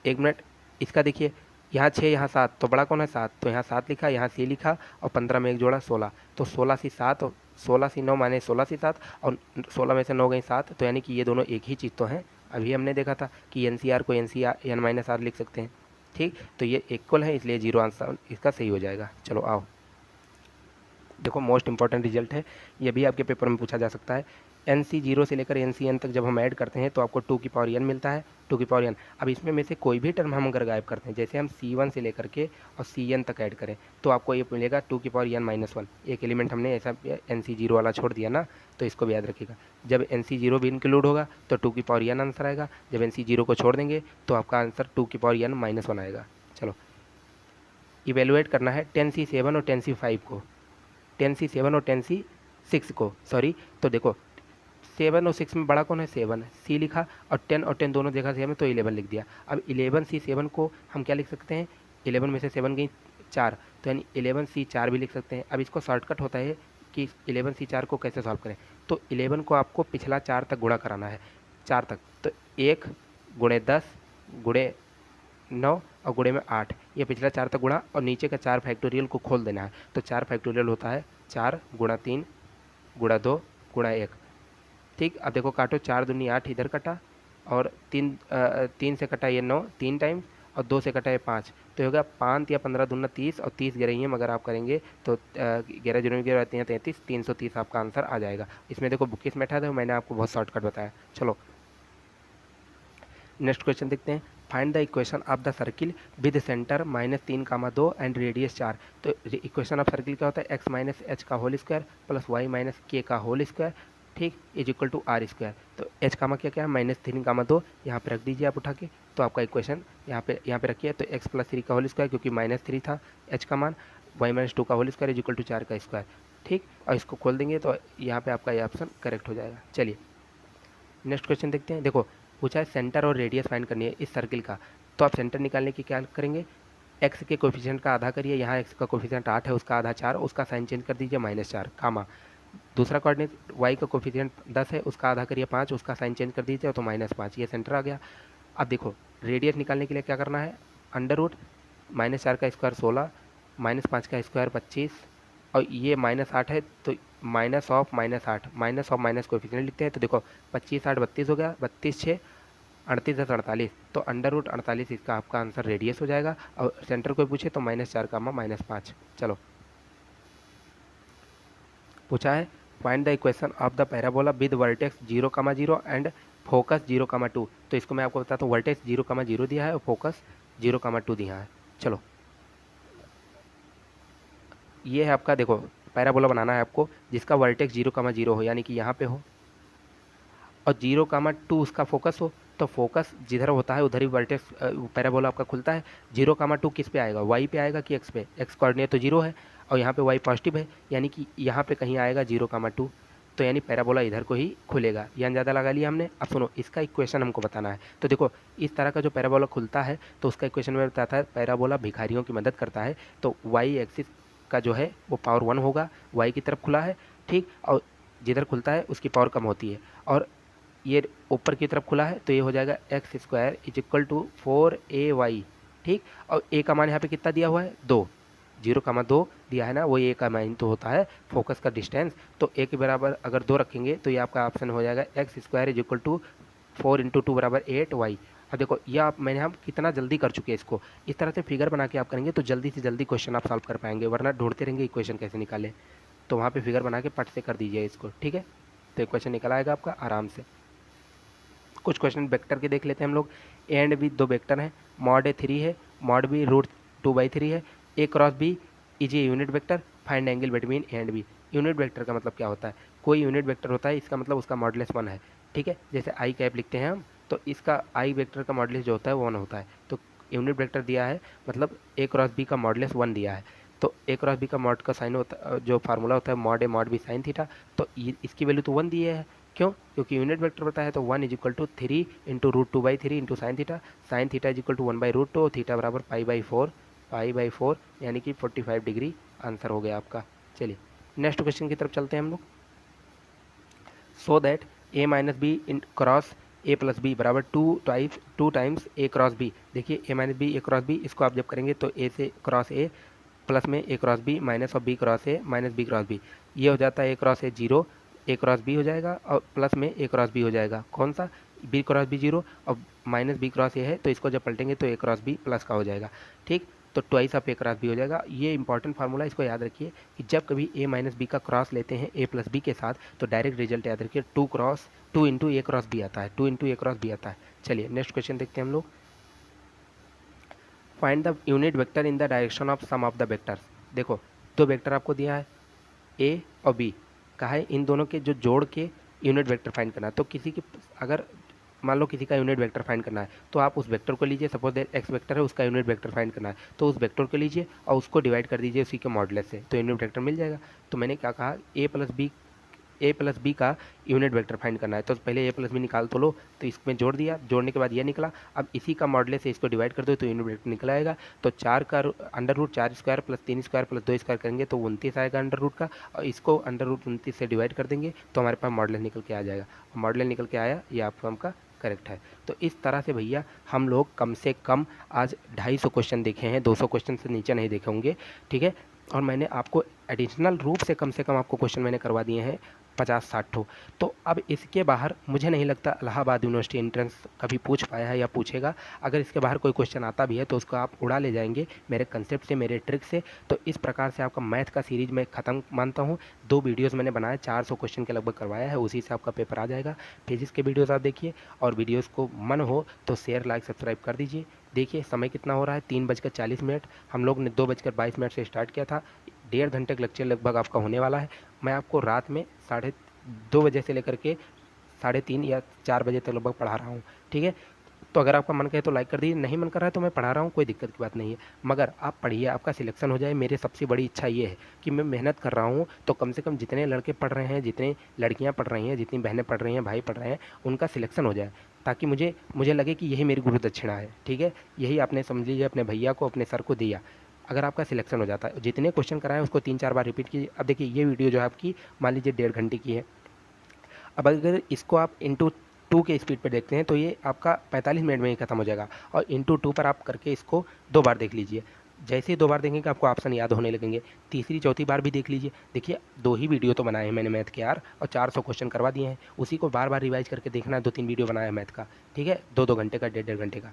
एक मिनट, इसका देखिए, यहाँ 6 यहाँ 7, तो बड़ा कौन है 7, तो यहाँ 7 लिखा, यहाँ C लिखा, और 15 में एक जोड़ा 16, तो 16C7 और 16C9 माने 16C7, और 16 में से 9 गई 7, तो यानी कि ये दोनों एक ही चीज़ तो हैं। अभी हमने देखा था कि NCR को NCR n-r लिख सकते हैं। ठीक, तो ये इक्वल है, इसलिए 0 आंसर इसका सही हो जाएगा। चलो आओ, देखो मोस्ट इंपॉर्टेंट रिजल्ट है, ये भी आपके पेपर में पूछा जा सकता है। NC0 से लेकर NCN तक जब हम ऐड करते हैं तो आपको 2 की पावर n मिलता है, 2 की पावर n। अब इसमें में से कोई भी टर्म हम अगर गायब करते हैं, जैसे हम C1 से लेकर के और CN तक ऐड करें, तो आपको ये मिलेगा 2 की पावर n-1। एक एलिमेंट हमने ऐसा NC0 वाला छोड़ दिया ना, तो इसको भी याद रखिएगा। जब NC0 भी इंक्लूड होगा तो 2 की पावर n आंसर आएगा, जब NC0 को छोड़ देंगे तो आपका आंसर 2 की पावर n-1 आएगा। चलो इवेलुएट करना है 10C7 और 10C5 को, 10C7 और 10C6 को, सॉरी। तो देखो 7 और 6 में बड़ा कौन है, 7 है, C लिखा, और 10 और 10 दोनों जगह सेम है तो 11 लिख दिया। अब 11C7 को हम क्या लिख सकते हैं, 11 में से 7 गई 4, तो यानी 11C4 भी लिख सकते हैं। अब इसको शॉर्टकट होता है कि 11C4 को कैसे सॉल्व करें, तो 11 को आपको पिछला 4 तक गुणा कराना है, 4 तक, तो 1 गुणे 10 गुणे 9 और गुणे में 8, ये पिछला 4 तक गुणा, और नीचे का 4 फैक्टोरियल को खोल देना है। तो 4 फैक्टोरियल होता है 4 गुणा 3 गुणा 2 गुणा 1। ठीक, अब देखो काटो, 4 दूनी 8 इधर कटा, और 3 से कटा ये 9 3 टाइम, और 2 से कटा ये 5, तो होगा 5 या 15 दूना 30, और 30 गेरहियम अगर आप करेंगे तो 11 जीरो में 33, 330 आपका आंसर आ जाएगा। इसमें देखो बुकिस में था, तो मैंने आपको बहुत शॉर्टकट बताया। चलो नेक्स्ट क्वेश्चन देखते हैं। Find the equation of the circle with centre -3, 2 and radius 4। तो इक्वेशन ऑफ सर्किल क्या होता है, x माइनस एच का whole square plus y minus k का होल स्क्वायर, ठीक, is equal to r square. तो h कामा क्या है, -3, 2 यहाँ पे रख दीजिए आप उठा के। तो आपका इक्वेशन यहाँ पे रखिए, तो x प्लस 3 का होल स्क्वायर क्योंकि -3 था h का मान, y माइनस 2 का whole square is equal to 4 का स्क्वायर, ठीक। और इसको खोल देंगे तो यहाँ पे आपका ये ऑप्शन करेक्ट हो जाएगा। चलिए नेक्स्ट क्वेश्चन देखते हैं। देखो पूछा है सेंटर और रेडियस फाइंड करनी है इस सर्किल का। तो आप सेंटर निकालने की क्या करेंगे, x के कोफिशिएंट का आधा करिए, यहाँ x का कोफिशिएंट 8 है, उसका आधा 4, उसका साइन चेंज कर दीजिए -4, कामा। दूसरा कोऑर्डिनेट y का कोफिशिएंट 10 है, उसका आधा करिए 5, उसका साइन चेंज कर दीजिए तो -5, ये सेंटर आ गया। अब देखो रेडियस निकालने के लिए क्या करना है, अंडर रूट -4 का स्क्वायर 16, -5 का स्क्वायर 25, और ये -8 है तो minus of -8, minus of minus coefficient लिखते हैं। तो देखो 25 8 32 हो गया, 32 6 38 10 48, तो अंडर रूट 48 इसका आपका आंसर रेडियस हो जाएगा। और सेंटर को पूछे तो -4 का -5। चलो पूछा है find the equation of the parabola with vertex 0, 0 and focus 0, 2। तो इसको मैं आपको बताता हूँ, वर्टेक्स 0, 0 दिया है और फोकस 0, 2 दिया है। चलो ये है आपका, देखो पैराबोला बनाना है आपको जिसका वर्टेक्स 0, 0 हो, यानी कि यहाँ पे हो, और 0, 2 उसका फोकस हो। तो फोकस जिधर होता है उधर ही वर्टेक्स पैराबोला आपका खुलता है। 0, 2 किस पे आएगा, वाई पे आएगा कि एक्स पे, एक्स कोऑर्डिनेट तो 0 है और यहाँ पे वाई पॉजिटिव है, यानी कि यहाँ पे कहीं आएगा 0, 2। तो यानी पैराबोला इधर को ही खुलेगा। यानी ज़्यादा लगा लिया हमने। अब सुनो इसका इक्वेशन हमको बताना है। तो देखो इस तरह का जो पैराबोला खुलता है तो उसका इक्वेशन में बताता है पैराबोला भिखारियों की मदद करता है। तो वाई एक्सिस का जो है वो पावर 1 होगा, वाई की तरफ खुला है, ठीक, और जिधर खुलता है उसकी पावर कम होती है, और ये ऊपर की तरफ खुला है तो ये हो जाएगा x² is equal to 4ay, ठीक। और a का मान यहाँ पे कितना दिया हुआ है, 2, 0, 2 दिया है ना, वो a का मान तो होता है फोकस का डिस्टेंस। तो a के बराबर अगर 2 रखेंगे तो ये आपका ऑप्शन हो जाएगा x² इज इक्वल टू 4 × 2 बराबर 8y। अब देखो ये आप मैंने हम कितना जल्दी कर चुके हैं इसको। इस तरह से फिगर बना के आप करेंगे तो जल्दी से जल्दी क्वेश्चन आप सॉल्व कर पाएंगे, वरना ढूंढते रहेंगे इक्वेशन कैसे निकालें। तो वहाँ पे फिगर बना के पट से कर दीजिए इसको, ठीक है। तो इक्वेशन निकल आएगा आपका आराम से। कुछ क्वेश्चन वेक्टर के देख लेते हैं हम लोग। ए एंड बी दो वेक्टर हैं, मॉड ए 3 है, मॉड बी √2/3 है, A cross B is a unit vector, find angle between A and B. Unit vector का मतलब क्या होता है, कोई यूनिट वेक्टर होता है इसका मतलब उसका मॉडुलस 1 है, ठीक है। जैसे आई कैप लिखते हैं हम, तो इसका आई वेक्टर का मॉडुलस जो होता है वो 1 होता है। तो यूनिट वेक्टर दिया है मतलब ए क्रॉस बी का मॉडुलस 1 दिया है। तो ए क्रॉस बी का मॉड का साइन होता जो फार्मूला होता है mod A mod B sign theta. तो इसकी वैल्यू तो 1 दिए है, क्यों, क्योंकि यूनिट वेक्टर बताया तो 1 is equal to 3 into √2/3 into sine theta is equal to 1/√2 और थीटा बराबर पाई बाई 4 यानी कि 45 डिग्री आंसर हो गया आपका। चलिए नेक्स्ट क्वेश्चन की तरफ चलते हैं हम लोग। So that a minus b in cross a plus b बराबर 2 टाइम्स a क्रॉस बी। देखिए a minus b a cross b, इसको आप जब करेंगे तो a से क्रॉस a प्लस में a cross b minus of b cross a minus b cross b, ये हो जाता है a cross a 0, a cross b हो जाएगा और प्लस में a क्रॉस b हो जाएगा। कौन सा, b क्रॉस b 0 और माइनस b क्रॉस a है, तो इसको जब पलटेंगे तो a क्रॉस b प्लस का हो जाएगा, ठीक। तो twice of a cross b हो जाएगा। ये इंपॉर्टेंट फार्मूला, इसको याद रखिए कि जब कभी a माइनस बी का क्रॉस लेते हैं a प्लस बी के साथ तो डायरेक्ट रिजल्ट याद रखिए 2 इंटू a क्रॉस b आता है, 2 इंटू a क्रॉस b आता है। चलिए नेक्स्ट क्वेश्चन देखते हैं हम लोग। Find the unit vector in the direction of sum of the vectors. देखो दो वेक्टर आपको दिया है a और b, कहा है इन दोनों के जो जोड़ के यूनिट वेक्टर फाइंड करना है। तो किसी की अगर मान लो किसी का यूनिट वेक्टर फाइंड करना है तो आप उस वेक्टर को लीजिए, सपोज दैट एक्स वेक्टर है उसका यूनिट वेक्टर फाइंड करना है तो उस वेक्टर को लीजिए और उसको डिवाइड कर दीजिए उसी के मॉडुलस से, तो यूनिट वेक्टर मिल जाएगा। तो मैंने क्या कहा, ए प्लस बी का यूनिट वेक्टर फाइंड करना है तो पहले ए प्लस बी निकाल तो लो, तो इसमें जोड़ दिया, जोड़ने के बाद ये निकला। अब इसी का मॉडुलस से इसको डिवाइड कर दो तो यूनिट वेक्टर निकल आएगा। तो 4 का √4² प्लस 3² प्लस 2² करेंगे तो 29 आएगा अंडर रूट का, और इसको √29 से डिवाइड कर देंगे तो हमारे पास मॉडुलस निकल के आ जाएगा। मॉडुलस निकल के आया, ये आपको हमका करेक्ट है। तो इस तरह से भैया हम लोग कम से कम आज 250 क्वेश्चन देखे हैं, 200 क्वेश्चन से नीचे नहीं देखे होंगे, ठीक है। और मैंने आपको एडिशनल रूप से कम आपको क्वेश्चन मैंने करवा दिए हैं 50-60 ठो। तो अब इसके बाहर मुझे नहीं लगता इलाहाबाद यूनिवर्सिटी एंट्रेंस कभी पूछ पाया है या पूछेगा। अगर इसके बाहर कोई क्वेश्चन आता भी है तो उसको आप उड़ा ले जाएंगे मेरे कंसेप्ट से, मेरे ट्रिक से। तो इस प्रकार से आपका मैथ का सीरीज मैं ख़त्म मानता हूँ। 2 वीडियोज़ मैंने बनाए, 400 क्वेश्चन के लगभग करवाया है, उसी से आपका पेपर आ जाएगा। फिजिक्स के वीडियोज़ आप देखिए, और वीडियोज़ को मन हो तो शेयर लाइक सब्सक्राइब कर दीजिए। देखिए समय कितना हो रहा है, 3:40। हम लोग ने 2:22 से स्टार्ट किया था। 1.5 घंटे का लेक्चर लगभग आपका होने वाला है। मैं आपको रात में 2:30 से लेकर के 3:30 या 4 बजे तक लगभग पढ़ा रहा हूँ, ठीक है। तो अगर आपका मन करे तो लाइक कर दीजिए, नहीं मन कर रहा है तो मैं पढ़ा रहा हूँ, कोई दिक्कत की बात नहीं है। मगर आप पढ़िए, आपका सिलेक्शन हो जाए। मेरी सबसे बड़ी इच्छा ये है कि मैं मेहनत कर रहा हूँ तो कम से कम जितने लड़के पढ़ रहे हैं, जितने लड़कियाँ पढ़ रही हैं, जितनी बहनें पढ़ रही हैं, भाई पढ़ रहे हैं, उनका सिलेक्शन हो जाए, ताकि मुझे लगे कि यही मेरी गुरु दक्षिणा है, ठीक है। यही आपने समझ लीजिए अपने भैया को, अपने सर को दिया। अगर आपका सिलेक्शन हो जाता है, जितने क्वेश्चन कराएं उसको 3-4 बार रिपीट कीजिए। अब देखिए ये वीडियो जो है आपकी मान लीजिए 1.5 घंटे की है। अब अगर इसको आप इंटू 2 के स्पीड पे देखते हैं तो ये आपका 45 मिनट में ही खत्म हो जाएगा। और इंटू 2 पर आप करके इसको 2 बार देख लीजिए। जैसे ही 2 बार देखेंगे आपको ऑप्शन याद होने लगेंगे। तीसरी चौथी बार भी देख लीजिए। देखिए 2 ही वीडियो तो बनाए हैं मैंने मैथ के यार, और 400 क्वेश्चन करवा दिए हैं। उसी को बार बार रिवाइज करके देखना है। 2-3 वीडियो बनाया है मैथ का, ठीक है, 2-2 घंटे का, 1.5-1.5 घंटे का।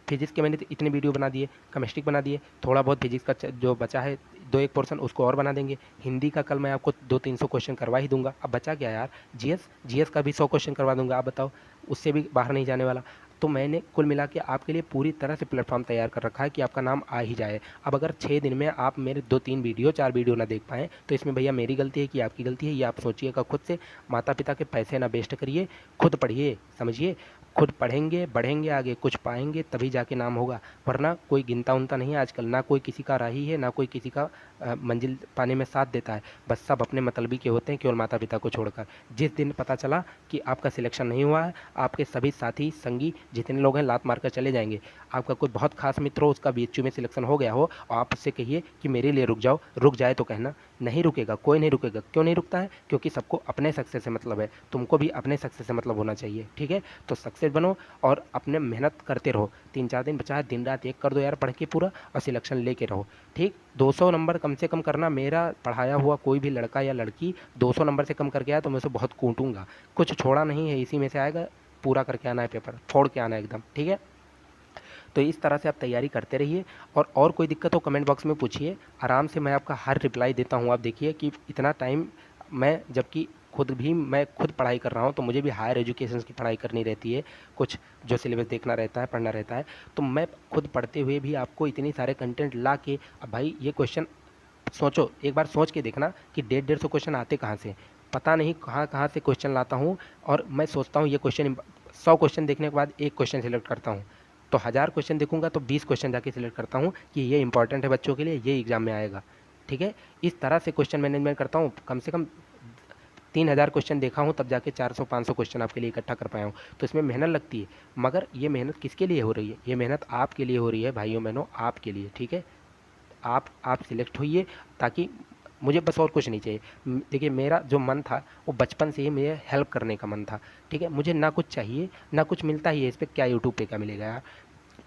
फिजिक्स के मैंने इतने वीडियो बना दिए, केमिस्ट्री बना दिए, थोड़ा बहुत फिजिक्स का जो बचा है 2-1 पोर्शन उसको और बना देंगे। हिंदी का कल मैं आपको 200-300 क्वेश्चन करवा ही दूंगा। अब बचा क्या यार, जीएस का भी 100 क्वेश्चन करवा दूंगा। आप बताओ, उससे भी बाहर नहीं जाने वाला। तो मैंने कुल मिला के आपके लिए पूरी तरह से प्लेटफॉर्म तैयार कर रखा है कि आपका नाम आ ही जाए। अब अगर 6 दिन में आप मेरे 2-3 वीडियो 4 वीडियो ना देख पाएँ तो इसमें भैया मेरी गलती है कि आपकी गलती है, ये आप सोचिएगा खुद से। माता पिता के पैसे ना वेस्ट करिए, खुद पढ़िए, समझिए। खुद पढ़ेंगे, बढ़ेंगे आगे, कुछ पाएंगे तभी जाके नाम होगा। वरना कोई गिनता उनता नहीं है आजकल, ना कोई किसी का राही है, ना कोई किसी का मंजिल पाने में साथ देता है। बस सब अपने मतलबी के होते हैं, केवल माता पिता को छोड़कर। जिस दिन पता चला कि आपका सिलेक्शन नहीं हुआ है, आपके सभी साथी संगी जितने लोग हैं लात मारकर चले जाएंगे। आपका कोई बहुत खास मित्र हो, उसका बीएचयू में सिलेक्शन हो गया हो, और आप उससे कहिए कि मेरे लिए रुक जाओ, रुक जाए तो कहना। नहीं रुकेगा, कोई नहीं रुकेगा। क्यों नहीं रुकता है? क्योंकि सबको अपने सक्सेस से मतलब है। तुमको भी अपने सक्सेस से मतलब होना चाहिए, ठीक है। तो सक्सेस बनो और अपने मेहनत करते रहो। 3-4 दिन बचा है, दिन रात एक कर दो यार पढ़ के पूरा, और सिलेक्शन लेके रहो, ठीक। 200 नंबर कम से कम करना। मेरा पढ़ाया हुआ कोई भी लड़का या लड़की 200 नंबर से कम करके आया तो मैं उसे बहुत कूटूंगा। कुछ छोड़ा नहीं है, इसी में से आएगा। पूरा करके आना है, पेपर फोड़ के आना है एकदम, ठीक है। तो इस तरह से आप तैयारी करते रहिए। और कोई दिक्कत हो कमेंट बॉक्स में पूछिए, आराम से मैं आपका हर रिप्लाई देता हूँ। आप देखिए कि इतना टाइम मैं, जबकि मैं खुद पढ़ाई कर रहा हूँ, तो मुझे भी हायर एजुकेशन की पढ़ाई करनी रहती है, कुछ जो सिलेबस देखना रहता है, पढ़ना रहता है। तो मैं खुद पढ़ते हुए भी आपको इतनी सारे कंटेंट ला के, अब भाई ये क्वेश्चन सोचो, एक बार सोच के देखना कि 150-150 क्वेश्चन आते कहाँ से। पता नहीं कहाँ कहाँ से क्वेश्चन लाता हूँ। और मैं सोचता हूँ ये क्वेश्चन 100 क्वेश्चन देखने के बाद एक क्वेश्चन सिलेक्ट करता हूँ। तो 1000 क्वेश्चन देखूंगा तो 20 क्वेश्चन जाके सिलेक्ट करता हूँ कि ये इंपॉर्टेंट है बच्चों के लिए, ये एग्जाम में आएगा, ठीक है। इस तरह से क्वेश्चन मैनेजमेंट करता हूँ। कम से कम 3000 क्वेश्चन देखा हूँ, तब जाके 400-500 क्वेश्चन आपके लिए इकट्ठा कर पाया हूँ। तो इसमें मेहनत लगती है, मगर ये मेहनत किसके लिए हो रही है? ये मेहनत आपके लिए हो रही है भाइयों बहनों, आपके लिए, ठीक है। आप सिलेक्ट होइए, ताकि मुझे बस और कुछ नहीं चाहिए। देखिए मेरा जो मन था वो बचपन से ही मुझे हेल्प करने का मन था, ठीक है। मुझे ना कुछ चाहिए, ना कुछ मिलता ही है, इस पर क्या यूट्यूब पे क्या मिलेगा यार।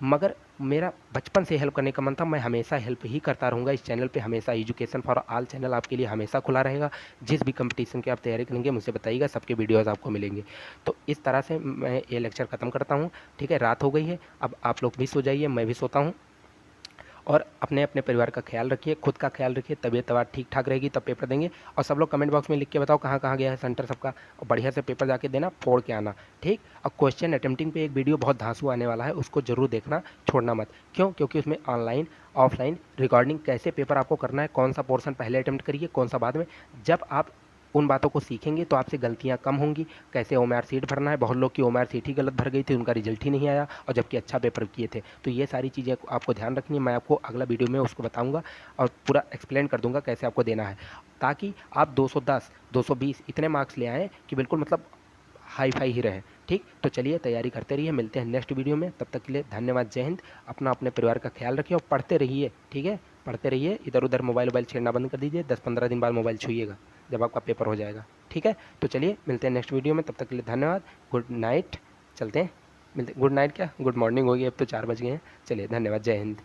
मगर मेरा बचपन से हेल्प करने का मन था। मैं हमेशा हेल्प ही करता रहूँगा। इस चैनल पे हमेशा एजुकेशन फॉर ऑल चैनल आपके लिए हमेशा खुला रहेगा। जिस भी कंपटीशन की आप तैयारी करेंगे मुझसे बताइएगा, सबके वीडियोज़ आपको मिलेंगे। तो इस तरह से मैं ये लेक्चर ख़त्म करता हूँ, ठीक है। रात हो गई है, अब आप लोग भी सो जाइए, मैं भी सोता हूँ। और अपने अपने परिवार का ख्याल रखिए, खुद का ख्याल रखिए, तबीयत तबीयत ठीक ठाक रहेगी तब पेपर देंगे। और सब लोग कमेंट बॉक्स में लिख के बताओ कहाँ कहाँ गया है सेंटर सबका, और बढ़िया से पेपर जाके देना, फोड़ के आना, ठीक। और क्वेश्चन अटेम्प्टिंग पे एक वीडियो बहुत धांसू आने वाला है, उसको जरूर देखना, छोड़ना मत। क्यों? क्योंकि उसमें ऑनलाइन ऑफलाइन रिकॉर्डिंग कैसे पेपर आपको करना है, कौन सा पोर्सन पहले अटेम्प्ट करिए, कौन सा बाद में। जब आप उन बातों को सीखेंगे तो आपसे गलतियां कम होंगी। कैसे ओएमआर सीट भरना है, बहुत लोग की ओएमआर सीट ही गलत भर गई थी, उनका रिजल्ट ही नहीं आया, और जबकि अच्छा पेपर किए थे। तो ये सारी चीज़ें आपको ध्यान रखनी है। मैं आपको अगला वीडियो में उसको बताऊंगा और पूरा एक्सप्लेन कर दूंगा कैसे आपको देना है, ताकि आप 210 220 इतने मार्क्स ले आएँ कि बिल्कुल मतलब हाई फाई ही रहे, ठीक। तो चलिए तैयारी करते रहिए, मिलते हैं नेक्स्ट वीडियो में। तब तक के लिए धन्यवाद, जय हिंद। अपना अपने परिवार का ख्याल रखिए और पढ़ते रहिए, ठीक है। पढ़ते रहिए, इधर उधर मोबाइल छेड़ना बंद कर दीजिए। 10-15 दिन बाद मोबाइल छूइएगा जब आपका पेपर हो जाएगा, ठीक है। तो चलिए मिलते हैं नेक्स्ट वीडियो में, तब तक के लिए धन्यवाद, गुड नाइट। चलते हैं, मिलते, गुड नाइट क्या, गुड मॉर्निंग हो गई, अब तो 4 बज गए हैं। चलिए धन्यवाद, जय हिंद।